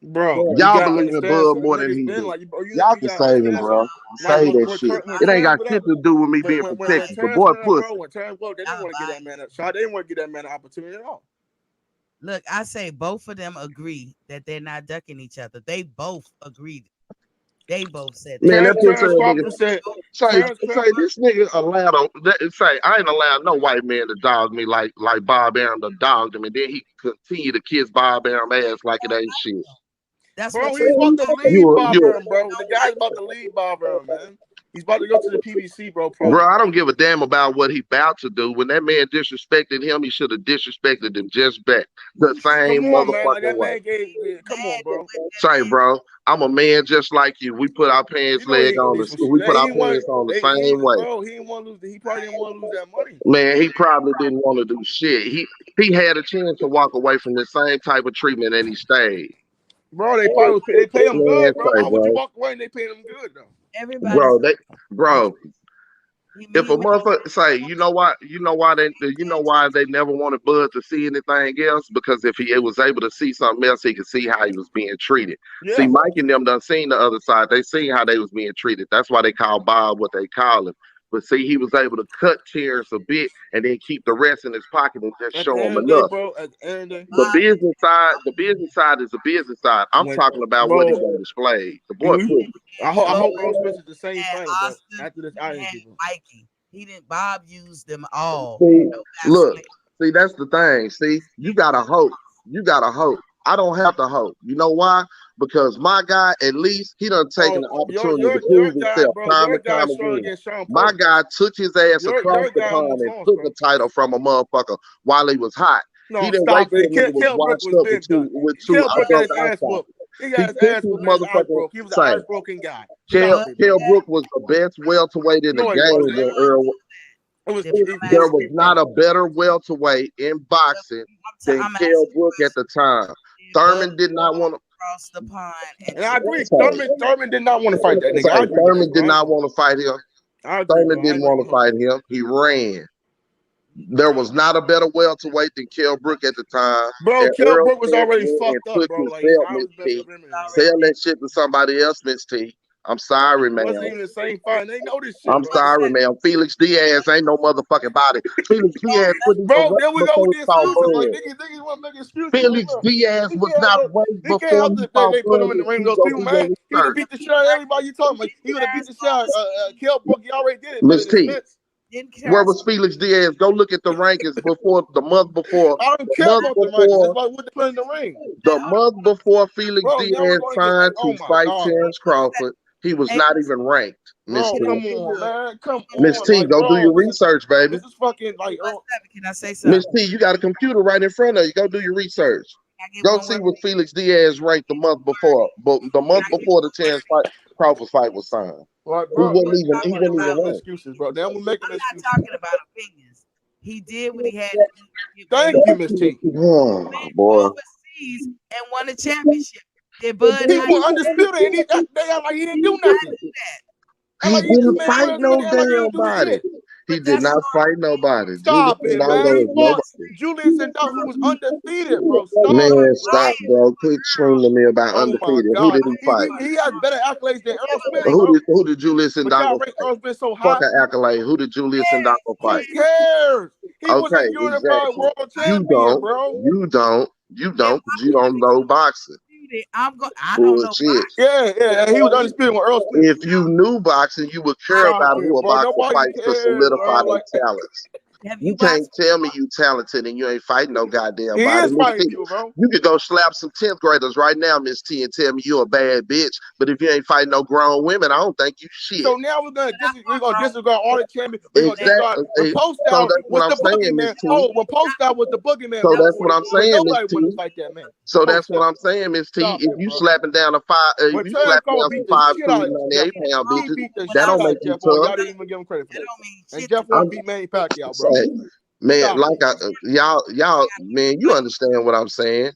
Bro, Y'all believe in Bud more than he do. Y'all can save him, bro. Save that shit. It ain't got shit to do with me being protected. The boy pussy. When Terence went, they didn't want to get that man a shot. They didn't want to get that man an opportunity at all. Look, I say both of them agree that they're not ducking each other. They both agreed. They both said that. Man, that pussy nigga say this nigga allowed say I ain't allowed no white man to dog me like Bob Arum to dog him, and then he continue to kiss Bob Arum ass like it ain't shit. That's bro, he's about to leave Bob Arum, bro. The guy's about to leave Bob Arum, man. He's about to go to the PBC, bro. Bro, I don't give a damn about what he about to do. When that man disrespected him, he should have disrespected him just back the same motherfucking way. Come on, bro. Say, bro, I'm a man just like you. We put our pants leg on the same way. Bro, he didn't want to lose. He probably didn't want to lose that money. Man, he probably didn't want to do shit. He had a chance to walk away from the same type of treatment and he stayed. Bro, they pay him good, bro. Why would you walk away and they pay him good though? Bro, if a motherfucker say, you know why they never wanted Bud to see anything else? Because if he was able to see something else, he could see how he was being treated. Yeah. See, Mike and them done seen the other side. They seen how they was being treated. That's why they call Bob what they call him. But see, he was able to cut Terence a bit and then keep the rest in his pocket and just show him enough. The business side is a business side. I'm talking about what he displayed. The boy I hope Earl Spence is the same thing, bro. After this Mikey. Bob used them all. See, that's the thing. See, you gotta hope. I don't have to hope. You know why? Because my guy, at least, he done taken the opportunity to prove himself time and time again. My guy took his ass across the pond and took a title from a motherfucker while he was hot. No, he didn't stop wait it. Kell Brook was been done. Kell Brook got his ass whooped. He got his ass whooped. He was an ice broken guy. Kell Brook was the best welterweight in the game when Earl. There was not a better welterweight in boxing than Kell Brook at the time. Thurman did not want to cross the pond. And I agree. Thurman did not want to fight that nigga. Thurman did not want to fight him. Thurman didn't want to fight him. He ran. There was not a better welterweight than Kell Brook at the time. Bro, Kell Brook was already fucked up, bro. Like, sell that shit to somebody else, Miss T. I'm sorry, man. It wasn't even the same fight. They know this shit. I'm sorry, man. Felix Diaz ain't no motherfucking body. Felix Diaz bro, there we go with the excuses. Like, niggas want to make excuses. Felix Diaz was not raised before they put him in the ring. Those people, man, he would have beat the shit out of everybody you talking about. He would have beat the shit out of Kell Brook. He already did it. Miss T. Where was Felix Diaz? Go look at the rankings before the month before. I don't care about the rankings. That's why we put in the ring. The month before Felix Diaz signed to fight Terence Crawford, he was not even ranked. Miss T. Come on, man. Come on. Miss T, go do your research, baby. This is fucking like. Can I say something? Miss T, you got a computer right in front of you. Go do your research. Go see what Felix Diaz ranked the month before. But the month before the Terence Crawford fight was signed. Right, bro, he wasn't even excuses, bro. Now we're making excuses. I'm not talking about opinions. He did what he had to do. Thank you, Miss T. Oh boy. Overseas and won a championship. Did Bud He not? was undisputed, and they act like he didn't do nothing. He Like didn't fight act no like he damn didn't do body. shit. He did not fight nobody. Stop Julius it, man. He Indongo is fought nobody. Julius Indongo, who was undefeated, bro. Stop Man, it, bro. stop, bro. Quit screaming me about Oh my undefeated. Who God, did he fight? he has better accolades than Earl Spence, bro. Who did Julius But y'all Indongo rate fight? Earl Spence so high. Fuck an accolade. Who did Julius Indongo fight? Who cares? He was Okay, a unified exactly. world You champion, bro. you don't, because you don't know boxing. I don't know Bullshit. Yeah. He was undisputed with Earl Spence. If you knew boxing, you would care about who a boxer Nobody fights to cares, solidify bro. their talents. You can't tell me you talented and you ain't fighting no goddamn He body. is fighting people, bro. You could go slap some 10th graders right now, Miss T, and tell me you're a bad bitch. But if you ain't fighting no grown women, I don't think you shit. So now we're gonna disregard all the champions. We're gonna disregard when Post So Down that's what was I'm the saying, boogeyman. Miss T. Oh, when Post Down was the boogeyman. So that's what I'm saying, Miss Nobody wanted to T. fight that man. So that's what I'm saying, Miss T. Stop If it, you bro. slapping down a When Terence Crawford beat the shit out of 5'2", 98-pound he bitches, beat the shit that don't out make of you Jeff Horn. Y'all tough. didn't even give him credit for that. And Jeff Horn beat Manny Pacquiao, bro. Man, Stop y'all, man, you understand what I'm saying?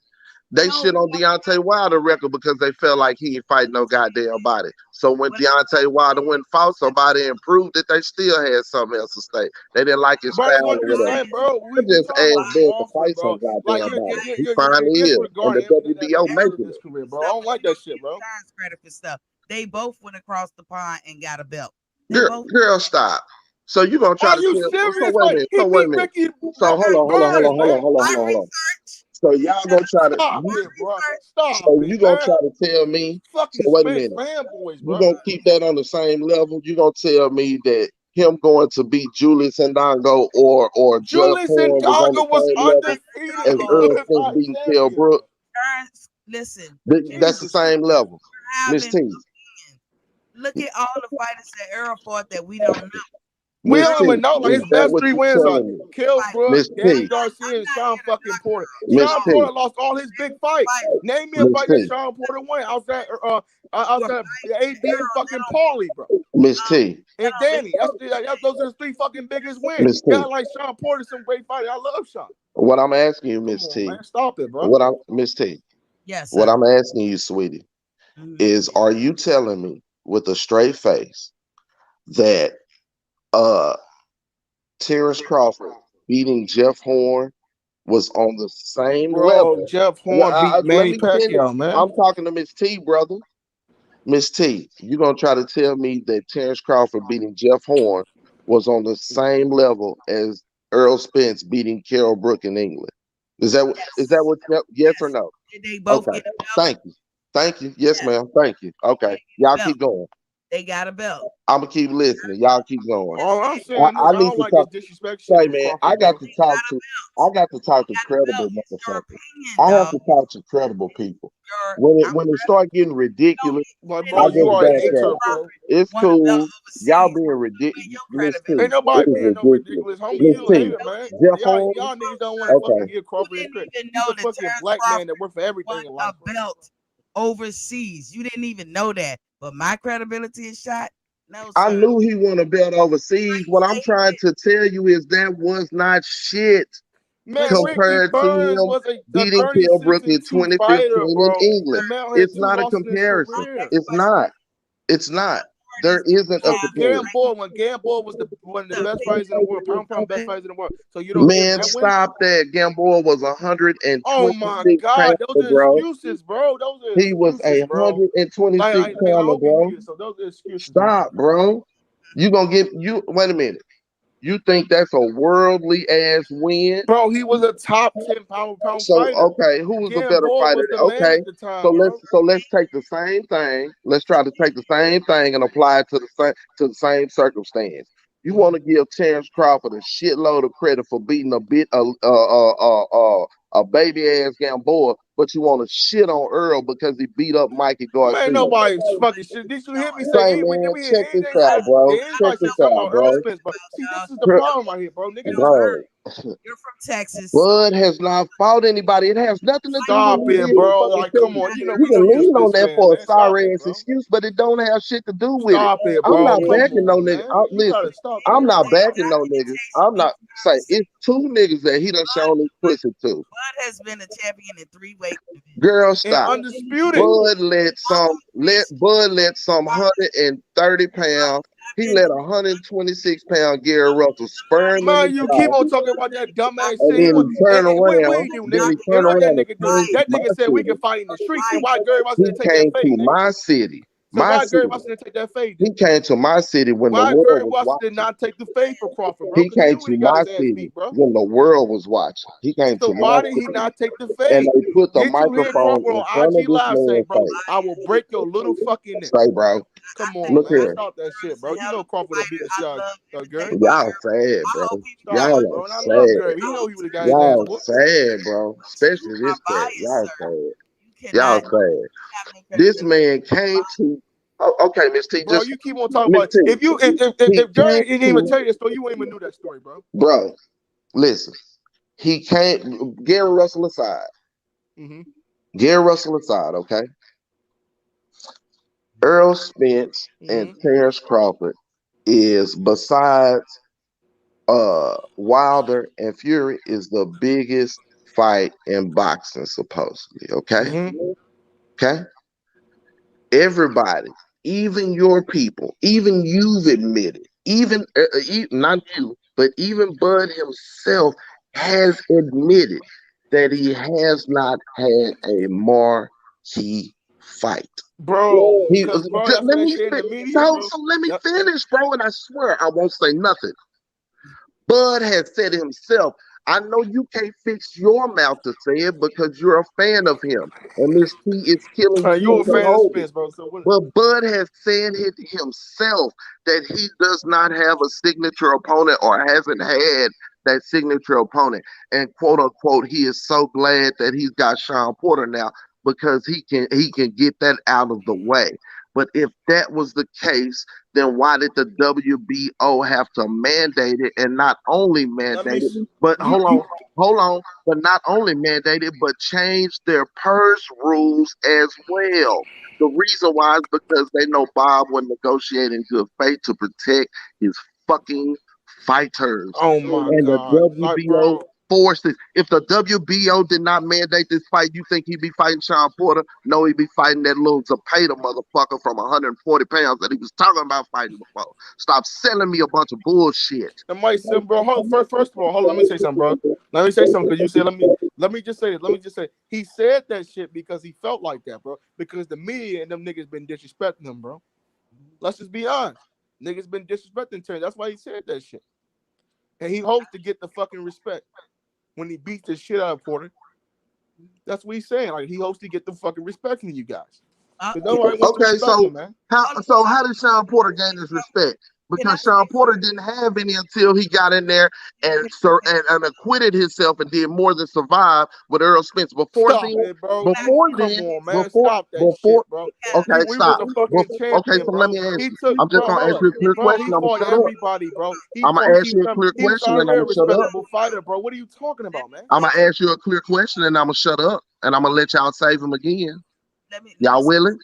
They shit on Deontay Wilder record because they felt like he ain't fighting no goddamn body. So when Deontay Wilder went and fought somebody and proved that they still had something else to say, they didn't like his Bro, style what or you're whatever. saying, bro, I we just talking about asked Ben to Crawford, fight bro. some goddamn Like body. He you're finally is, and disregarding the everything that WBO man making did in it. this career, bro. I don't like that shit, bro. Credit for stuff. They both went across the pond and got a belt. Girl, stop. So you gonna try Are to you tell? serious? So wait a minute. He So wait a beat minute. Ricky So hold on. So y'all gonna try to? Stop it, bro. Stop So it, you gonna man. try to tell me? Fucking So wait a Spence minute. fanboys, You bro. gonna keep that on the same level? You gonna tell me that him going to beat Julius Indongo or Jeff Julius Horn was on Indongo was the same level undefeated as Earl Spence beating Kell Brook? Listen, That's the same level, Miss T. look at all the fighters that Earl fought that we don't know. We Miss don't T, even know. Like is his that best what 3 you wins are telling me? Kell Brook, Miss Danny T, Garcia, and Sean fucking Porter. Miss Sean T, Porter lost all his big fights. Name me a Miss fight that T, Sean Porter won outside AB and fucking Paulie, bro. Miss T, And Danny. Those are his 3 fucking biggest wins. Miss T. Got like Sean Porter, some great fighter. I love Sean. What I'm asking you, Miss T. Man, stop it, bro. Miss T. Yes. What I'm asking you, sweetie, is are you telling me with a straight face that Terence Crawford beating Jeff Horn was on the same level? Jeff Horn beat Manny Pacquiao, man. I'm talking to Miss T, brother. Miss T, you gonna try to tell me that Terence Crawford beating Jeff Horn was on the same level as Earl Spence beating Kell Brook in England? Is that what? Yes or no? They both Okay. Thank you. Yes, ma'am. Thank you. Okay. Y'all keep going. They got a belt. I'm gonna keep listening. Y'all keep going. All I'm saying is I I need don't to like talk. this disrespect shit. Say, man, I got to talk to credible motherfuckers. I have to talk to credible people. When it start getting ridiculous, But bro, I just you are an back hater, up. bro. It's cool. Y'all being ridiculous. Ain't nobody being no ridiculous, homie. You a hater, man. Y'all niggas don't want to fucking give Crawford his credit. He's a fucking black man that worked for everything in life. A belt overseas. You didn't even know that, but my credibility is shot. No, sir. I knew he won a belt overseas. What I'm trying to tell you is that was not shit. Man, compared Ricky Burns to him was a beating Kell Brook in 2015 fighter, in England. It's not a comparison. It's not. It's not. There isn't a comparison. When Gamboa was one of the best fighters in the world, pound best fighters in the world. So you don't Man, stop that. Gamboa was 126 Oh my God, those are excuses, bro. Those are he was 126 pounder, bro. So those are excuses. Stop, bro. You gonna get you? Wait a minute. You think that's a worldly ass win? Bro, he was a top 10 pound fighter. Okay, who was the better fighter? Okay, so let's take the same thing. Let's try to take the same thing and apply it to the same circumstance. You want to give Terence Crawford a shitload of credit for beating a baby ass Gamboa, but you want to shit on Earl because he beat up Mikey Garcia. Man, nobody fucking shit. Did you hear me say? Man, check this out, bro. Check this out, bro. See, this is the problem right here, bro. Niggas bro, You're from Texas. Bud has not fought anybody. It has nothing to do with Stop who it, did bro. fucking Like, come thing. on. You know, You we can know you're a lean on Spence that fan, for a man. Stop sorry it, ass bro. excuse, but it don't have shit to do with it. Stop it, I'm bro. not Come backing no on, nigga. man. You Listen, gotta stop I'm that not shit. backing no niggas. I'm not saying it's two niggas that he done shown his pussy to. Bud has been a champion in 3 weight divisions. Girl, And stop. undisputed. Bud let some 130 pounds. He let 126-pound Gary Russell sperm in Man, his you keep mouth, on talking about that dumbass and shit. He then was, he turned what around. he do, Then nigga? he And turned what that around and nigga do? came to That my nigga said we can city. fight in the streets. And why Gary Russell He didn't take came that to fade, nigga? my city. So My why Gary city. Russell didn't take that fade? He came to my city when the Why world Gary was Russell did watching. not take the fade for Crawford, bro? He Because he came knew to he got my his ass city beat, bro. when the world was watching. He came So to my why did he city, not take the and fade? they put the Did you hear microphone Crawford in on front of IG this Live say, man's bro, face. I will break your little fucking neck? Say, bro, Come on, look man. here. Stop that shit, bro. You know Crawford will beat the shit out of Gary. Y'all sad, bro. Stop it, Y'all bro. are And I love sad. Gary. He know he would have got his ass Y'all whooped. sad, bro. Especially this cat. Y'all sad. Y'all sad. This man came to. Oh, okay, Miss T. Bro, Just you keep on talking Miss about T. it. If Gary He didn't came even to. tell you the story, you wouldn't even knew that story, bro. Bro, listen. He came. Gary Russell aside. Mm-hmm. Gary Russell aside. Okay. Earl Spence and Terence Crawford is besides Wilder and Fury is the biggest fight in boxing supposedly. Okay. Okay. Everybody, even your people, even you've admitted, even not you, but even Bud himself has admitted that he has not had a marquee fight. Bro, He because bro, that's what let they me say in the media, so, bro. so let me Yep. finish, bro, and I swear I won't say nothing. Bud has said himself, I know you can't fix your mouth to say it because you're a fan of him. And this T is killing You you a to fan of hold it. Spence, bro. So what? But Bud has said it himself that he does not have a signature opponent or hasn't had that signature opponent. And quote unquote, he is so glad that he's got Sean Porter now because he can get that out of the way. But if that was the case, then why did the WBO have to mandate it and not only mandate it, but hold on, but not only mandate it, but change their purse rules as well? The reason why is because they know Bob would negotiate in good faith to protect his fucking fighters. Oh my And the God. Like, WBO bro. forced it. If the WBO did not mandate this fight, you think he'd be fighting Sean Porter? No, he'd be fighting that little Zapata motherfucker from 140 pounds that he was talking about fighting before. Stop selling me a bunch of bullshit. That might seem, bro. First of all, hold on, let me say something, bro. Let me say something because you said let me just say this. Let me just say he said that shit because he felt like that, bro. Because the media and them niggas been disrespecting him, bro. Let's just be honest. Niggas been disrespecting Terry. That's why he said that shit. And he hopes to get the fucking respect when he beats the shit out of Porter. That's what he's saying. Like he hopes to get the fucking respect from you guys. Okay, so how did Sean Porter gain his respect? Because Sean Porter didn't have any until he got in there and acquitted himself and did more than survive with Earl Spence. Before Stop then, it, bro. before Come then, on, man. before, Stop that before. shit, bro. Okay, We stop. was a fucking Okay, champion, so bro. let me ask He you. took, I'm just bro, gonna hold ask up. you a clear Bro, question. he I'm gonna fought shut up. everybody, bro. I'm gonna ask you a clear He's question a and I'm very gonna shut up. respectable fighter, bro. What are you talking about, man? I'm gonna ask you a clear question and I'm gonna shut up and I'm gonna let y'all save him again. Y'all willing?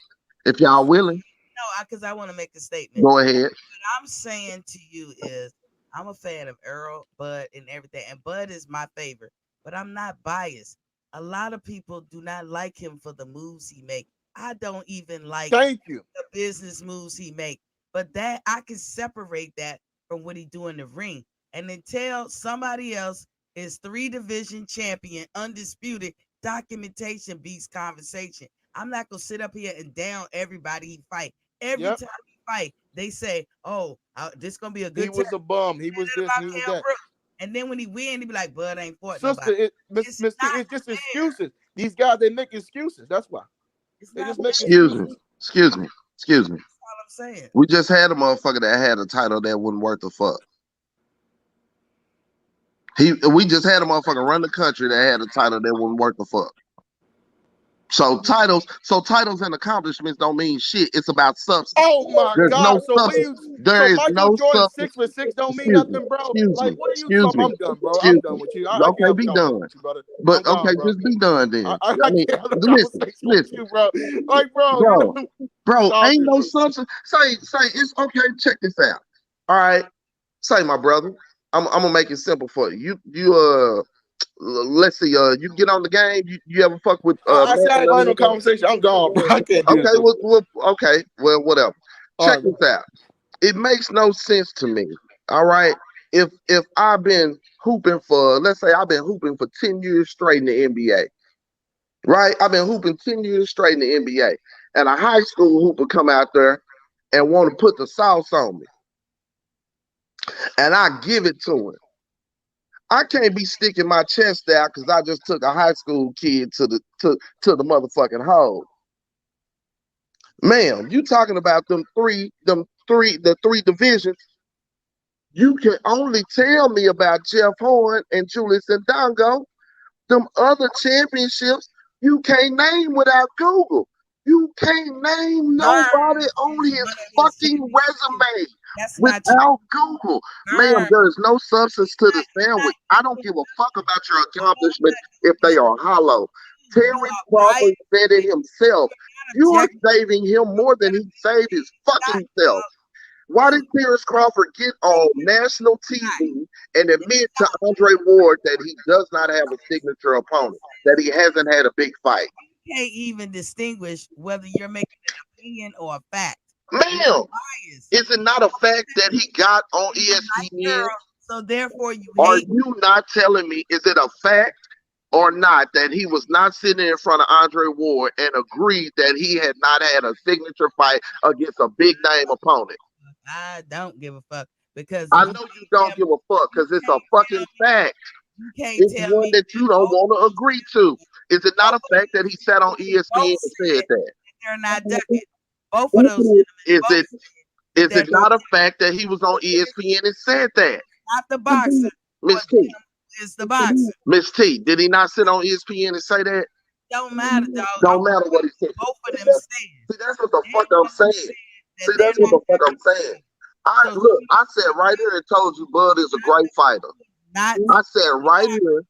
If y'all willing. No, because I want to make a statement. Go ahead. What I'm saying to you is I'm a fan of Earl, Bud, and everything. And Bud is my favorite, but I'm not biased. A lot of people do not like him for the moves he make. I don't even like the business moves he make. But that I can separate that from what he do in the ring. And then tell somebody else is 3-division champion, undisputed, documentation beats conversation. I'm not gonna sit up here and down everybody he fight. Every time he fight, they say, "Oh, this gonna be a good." He was a bum. He was this. He was that. And then when he win, he be like, "Bud ain't fought Sister, nobody." it's just excuses. These guys they make excuses. That's why. They just make Excuse excuses. me. Excuse me. Excuse me. That's all I'm saying. We just had a motherfucker that had a title that wasn't worth a fuck. We just had a motherfucker run the country that had a title that wasn't worth a fuck. So titles and accomplishments don't mean shit. It's about substance. Oh my There's God! no So substance. There is Michael no Jordan substance. 6 for 6 don't mean Excuse me. nothing, bro. Excuse Like, me. what are you Excuse talking? me. I'm done, bro. Excuse I'm done me. with you. I Okay, can't have a be conversation done. with you, brother. But I'm gone, okay, bro. just be done then. I I mean, can't have a listen, conversation with listen, you, bro. Like, bro, bro, stop ain't it, no bro. substance. Say, it's okay. Check this out. All right, say, my brother, I'm gonna make it simple for you. Let's see, you get on the game. You ever fuck with I said I ain't Matt? no conversation. I'm gone, bro. I can't do Okay, this. okay, well, whatever. Check this out. It makes no sense to me. All right, if I've been hooping for, let's say I've been hooping for 10 years straight in the NBA, right? I've been hooping 10 years straight in the NBA, and a high school hooper come out there and want to put the sauce on me, and I give it to him. I can't be sticking my chest out because I just took a high school kid to the motherfucking hole. Ma'am, you talking about the three divisions. You can only tell me about Jeff Horn and Julius Ndongo. Them other championships, you can't name without Google. You can't name nobody on his fucking resume without Google. Ma'am, there is no substance to the sandwich. I don't give a fuck about your accomplishments if they are hollow. Terence Crawford said it himself. You are saving him more than he saved his fucking self. Why did Terence Crawford get on national TV and admit to Andre Ward that he does not have a signature opponent, that he hasn't had a big fight? You can't even distinguish whether you're making an opinion or a fact. Ma'am, is it not a fact that he got on ESPN? So therefore, Are you not telling me, is it a fact or not that he was not sitting in front of Andre Ward and agreed that he had not had a signature fight against a big name opponent? I don't give a fuck because I know you don't give a fuck because it's a fucking fact. It's one that you don't want to agree to. Is it not a fact that he sat on ESPN and said that? They're not ducking. Both of those. Is it not a fact that he was on ESPN and said that? Not the boxer. Miss T. It's the boxer. Miss T, did he not sit on ESPN and say that? Don't matter, dog. Don't matter what he said. Both of them said. See, that's what the fuck I'm saying. See, that's what the fuck I'm saying. I said right here and told you Bud is a great fighter. I said right here,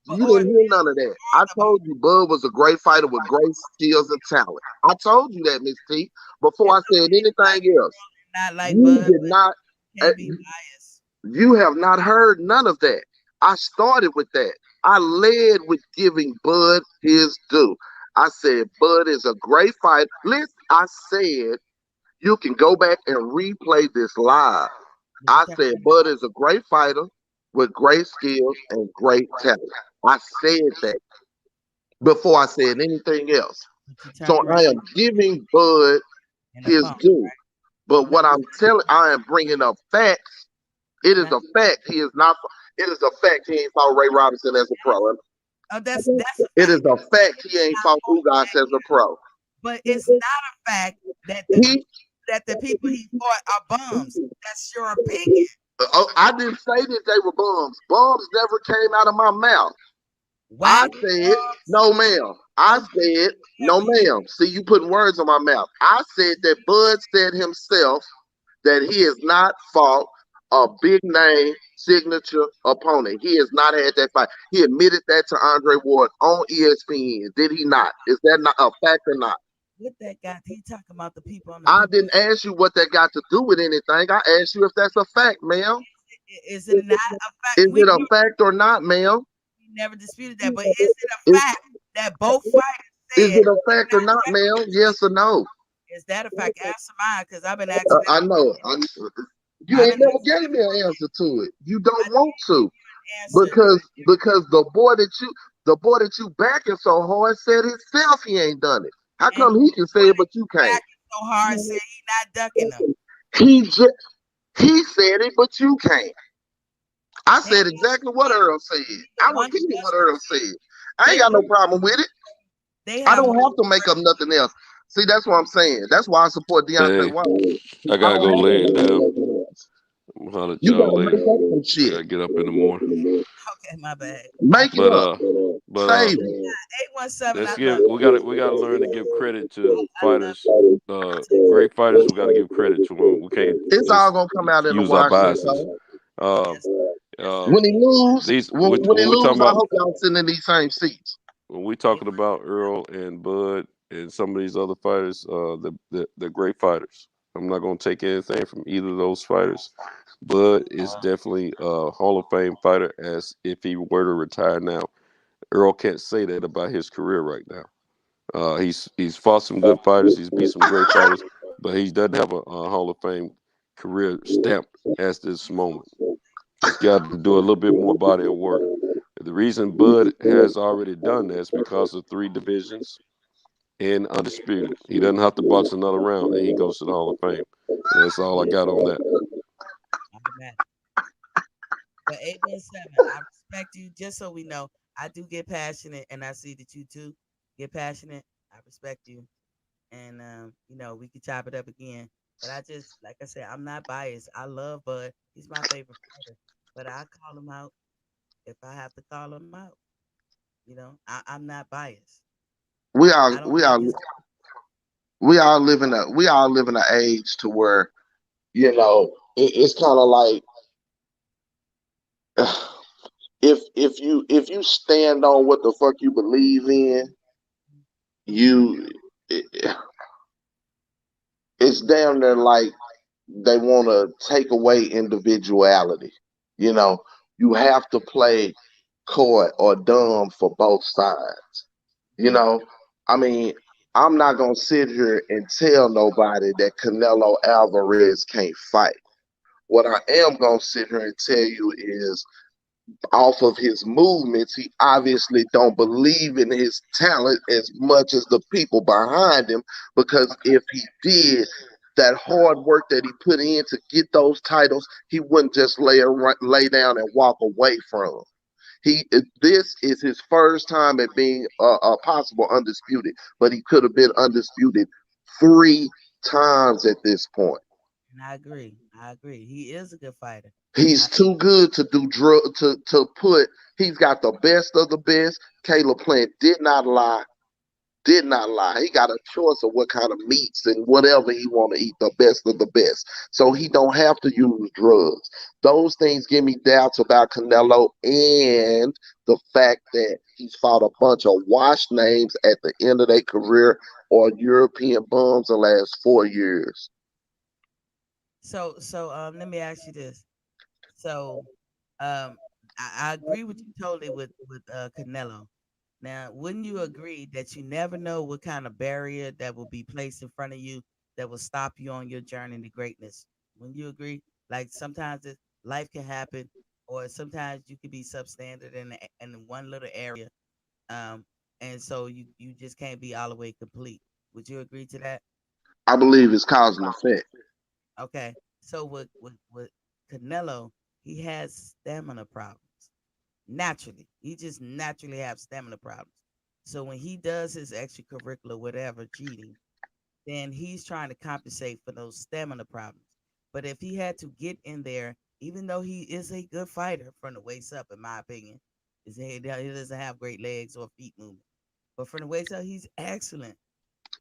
you didn't hear none of that. I told you Bud was a great fighter with great skills and talent. I told you that, Miss T, before I said anything else. You did not. You have not heard none of that. I started with that. I led with giving Bud his due. I said Bud is a great fighter. Listen, I said you can go back and replay this live. I said Bud is a great fighter with great skills and great talent. I said that before I said anything else. So I am giving Bud his due. But what I'm telling, I am bringing up facts. It is a fact he is not. It is a fact he ain't fought Ray Robinson as a pro. That's it is a fact he ain't fought Ugas as a pro. But it's not a fact that the people he fought are bums. That's your opinion. I didn't say that they were bums. Bums never came out of my mouth. I said, no, ma'am. I said, no, ma'am. See, you putting words in my mouth. I said that Bud said himself that he has not fought a big name signature opponent. He has not had that fight. He admitted that to Andre Ward on ESPN. Did he not? Is that not a fact or not? What that got? He talking about the people on I didn't ask you what that got to do with anything. I asked you if that's a fact, ma'am. Is it not a fact? Is it a fact or not, ma'am? We never disputed that, but is it a fact that both fighters said? Is it a fact or not, ma'am? Yes or no? Is that a fact? Answer mine, because I've been asking. I know. You ain't never gave me an answer to it. You don't want to, because the boy that you backing so hard said himself he ain't done it. How come he can say it but you can't? So hard said he not ducking them. He said it but you can't. I said exactly what Earl said. I repeated what Earl said. I ain't got no problem with it. I don't have to make up nothing else. See, that's what I'm saying. That's why I support Deontay Wilder. I gotta go lay it down. I'm holler at y'all later. I gotta get up in the morning. Okay, my bad. Make it up. But Save it. 817. let's I give love we gotta learn to give credit to fighters, great fighters. We gotta give credit to them. We can't It's all just gonna come out in the use our wash, biases. though. Uh, When he lose, these when he when we lose, talking I about hope y'all sitting in these same seats. when we talking about Earl and Bud and some of these other fighters, they're great fighters. I'm not gonna take anything from either of those fighters. Bud is definitely a Hall of Fame fighter. As if he were to retire now, Earl can't say that about his career right now. He's fought some good fighters. He's beat some great fighters, but he doesn't have a Hall of Fame career stamp at this moment. He's got to do a little bit more body of work. The reason Bud has already done that is because of 3 divisions and undisputed. He doesn't have to box another round, and he goes to the Hall of Fame. And that's all I got on that. But 817, I respect you. Just so we know, I do get passionate, and I see that you too get passionate. I respect you, and we can chop it up again. But I just, like I said, I'm not biased. I love Bud. He's my favorite fighter. But I call him out if I have to call him out. I'm not biased. We I are don't we like are his. we all live in an age to where it's kind of like if you stand on what the fuck you believe in, you it's damn near like they want to take away individuality. You know, you have to play coy or dumb for both sides. You know, I mean, I'm not gonna sit here and tell nobody that Canelo Alvarez can't fight. What I am gonna sit here and tell you is, off of his movements, he obviously don't believe in his talent as much as the people behind him. Because if he did, that hard work that he put in to get those titles, he wouldn't just lay down and walk away from them. This is his first time at being a possible undisputed, but he could have been undisputed 3 times at this point. And I agree. He is a good fighter. He's too good to do to put. He's got the best of the best. Caleb Plant did not lie. He got a choice of what kind of meats and whatever he want to eat, the best of the best. So he don't have to use drugs. Those things give me doubts about Canelo, and the fact that he's fought a bunch of washed names at the end of their career, or European bums, the last 4 years. So let me ask you this. So I agree with you totally with Canelo. Now, wouldn't you agree that you never know what kind of barrier that will be placed in front of you that will stop you on your journey to greatness? Wouldn't you agree? Like sometimes life can happen, or sometimes you can be substandard in one little area, and so you just can't be all the way complete. Would you agree to that? I believe it's cause and effect. Okay, so with Canelo, he has stamina problems. Naturally, he just naturally have stamina problems. So when he does his extracurricular whatever cheating, then he's trying to compensate for those stamina problems. But if he had to get in there, even though he is a good fighter from the waist up, in my opinion, he doesn't have great legs or feet movement. But from the waist up, he's excellent.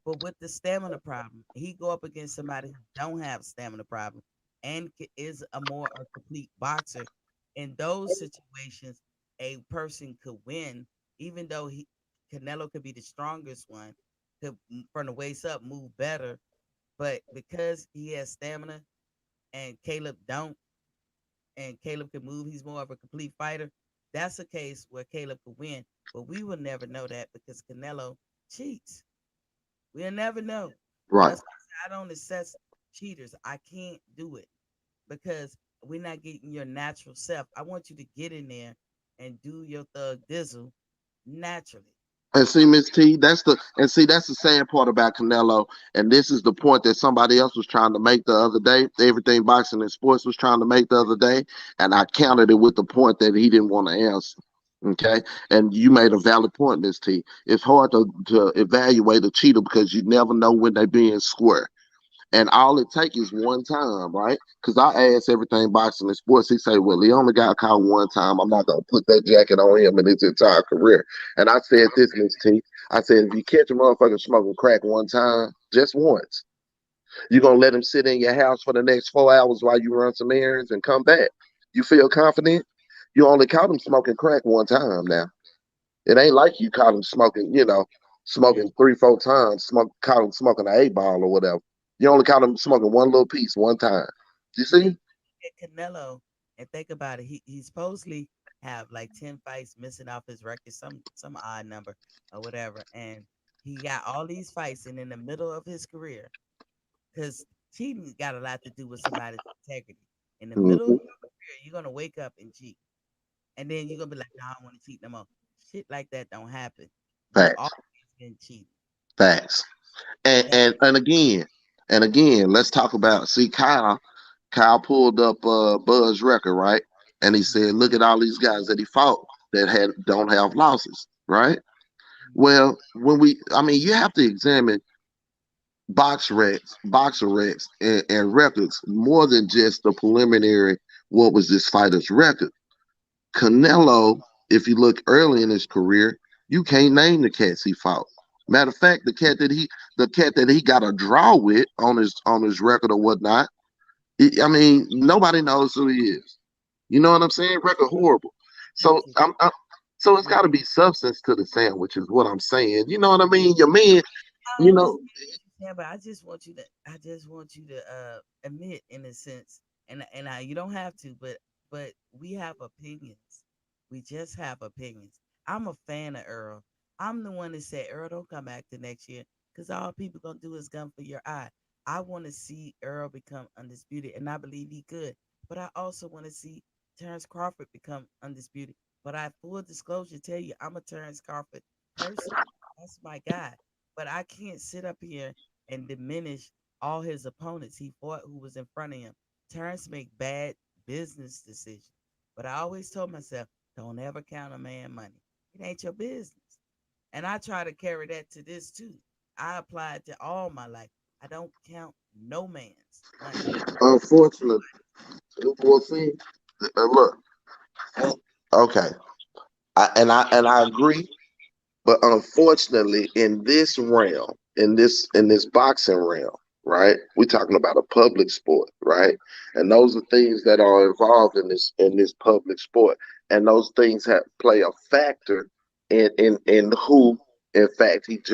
But with the stamina problem, he go up against somebody who don't have stamina problem and is a complete boxer. In those situations, a person could win, even though Canelo could be the strongest one, could from the waist up move better, but because he has stamina and Caleb don't, and Caleb can move, he's more of a complete fighter. That's a case where Caleb could win, but we will never know that because Canelo cheats. We'll never know. Right. That's why I don't assess cheaters. I can't do it because we're not getting your natural self. I want you to get in there and do your thug dizzle naturally. And see, Miss T, that's the sad part about Canelo. And this is the point that somebody else was trying to make the other day. Everything Boxing and Sports was trying to make the other day. And I countered it with the point that he didn't want to answer. Okay. And you made a valid point, Miss T. It's hard to evaluate a cheater because you never know when they're being square. And all it takes is one time, right? Because I asked everything boxing and sports. He say, well, he only got caught one time. I'm not going to put that jacket on him in his entire career. And I said this, Miss T. I said, if you catch a motherfucker smoking crack one time, just once, you're going to let him sit in your house for the next 4 hours while you run some errands and come back. You feel confident? You only caught him smoking crack one time now. It ain't like you caught him smoking, smoking 3-4 times, caught him smoking an 8-ball or whatever. You only caught him smoking one little piece one time. You see? Canelo, and think about it, he supposedly have like 10 fights missing off his record, some odd number or whatever. And he got all these fights, and in the middle of his career, because cheating got a lot to do with somebody's integrity. In the middle of your career, you're gonna wake up and cheat. And then you're gonna be like, no, I don't want to cheat no more. Shit like that don't happen. Facts. Always been cheating. Facts. And again, let's talk about Kyle pulled up Bud's record, right? And he said, look at all these guys that he fought that don't have losses, right? Well, you have to examine boxer recs and records more than just the preliminary, what was this fighter's record? Canelo, if you look early in his career, you can't name the cats he fought. Matter of fact, the cat that he got a draw with on his record or whatnot, nobody knows who he is. You know what I'm saying? Record horrible. So so it's got to be substance to the sandwich, is what I'm saying. You know what I mean? Your man, Yeah, but I just want you to admit, in a sense, and you don't have to, but we have opinions. We just have opinions. I'm a fan of Earl. I'm the one that said, Earl, don't come back the next year, because all people gonna do is gun for your eye. I want to see Earl become undisputed, and I believe he could. But I also want to see Terence Crawford become undisputed. But I full disclosure tell you, I'm a Terence Crawford person. That's my guy. But I can't sit up here and diminish all his opponents he fought who was in front of him. Terence make bad business decisions. But I always told myself, don't ever count a man money. It ain't your business. And I try to carry that to this too. I apply it to all my life. I don't count no man's money. unfortunately, we'll see. Look, okay, I agree, but unfortunately, in this realm, in this boxing realm, right? We're talking about a public sport, right? And those are things that are involved in this public sport, and those things play a factor in who, in fact, it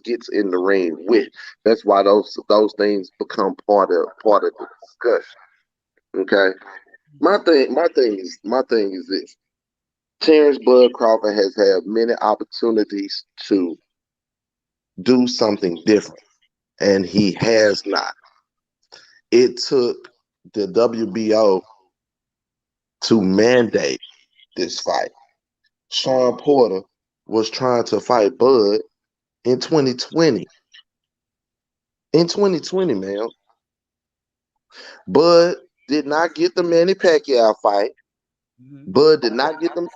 gets in the ring with. That's why those things become part of the discussion. Okay. My thing is this. Terence Bud Crawford has had many opportunities to do something different, and he has not. It took the WBO to mandate this fight. Sean Porter was trying to fight Bud in 2020. In 2020, man. Bud did not get the Manny Pacquiao fight. Bud did not get them.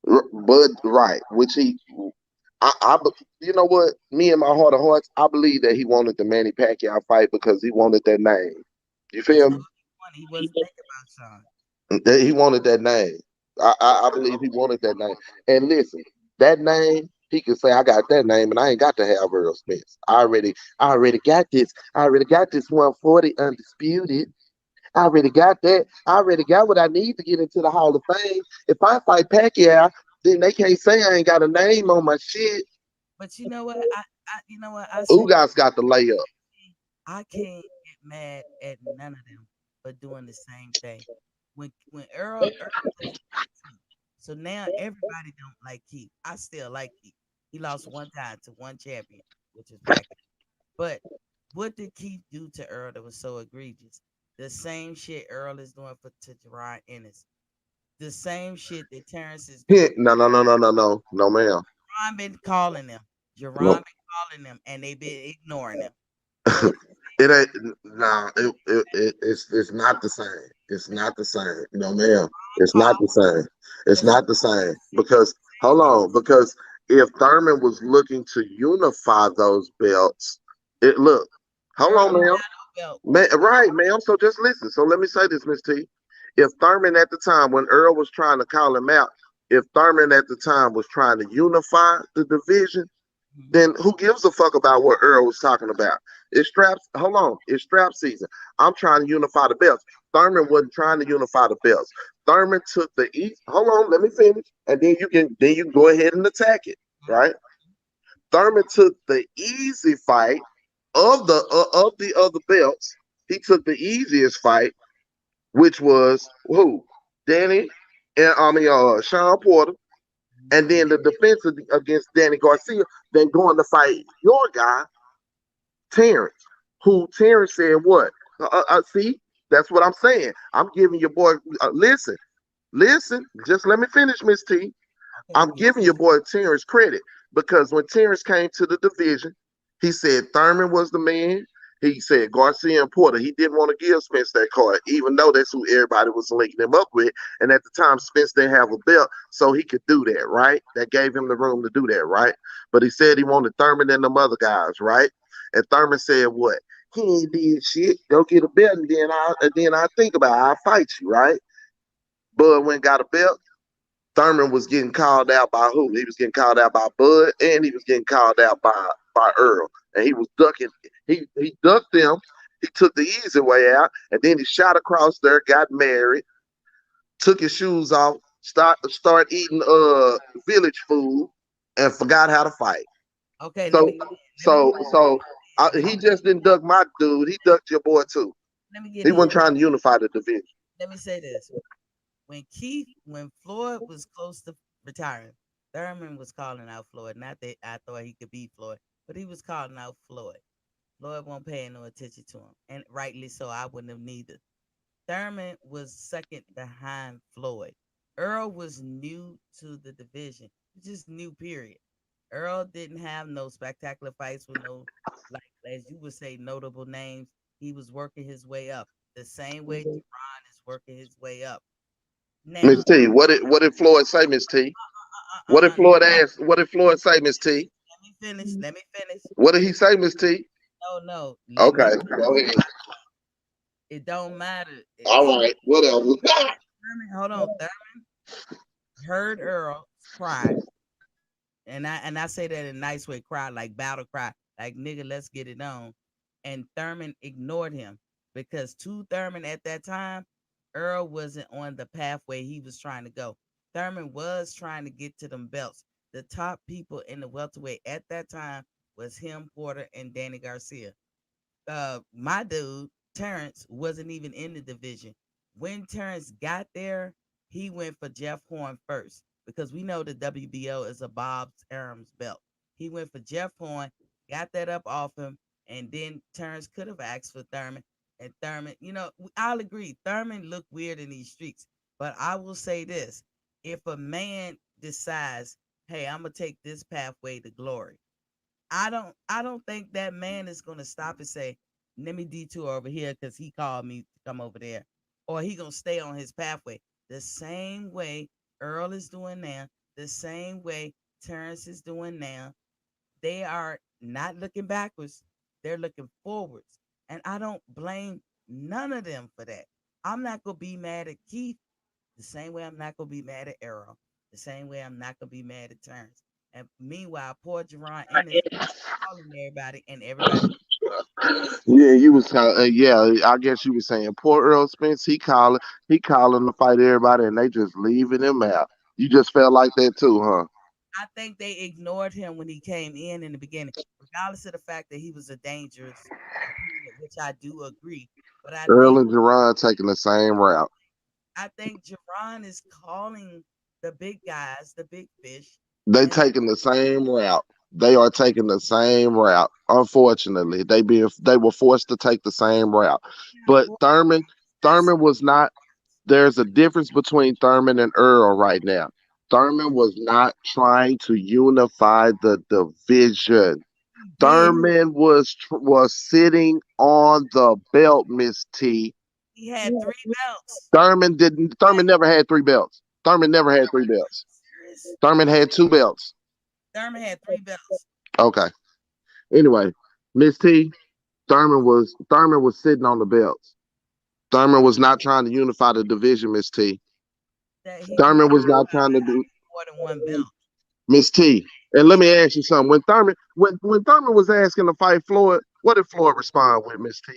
Bud, right, which you know what? Me and my heart of hearts, I believe that he wanted the Manny Pacquiao fight because he wanted that name. You feel me? He wasn't thinking about Sean. He wanted that name. I believe he wanted that name. And listen, that name, he could say, I got that name, and I ain't got to have Earl Spence. I already got this. I already got this 140 undisputed. I already got that. I already got what I need to get into the Hall of Fame. If I fight Pacquiao, then they can't say I ain't got a name on my shit. But you know what? Ugas got the layup. I can't get mad at none of them for doing the same thing. When Earl so now everybody don't like Keith. I still like Keith. He lost one time to one champion, which is Pacquiao. But what did Keith do to Earl that was so egregious? The same shit Earl is doing to Jerron Ennis. The same shit that Terence is doing. No, ma'am. Jerron been calling them. Jerron been calling them, and they been ignoring them. So it ain't. Nah, it's not the same. It's not the same. No, ma'am. It's not the same. It's not the same. Because hold on. Because if Thurman was looking to unify those belts, Hold on, ma'am. Right, ma'am. So just listen. So let me say this, Miss T. If Thurman at the time when Earl was trying to call him out, if Thurman at the time was trying to unify the division, then who gives a fuck about what Earl was talking about? It's straps. Hold on, it's strap season. I'm trying to unify the belts. Thurman wasn't trying to unify the belts. Thurman took the east. Hold on, let me finish, and then you can go ahead and attack it, right? Thurman took the easy fight of the other belts. He took the easiest fight, which was who? Danny and Sean Porter, and then the defense against Danny Garcia, then going to fight your guy, Terence, who Terence said what? See, that's what I'm saying. I'm giving your boy, listen, just let me finish, Miss T. I'm giving your boy Terence credit because when Terence came to the division, he said Thurman was the man. He said Garcia and Porter. He didn't want to give Spence that card, even though that's who everybody was linking him up with. And at the time, Spence didn't have a belt, so he could do that, right? That gave him the room to do that, right? But he said he wanted Thurman and them other guys, right? And Thurman said, what? He ain't did shit. Go get a belt, and then I think about it. I'll fight you, right? Bud went and got a belt. Thurman was getting called out by who? He was getting called out by Bud, and he was getting called out by Earl. And he was ducking. He ducked them. He took the easy way out, and then he shot across there, got married, took his shoes off, start eating village food, and forgot how to fight. Okay. He just didn't duck my dude. He ducked your boy too. He wasn't trying to unify the division. Let me say this. When Floyd was close to retiring, Thurman was calling out Floyd. Not that I thought he could beat Floyd, but he was calling out Floyd. Floyd won't pay no attention to him, and rightly so. I wouldn't have neither. Thurman was second behind Floyd. Earl was new to the division, just new, period. Earl didn't have no spectacular fights with no, like as you would say, notable names. He was working his way up the same way Jerron is working his way up. Now, Miss T, what did Floyd say, Miss T? What did Floyd ask? What did Floyd say, Miss T? Let me finish. What did he say, Miss T? No. Okay, go ahead. It don't matter. All right, whatever. Hold on. Thurman heard Earl cry, and I say that in a nice way, cry like battle cry, like nigga, let's get it on. And Thurman ignored him because to Thurman at that time, Earl wasn't on the pathway he was trying to go. Thurman was trying to get to them belts. The top people in the welterweight at that time was him, Porter, and Danny Garcia. My dude, Terence, wasn't even in the division. When Terence got there, he went for Jeff Horn first because we know the WBO is a Bob Arum's belt. He went for Jeff Horn, got that up off him, and then Terence could have asked for Thurman. And Thurman, I'll agree, Thurman looked weird in these streets. But I will say this. If a man decides, hey, I'm going to take this pathway to glory, I don't think that man is going to stop and say, let me detour over here because he called me to come over there. Or he going to stay on his pathway. The same way Earl is doing now, the same way Terence is doing now. They are not looking backwards. They're looking forwards. And I don't blame none of them for that. I'm not going to be mad at Keith the same way I'm not going to be mad at Earl. The same way I'm not going to be mad at Terence. And meanwhile, poor Jerron Ennis calling everybody and everybody. Yeah, you was I guess you were saying poor Earl Spence. He calling to fight everybody, and they just leaving him out. You just felt like that too, huh? I think they ignored him when he came in the beginning, regardless of the fact that he was a dangerous opponent, which I do agree. But Earl and Jerron taking the same route. I think Jerron is calling the big guys, the big fish. They taking the same route. They are taking the same route. Unfortunately, they were forced to take the same route. But Thurman was not. There's a difference between Thurman and Earl right now. Thurman was not trying to unify the division. Thurman was sitting on the belt, Miss T. He had 3 belts. Thurman never had 3 belts. Thurman never had 3 belts. Thurman had 2 belts. Thurman had 3 belts. Okay. Anyway, Miss T, Thurman was sitting on the belts. Thurman was not trying to unify the division, Miss T. Thurman was not trying to do more than one belt. Miss T. And let me ask you something. When Thurman was asking to fight Floyd, what did Floyd respond with, Miss T?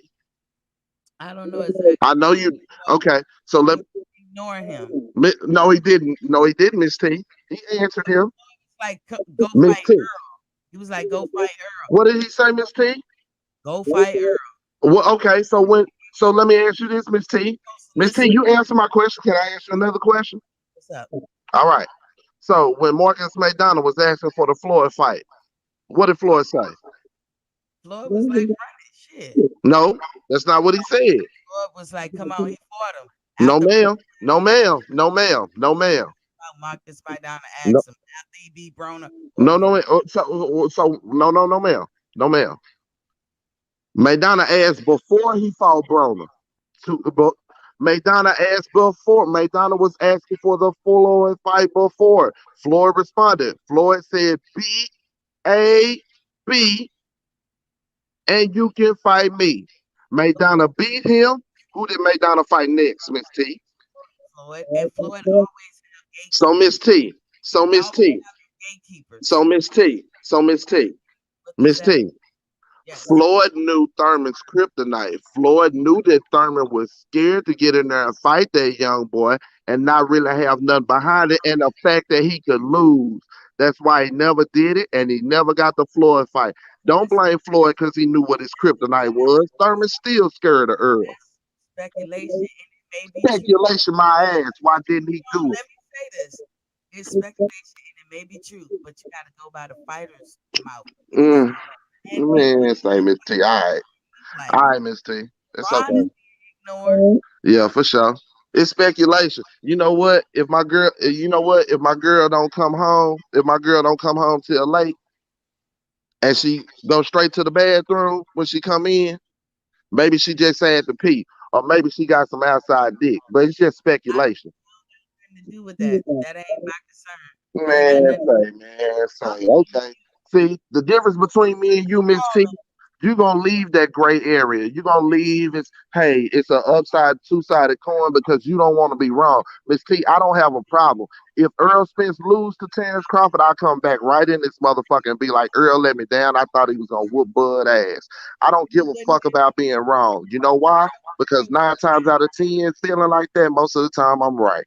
I don't know exactly. I know you. Okay, so let ignore him. No, he didn't. No, he didn't, Miss T. He answered him. Like go Miss fight T. Earl. He was like, go fight Earl. What did he say, Miss T? Go fight Earl. Well, okay, so let me ask you this, Miss T. Miss T, you answer my question. Can I ask you another question? What's up? All right. So when Marcus McDonald was asking for the Floyd fight, what did Floyd say? Floyd was like, shit. No, that's not what he said. Floyd was like, come on, he fought him. No, ma'am. No, ma'am. No, ma'am. No, ma'am. Marcus McDonald asked him after he beat Broner. No, so no, ma'am. No, ma'am. McDonald asked before he fought Broner. McDonald asked before. McDonald was asking for the Floyd fight before. Floyd responded. Floyd said B-A-B, and you can fight me. McDonald beat him. Who did McDonald fight next, Miss T? Floyd. And Floyd always have So Miss T. So Miss T. So Miss T. So Miss T. Miss T. Yes. Floyd knew Thurman's kryptonite. Floyd knew that Thurman was scared to get in there and fight that young boy and not really have nothing behind it, and the fact that he could lose. That's why he never did it, and he never got the Floyd fight. Don't blame Floyd because he knew what his kryptonite was. Thurman's still scared of Earl. Speculation. Speculation, my ass. Why didn't he do it? Let me say this. It's speculation, and it may be true, but you got to go by the fighter's mouth. Man, say Miss T. All right, Miss T. It's okay. Yeah, for sure. It's speculation. You know what? If my girl don't come home, till late, and she go straight to the bathroom when she come in, maybe she just had to pee, or maybe she got some outside dick. But it's just speculation. Nothing to do with that. That ain't my concern. Man, okay. See, the difference between me and you, Miss T, you're going to leave that gray area. You're going to leave it's an upside, two-sided coin because you don't want to be wrong. Miss T, I don't have a problem. If Earl Spence lose to Terence Crawford, I'll come back right in this motherfucker and be like, Earl let me down. I thought he was going to whoop Bud ass. I don't give a fuck about being wrong. You know why? Because 9 times out of 10, feeling like that, most of the time I'm right.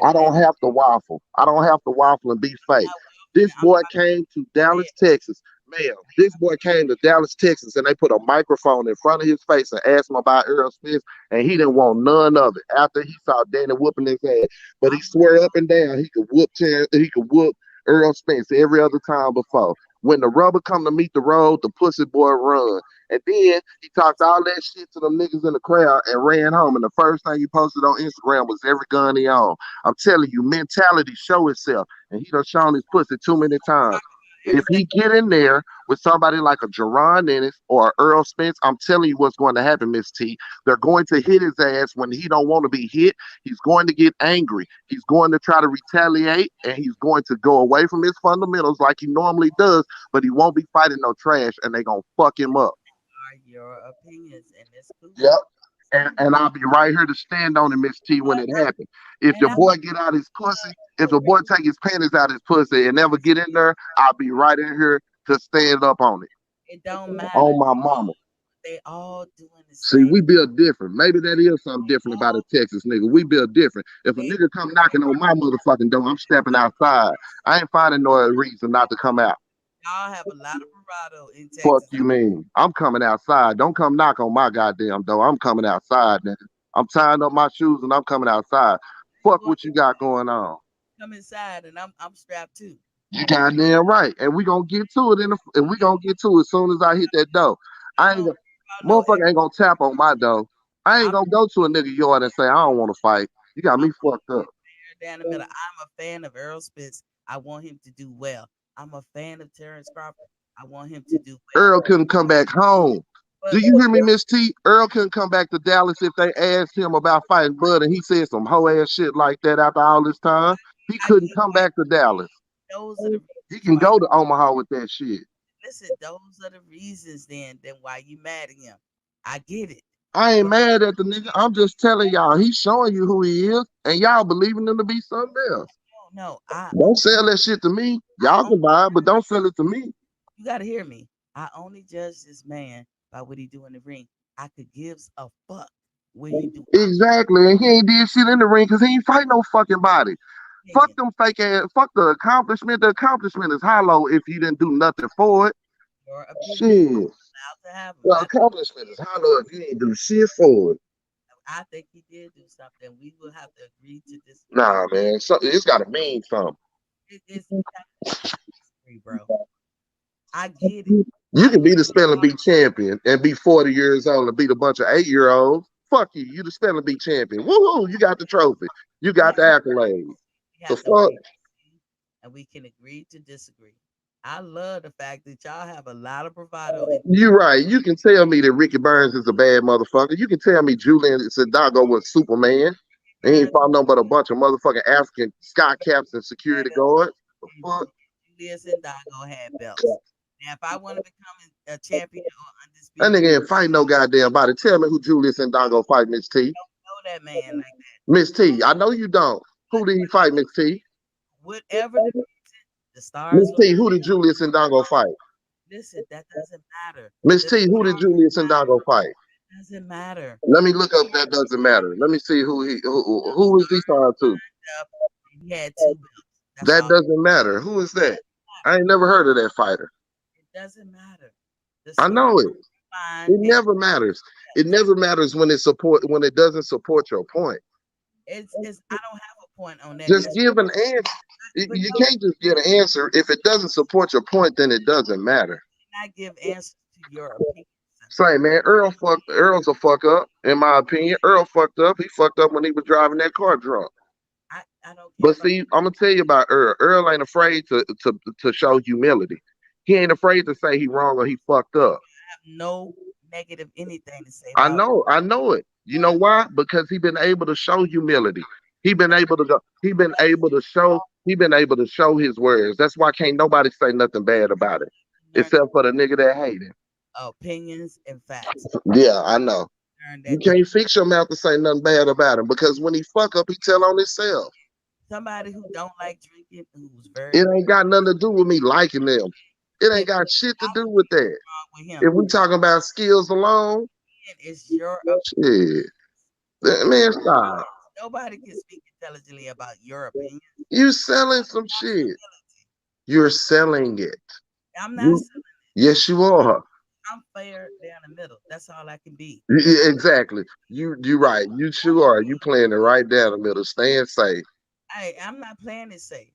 I don't have to waffle. I don't have to waffle and be fake. This boy came to Dallas, Texas. Ma'am, this boy came to Dallas, Texas, and they put a microphone in front of his face and asked him about Earl Spence, and he didn't want none of it after he saw Danny whooping his ass. But he swear up and down he could whoop Earl Spence every other time before. When the rubber come to meet the road, the pussy boy run. And then he talked all that shit to them niggas in the crowd and ran home. And the first thing he posted on Instagram was every gun he owned. I'm telling you, mentality show itself. And he done shown his pussy too many times. If he get in there with somebody like a Jerron Ennis or Earl Spence, I'm telling you what's going to happen, Miss T. They're going to hit his ass when he don't want to be hit. He's going to get angry. He's going to try to retaliate, and he's going to go away from his fundamentals like he normally does, but he won't be fighting no trash, and they're going to fuck him up. Your opinions, and it's cool. Yep. And I'll be right here to stand on it, Miss T, when it happens. If the boy get out his pussy, if the boy take his panties out his pussy and never get in there, I'll be right in here to stand up on it. It don't matter. On my mama. They all doing the same. See, we build different. Maybe that is something different about a Texas nigga. We build different. If a nigga come knocking on my motherfucking door, I'm stepping outside. I ain't finding no reason not to come out. Y'all have a lot of bravado in Texas. Fuck you mean? I'm coming outside. Don't come knock on my goddamn door. I'm coming outside, nigga. I'm tying up my shoes and I'm coming outside. Fuck what you got going on. Come inside and I'm strapped too. You goddamn right. And we gonna get to it as soon as I hit that door. Motherfucker ain't gonna tap on my door. I ain't gonna go to a nigga yard and say I don't want to fight. You got me fucked up. Down the middle. I'm a fan of Earl Spence. I want him to do well. I'm a fan of Terence Crawford. I want him to do well. Earl couldn't come back home. Do you hear me, Miss T? Earl couldn't come back to Dallas if they asked him about fighting Bud and he said some hoe ass shit like that after all this time. He couldn't come back to Dallas. He can go to Omaha with that shit. Listen, those are the reasons then why you mad at him. I get it. I ain't mad at the nigga. I'm just telling y'all, he's showing you who he is, and y'all believing him to be something else. No, don't sell that shit to me. Y'all can buy it, but don't sell it to me. You gotta hear me. I only judge this man by what he do in the ring. I could gives a fuck what he do. Exactly, and he ain't did shit in the ring because he ain't fight no fucking body. Fuck them fake ass. Fuck the accomplishment. The accomplishment is hollow if you didn't do nothing for it. Shit. The accomplishment is hollow if you ain't do shit for it. I think he did do something. We will have to agree to this. Nah, man. It's got to mean something. It's bro. I get it. You can be the spelling bee champion and be 40 years old and beat a bunch of 8-year-olds. Fuck you. You the spelling bee champion. Woo-hoo. You got the trophy. You got the accolades. The fuck? And we can agree to disagree. I love the fact that y'all have a lot of bravado. You're right. You can tell me that Ricky Burns is a bad motherfucker. You can tell me Julian Sandago was Superman. He ain't fought nothing but a bunch of motherfucking African sky caps and security guards. The fuck? Julius Sandago had belts. Now, if I want to become a champion or that nigga ain't fight no goddamn body. Tell me who Julius Sandago fight, Miss T. I don't know that man like that. Miss T, I know you don't. Who did he fight, Miss T? Whatever the stars. Miss T, who did Julius Sandago fight? Listen, that doesn't matter. Miss T, who did Julius Sandago fight? Doesn't matter. Let me look up that doesn't matter. Let me see who is he signed to. He had 2 belts. That doesn't matter. Who is that? I ain't never heard of that fighter. It doesn't matter. I know it. It never matters. It never matters when it doesn't support your point. It's I don't have a point on that. Just give an answer. You can't just get an answer. If it doesn't support your point, then it doesn't matter. I give answers to your opinion. Say, man, Earl's a fuck up, in my opinion. Earl fucked up. He fucked up when he was driving that car drunk. I don't care. But see, I'm gonna tell you about Earl. Earl ain't afraid to show humility. He ain't afraid to say he wrong or he fucked up. I have no negative anything to say. I know it. You know why? Because he been able to show humility. He been able to show his words. That's why can't nobody say nothing bad about it, except for the nigga that hate him. Opinions and facts. Yeah, I know. You can't fix your mouth to say nothing bad about him because when he fuck up, he tell on himself. Somebody who don't like drinking, who's very. It ain't got nothing to do with me liking them. It ain't got shit to do with that. If we talking about skills alone, it's your shit. Man, stop. Nobody can speak intelligently about your opinion. You selling some shit. You're selling it. I'm not selling it. Yes, you are. I'm fair down the middle. That's all I can be. Exactly. You're right. You sure are. You playing it right down the middle. Staying safe. Hey, I'm not playing it safe.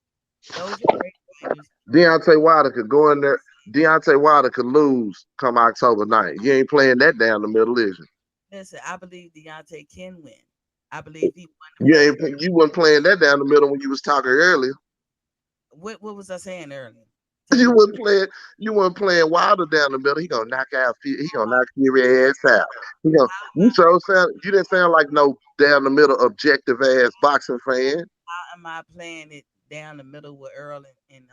Those are great fighters. Deontay Wilder could go in there. Deontay Wilder could lose come October 9th. You ain't playing that down the middle, is you? Listen, I believe Deontay can win. I believe he won. You weren't playing that down the middle when you was talking earlier. What was I saying earlier? You weren't playing Wilder down the middle. He gonna knock Fury ass out. You didn't sound like no down the middle objective ass boxing fan. How am I playing it down the middle with Earl and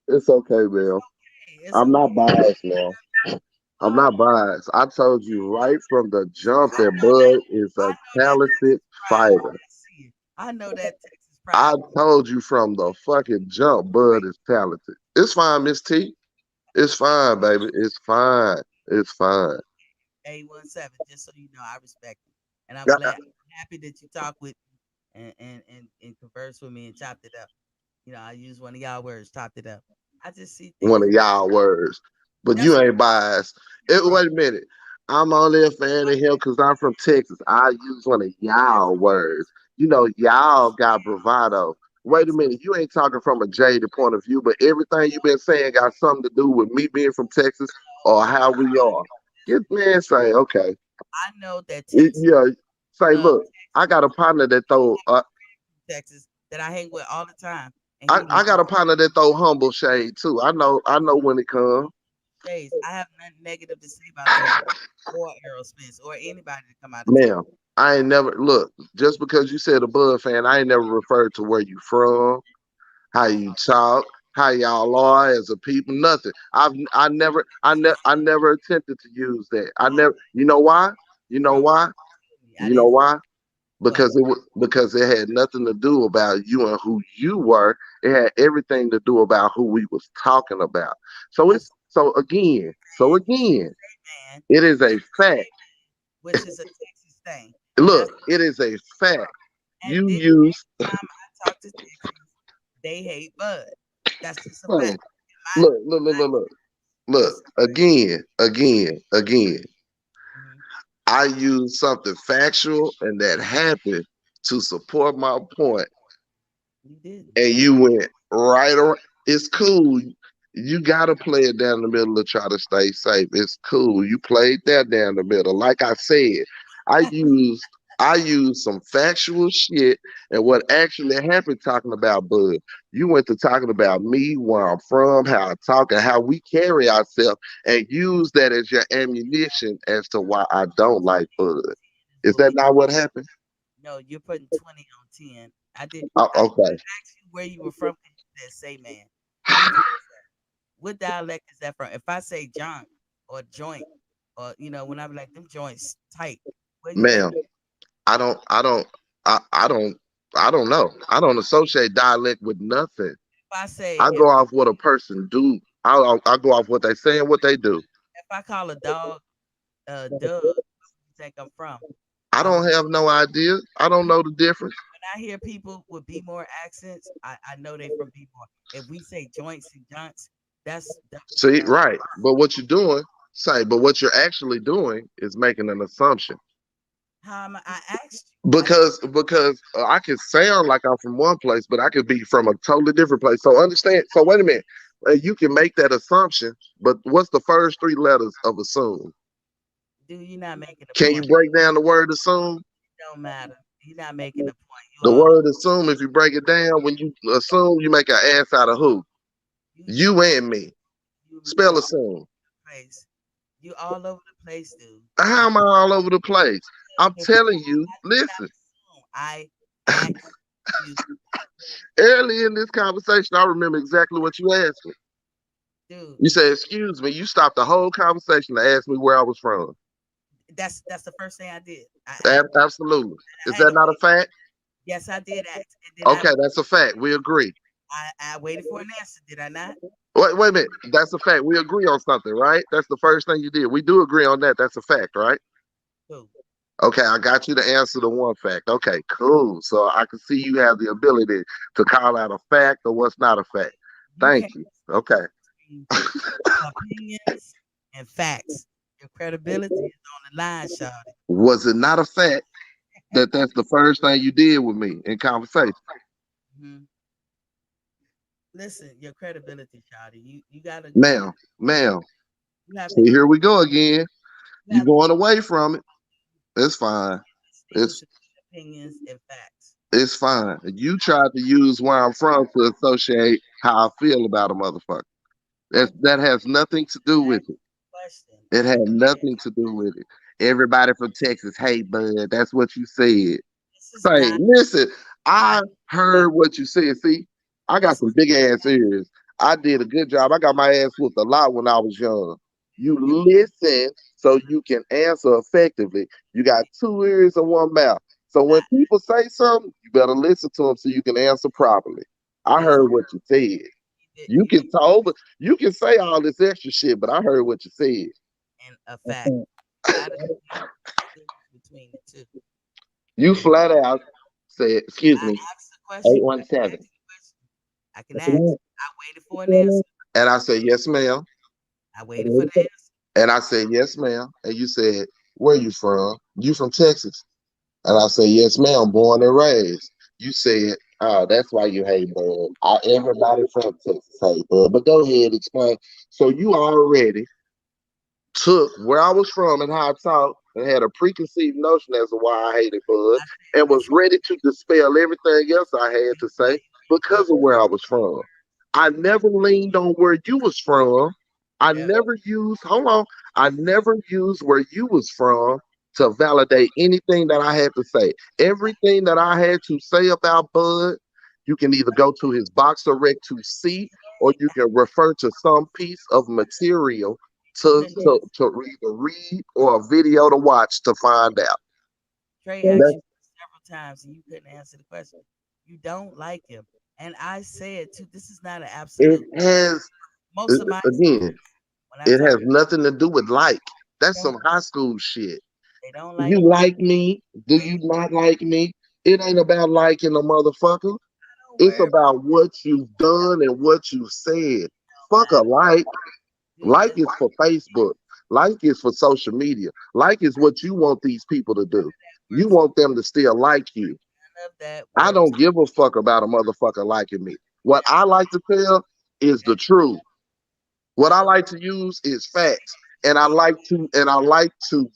It's okay, man. I'm not biased, man. I'm not biased. I told you right from the jump that Bud is a talented fighter. I know that Texas pride. I told you from the fucking jump, Bud is talented. It's fine, Miss T. It's fine, baby. It's fine. It's fine. 817, just so you know, I respect you. And I'm happy that you talk with me and converse with me and chopped it up. You know, I use one of y'all words, chopped it up. I just see one of y'all words. But you ain't biased. Wait a minute. I'm only a fan of him because I'm from Texas. I use one of y'all words. You know, y'all got bravado. Wait a minute. You ain't talking from a jaded point of view, but everything you've been saying got something to do with me being from Texas or how we are. Man, say, okay. I know that Texas. Say, look, I got a partner that throw Texas that I hang with all the time. I got a partner that throw humble shade too. I know when it comes. I have nothing negative to say about that or Aerosmith or anybody to come out. Ma'am, I ain't never look. Just because you said a Bud fan, I ain't never referred to where you from. how you talk, how y'all are as a people. Nothing. I never attempted to use that. I never. You know why? You know why? You know why? Because it had nothing to do about you and who you were. It had everything to do about who we was talking about. So again, it is a fact. which is a Texas thing. Look, it is a fact. And You this use time I talk to Texans, they hate Bud. That's just a look, fact. look. Again. I use something factual and that happened to support my point, and you went right around. It's cool. You gotta play it down the middle to try to stay safe. It's cool. You played that down the middle. Like I said, I used some factual shit and what actually happened talking about Bud. You went to talking about me, where I'm from, how I talk, and how we carry ourselves, and use that as your ammunition as to why I don't like Bud. Is that not what happened? No, you're putting 20 on 10. I did. Oh, I okay. asked you where you were from. You said, "Say man." Let me tell you something. What dialect is that from? If I say junk or joint, or when I be like them joints tight, where you think? Ma'am, I don't, I don't, I don't, I don't know. I don't associate dialect with nothing. If I say I if go off what a person do. I go off what they say and what they do. I call a dog Doug, where you think I'm from? I don't have no idea. I don't know the difference. When I hear people with B-more accents, I know they from B-more. If we say joints and junks, that's See, right. But what you're doing, but what you're actually doing is making an assumption. how am I asked Because I can sound like I'm from one place, but I could be from a totally different place. So understand. So wait a minute. You can make that assumption, but what's the first three letters of assume? you. Dude, you're not making a Can point. you break down the word assume? It don't matter. You're not making a point. The word assume, if you break it down, when you assume, you make an ass out of who? You and me. Spell assume. Place. You all over the place, dude. How am I all over the place? I'm telling you, listen. I asked you. Early in this conversation, I remember exactly what you asked me. Dude. You said, excuse me. You stopped the whole conversation to ask me where I was from. That's the first thing I did. Absolutely. Is that not a fact? Yes, I did ask. Okay, that's a fact. We agree. I waited for an answer, did I not? Wait a minute. That's a fact. We agree on something, right? That's the first thing you did. We do agree on that. That's a fact, right? Cool. Okay, I got you to answer the one fact. Okay, cool. So I can see you have the ability to call out a fact or what's not a fact. Thank you. Okay. Opinions and facts. Your credibility is on the line, Shawty. Was it not a fact that that's the first thing you did with me in conversation? Mm-hmm. Listen, your credibility, Shawty. You gotta. Ma'am. See, here we go again. You going away from it. It's fine. It's opinions and facts. It's fine. You tried to use where I'm from to associate how I feel about a motherfucker. That has nothing to do with it. It had nothing to do with it. Everybody from Texas, hey bud, that's what you said. Say, listen, I heard what you said. See, I got some big ass ears. I did a good job. I got my ass whooped a lot when I was young. You listen so you can answer effectively. You got two ears and one mouth. So when people say something, you better listen to them so you can answer properly. I heard what you said. You can say all this extra shit, but I heard what you said. And a fact. Between the two. You flat out said, excuse me, 817. I can ask. I waited for an answer. And I said, yes, ma'am. I waited for the answer. And I said, yes, ma'am. And you said, where you from? You from Texas? And I said, yes, ma'am, born and raised. You said, oh, that's why you hate Bud. Everybody from Texas hate Bud. But go ahead, explain. So you already took where I was from and how I talk and had a preconceived notion as to why I hated Bud and was ready to dispel everything else I had to say because of where I was from. I never leaned on where you was from. I never used where you was from to validate anything that I had to say. Everything that I had to say about Bud You can either go to his Boxer Rec to see, or you can refer to some piece of material to either read or a video to watch to find out. Trey asked you several times and you couldn't answer the question. You don't like him. And I said too, this is not an absolute. It has, most of my again, it has nothing to do with like. That's some high school shit. They don't like you like me? Do you not like me? It ain't about liking a motherfucker. It's about what you've done and what you said. Fuck a like. Like is for Facebook. Like is for social media. Like is what you want these people to do. You want them to still like you. I don't give a fuck about a motherfucker liking me. What I like to tell is the truth. What I like to use is facts. And I like to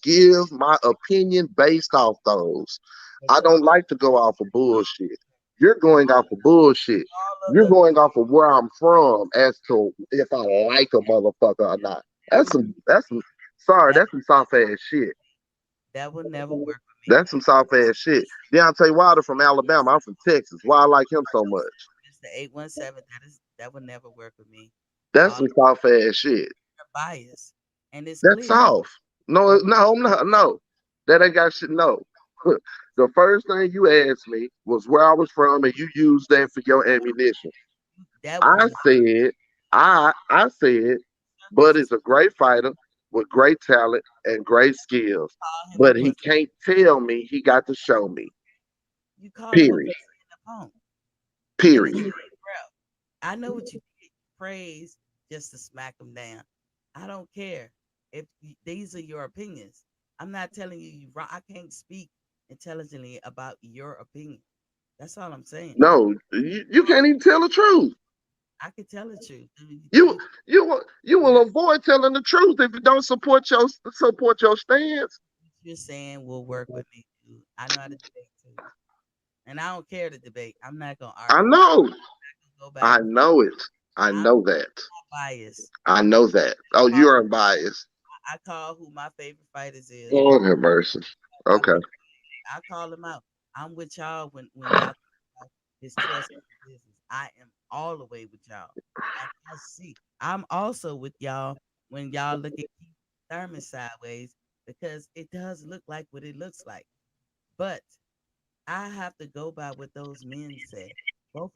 give my opinion based off those. I don't like to go off of bullshit. You're going off of bullshit. You're going off of where I'm from as to if I like a motherfucker or not. That's some soft ass shit. That would never work for me. That's some soft ass shit. Deontay Wilder from Alabama. I'm from Texas. Why I like him so much? It's the 817. That would never work with me. That's some soft ass shit. Bias. And it's that's soft. No. That ain't got shit. No. The first thing you asked me was where I was from, and you used that for your ammunition. I said, Bud is a great fighter with great talent and great skills, but he can't tell me. He got to show me. You call Period. Period. I know what you praise just to smack them down. I don't care if these are your opinions. I'm not telling you wrong. I can't speak intelligently about your opinion. That's all I'm saying. No, you can't even tell the truth. I can tell the truth. You will avoid telling the truth if you don't support your stance. You're saying will work with me too. I know how to debate too, and I don't care to debate. I'm not gonna argue. I know. I know it. I know that. Biased. I know that. Oh, you're unbiased. I call who my favorite fighters is. Lord have mercy. Okay. I call them out. I'm with y'all when y'all his trust in business. I am all the way with y'all. I see. I'm also with y'all when y'all look at Keith Thurman sideways because it does look like what it looks like. But I have to go by what those men said.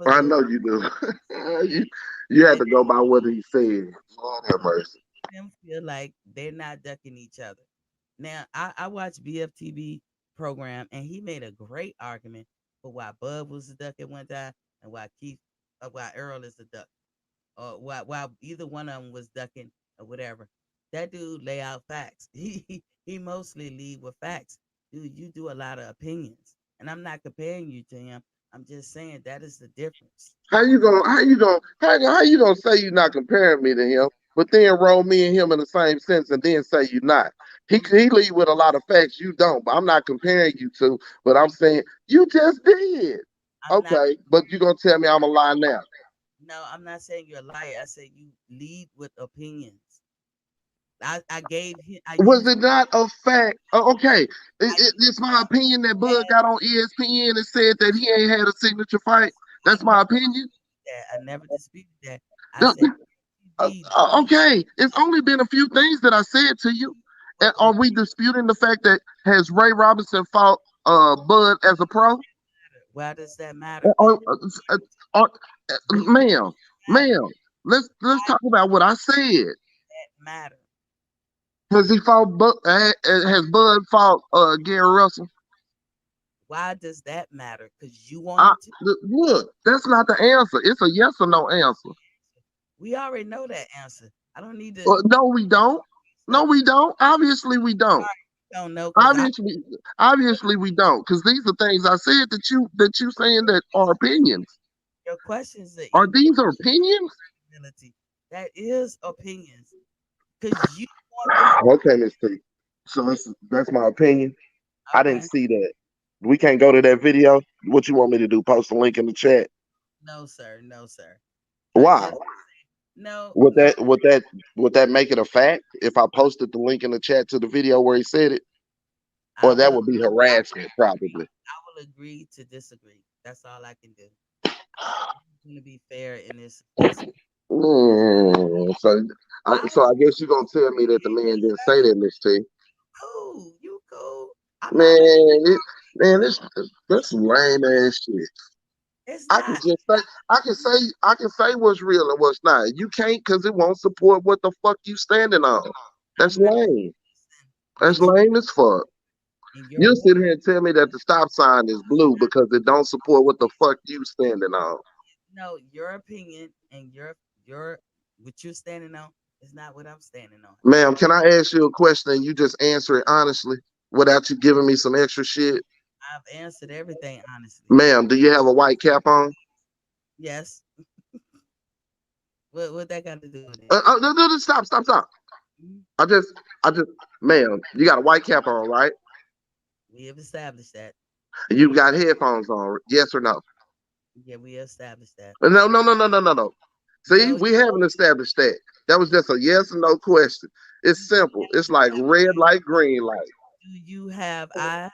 I know you do. you had to go by what he said. Lord have mercy. Them feel like they're not ducking each other. Now, I watched BFTV program, and he made a great argument for why Bud was a duck at one time and why Earl is a duck, or why either one of them was ducking or whatever. That dude lay out facts. He mostly lead with facts. Dude, you do a lot of opinions, and I'm not comparing you to him. I'm just saying that is the difference. How you gonna say you're not comparing me to him, but then roll me and him in the same sense and then say you're not? He lead with a lot of facts. You don't. But I'm not comparing you to. But I'm saying you just did. Okay, but you're gonna tell me I'm a lie now? No, I'm not saying you're a liar. I said you lead with opinions. I gave him. Was it not a fact? Okay, it's my opinion that Bud got on ESPN and said that he ain't had a signature fight. That's my opinion. I never disputed that. I said, okay, it's only been a few things that I said to you. And are we disputing the fact that has Ray Robinson fought Bud as a pro? Why does that matter? Ma'am, let's talk about what I said. That matter. Has has Bud fought Gary Russell? Why does that matter? Because you want to. Look, that's not the answer. It's a yes or no answer. We already know that answer. I don't need to. No, we don't. No, we don't. Obviously, we don't. Don't know. Obviously, we don't. Because these are things I said that you saying that are opinions. Your questions are these opinions? That is opinions. Because you. Okay, Miss T. So that's my opinion. Okay. I didn't see that. We can't go to that video. What you want me to do? Post a link in the chat? No, sir. No, sir. Why? No. Would that make it a fact if I posted the link in the chat to the video where he said it? Or that would be harassment, probably. I will agree to disagree. That's all I can do. going to be fair in this. So I guess you're gonna tell me that the man didn't say that, Miss T. Cool, you cool. I'm Man, not mad. that's some lame ass shit. It's I can not. just say I can say what's real and what's not. You can't because it won't support what the fuck you standing on. That's I'm not. lame. That's lame as fuck. In your You sit here and tell me that the stop sign is blue because it don't support what the fuck you standing on. no, your opinion and your what you're standing on is not what I'm standing on. Ma'am, can I ask you a question and you just answer it honestly without you giving me some extra shit? I've answered everything honestly. Ma'am, do you have a white cap on? Yes. What that got to do with it? No, stop. Mhm. I just, ma'am, you got a white cap on, right? We have established that. You got headphones on, yes or no? Yeah, we established that. No. See, No, we haven't established that. That was just a yes or no question. It's simple. It's like red light, green light. do you have eyes?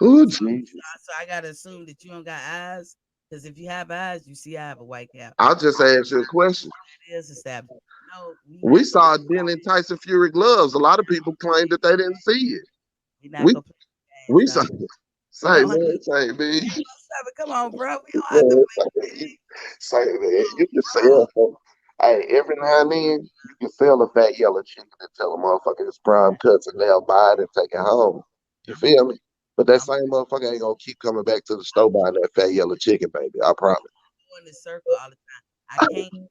Oh, Jesus. So I gotta assume that you don't got eyes, because if you have eyes, you see I have a white cap. I'll just ask you a question. It is established. No, We saw it then in Tyson Fury gloves. A lot of people claimed that they didn't see it. we're not We gonna play games, we saw dog. it. We Say don't have man, say man. come on, bro. We don't have to Man, play games. say man. You can sell. Hey, every now and then you can sell a fat yellow chicken and tell a motherfucker it's prime cuts and they'll buy it and take it home. You feel me? But that same motherfucker ain't gonna keep coming back to the store buying that fat yellow chicken, baby. I promise. Go in the circle all the time. I can't argue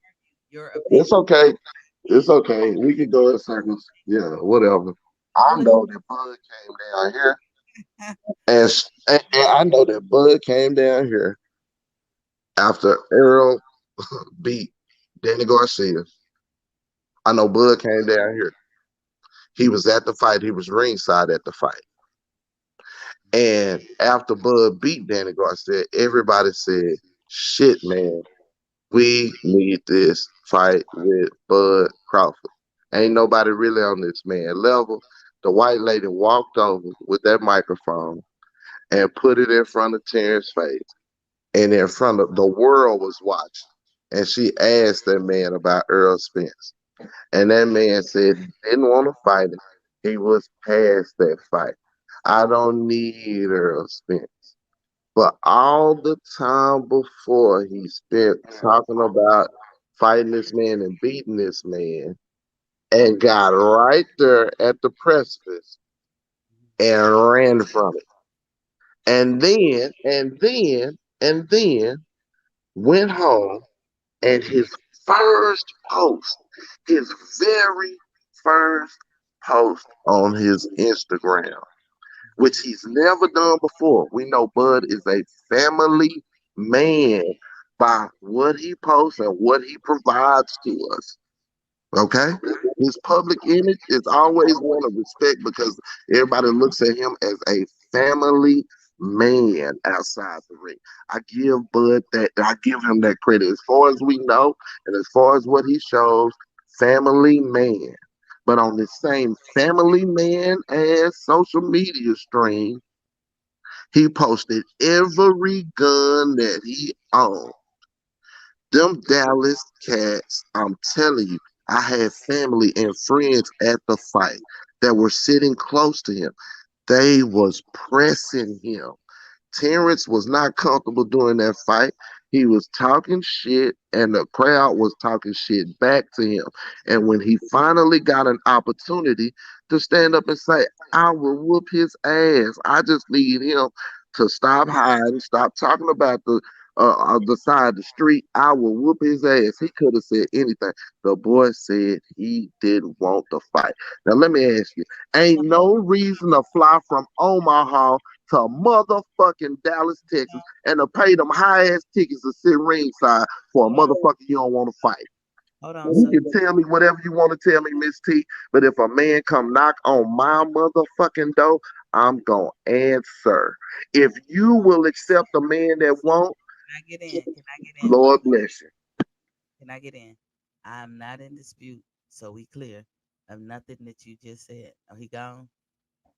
your opinion. It's okay. It's okay. We can go in circles. Yeah, whatever. I know that Bud came down here, and I know that Bud came down here after Errol beat Danny Garcia. I know Bud came down here. He was at the fight. He was ringside at the fight. And after Bud beat Danny Garcia, everybody said, "Shit, man, we need this fight with Bud Crawford." Ain't nobody really on this man level. The white lady walked over with that microphone and put it in front of Terrence's face. And in front of the world was watching. And she asked that man about Earl Spence. And that man said he didn't want to fight him. He was past that fight. I don't need Earl Spence. But all the time before he spent talking about fighting this man and beating this man, and got right there at the precipice and ran from it. And then went home and first post, his very first post on his Instagram, which he's never done before. We know Bud is a family man by what he posts and what he provides to us. Okay? His public image is always one of respect because everybody looks at him as a family man outside the ring. I give him that credit. As far as we know, and as far as what he shows, family man. But on the same family man as social media stream, he posted every gun that he owned. Them Dallas cats, I'm telling you, I had family and friends at the fight that were sitting close to him. They was pressing him. Terence was not comfortable doing that fight. He was talking shit, and the crowd was talking shit back to him. And when he finally got an opportunity to stand up and say, "I will whoop his ass," I just need him to stop hiding, stop talking about the side of the street. I will whoop his ass. He could have said anything. The boy said he didn't want to fight. Now let me ask you, ain't no reason to fly from Omaha to motherfucking Dallas, Texas, and to pay them high ass tickets to sit ringside for a motherfucker you don't want to fight. Hold on, You can tell me whatever you want to tell me, Miss T, but if a man come knock on my motherfucking door, I'm gonna answer. If you will accept a man that won't, Can I get in? Can I get in? Lord bless you. Can I get in? I'm not in dispute, so we clear of nothing that you just said. Oh, he gone?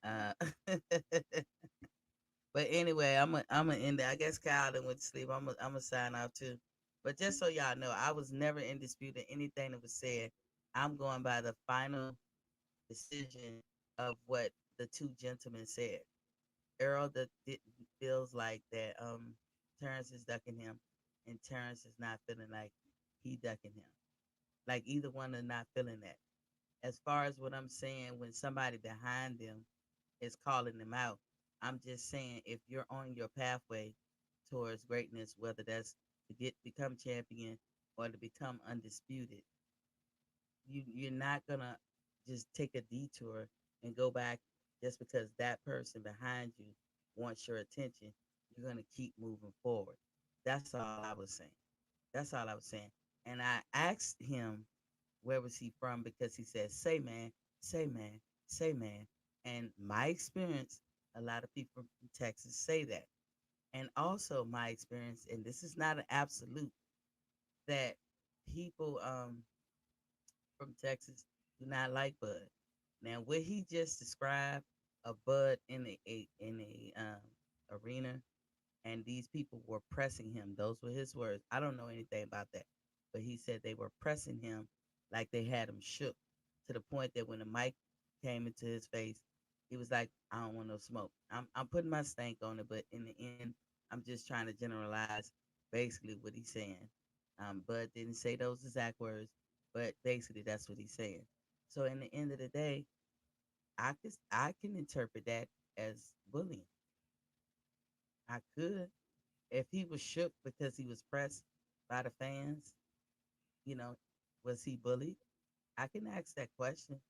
Uh, But anyway, I'm gonna end it. I guess Kyle done went to sleep. I'm gonna sign out too. But just so y'all know, I was never in dispute of anything that was said. I'm going by the final decision of what the two gentlemen said. Earl feels like that Terrence is ducking him, and Terrence is not feeling like he ducking him. Like either one are not feeling that. As far as what I'm saying, when somebody behind them is calling them out, I'm just saying if you're on your pathway towards greatness, whether that's to become champion or to become undisputed, you're not gonna just take a detour and go back just because that person behind you wants your attention. You're gonna keep moving forward. That's all I was saying. That's all I was saying. And I asked him where was he from because he said, "Say man, say man, say man." And my experience, a lot of people from Texas say that. And also my experience, and this is not an absolute, that people from Texas do not like Bud. Now, what he just described, a Bud in a arena, and these people were pressing him. Those were his words. I don't know anything about that, but he said they were pressing him like they had him shook to the point that when the mic came into his face, he was like, "I don't want no smoke." I'm putting my stank on it, but in the end, I'm just trying to generalize basically what he's saying. Bud didn't say those exact words, but basically that's what he's saying. So in the end of the day, I can interpret that as bullying. I could. If he was shook because he was pressed by the fans, you know, was he bullied? I can ask that question.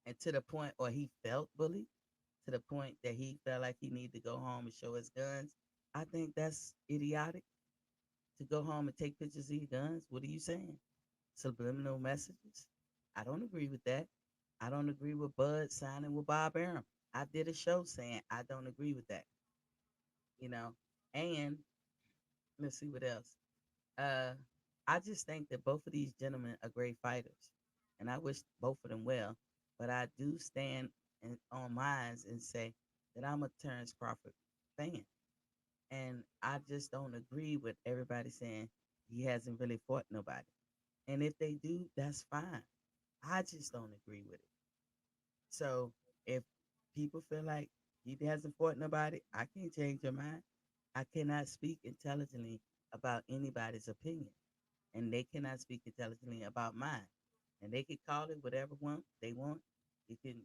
And to the point, or he felt bullied to the point that he felt like he needed to go home and show his guns. I think that's idiotic to go home and take pictures of your guns. What are you saying? Subliminal messages? I don't agree with that. I don't agree with Bud signing with Bob Arum. I did a show saying I don't agree with that, you know. And let's see what else. Uh, I just think that both of these gentlemen are great fighters, and I wish both of them well. But I do stand on mines and say that I'm a Terence Crawford fan, and I just don't agree with everybody saying he hasn't really fought nobody. And if they do, that's fine. I just don't agree with it. So if people feel like he hasn't fought nobody, I can't change your mind. I cannot speak intelligently about anybody's opinion, and they cannot speak intelligently about mine. And they can call it whatever one they want. You can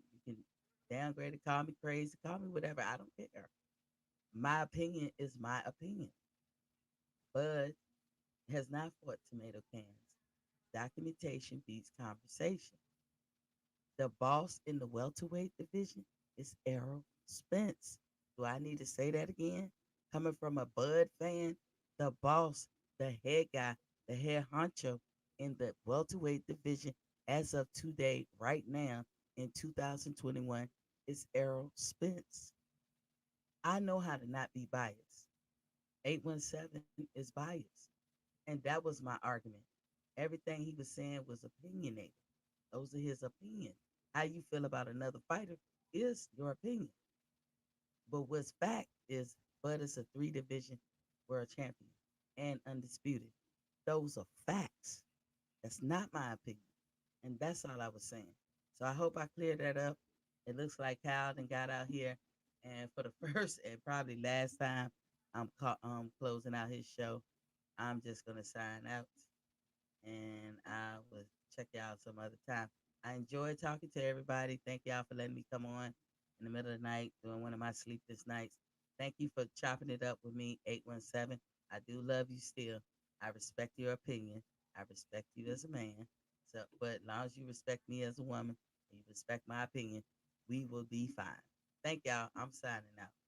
downgrade it, call me crazy, call me whatever. I don't care. My opinion is my opinion. Bud has not fought tomato cans. Documentation beats conversation. The boss in the welterweight division is Errol Spence. Do I need to say that again? Coming from a Bud fan, the boss, the head guy, the head honcho in the welterweight division as of today, right now in 2021, is Errol Spence. I know how to not be biased. 817 is biased. And that was my argument. Everything he was saying was opinionated. Those are his opinions. How you feel about another fighter is your opinion. But what's fact is Bud is a three division world champion and undisputed. Those are facts. That's not my opinion. And that's all I was saying. So I hope I cleared that up. It looks like Kyle then got out here. And for the first and probably last time, I'm closing out his show. I'm just gonna sign out, and I will check you out some other time. I enjoyed talking to everybody. Thank y'all for letting me come on in the middle of the night during one of my sleepless nights. Thank you for chopping it up with me, 817. I do love you still. I respect your opinion. I respect you as a man. So, but as long as you respect me as a woman and you respect my opinion, we will be fine. Thank y'all. I'm signing out.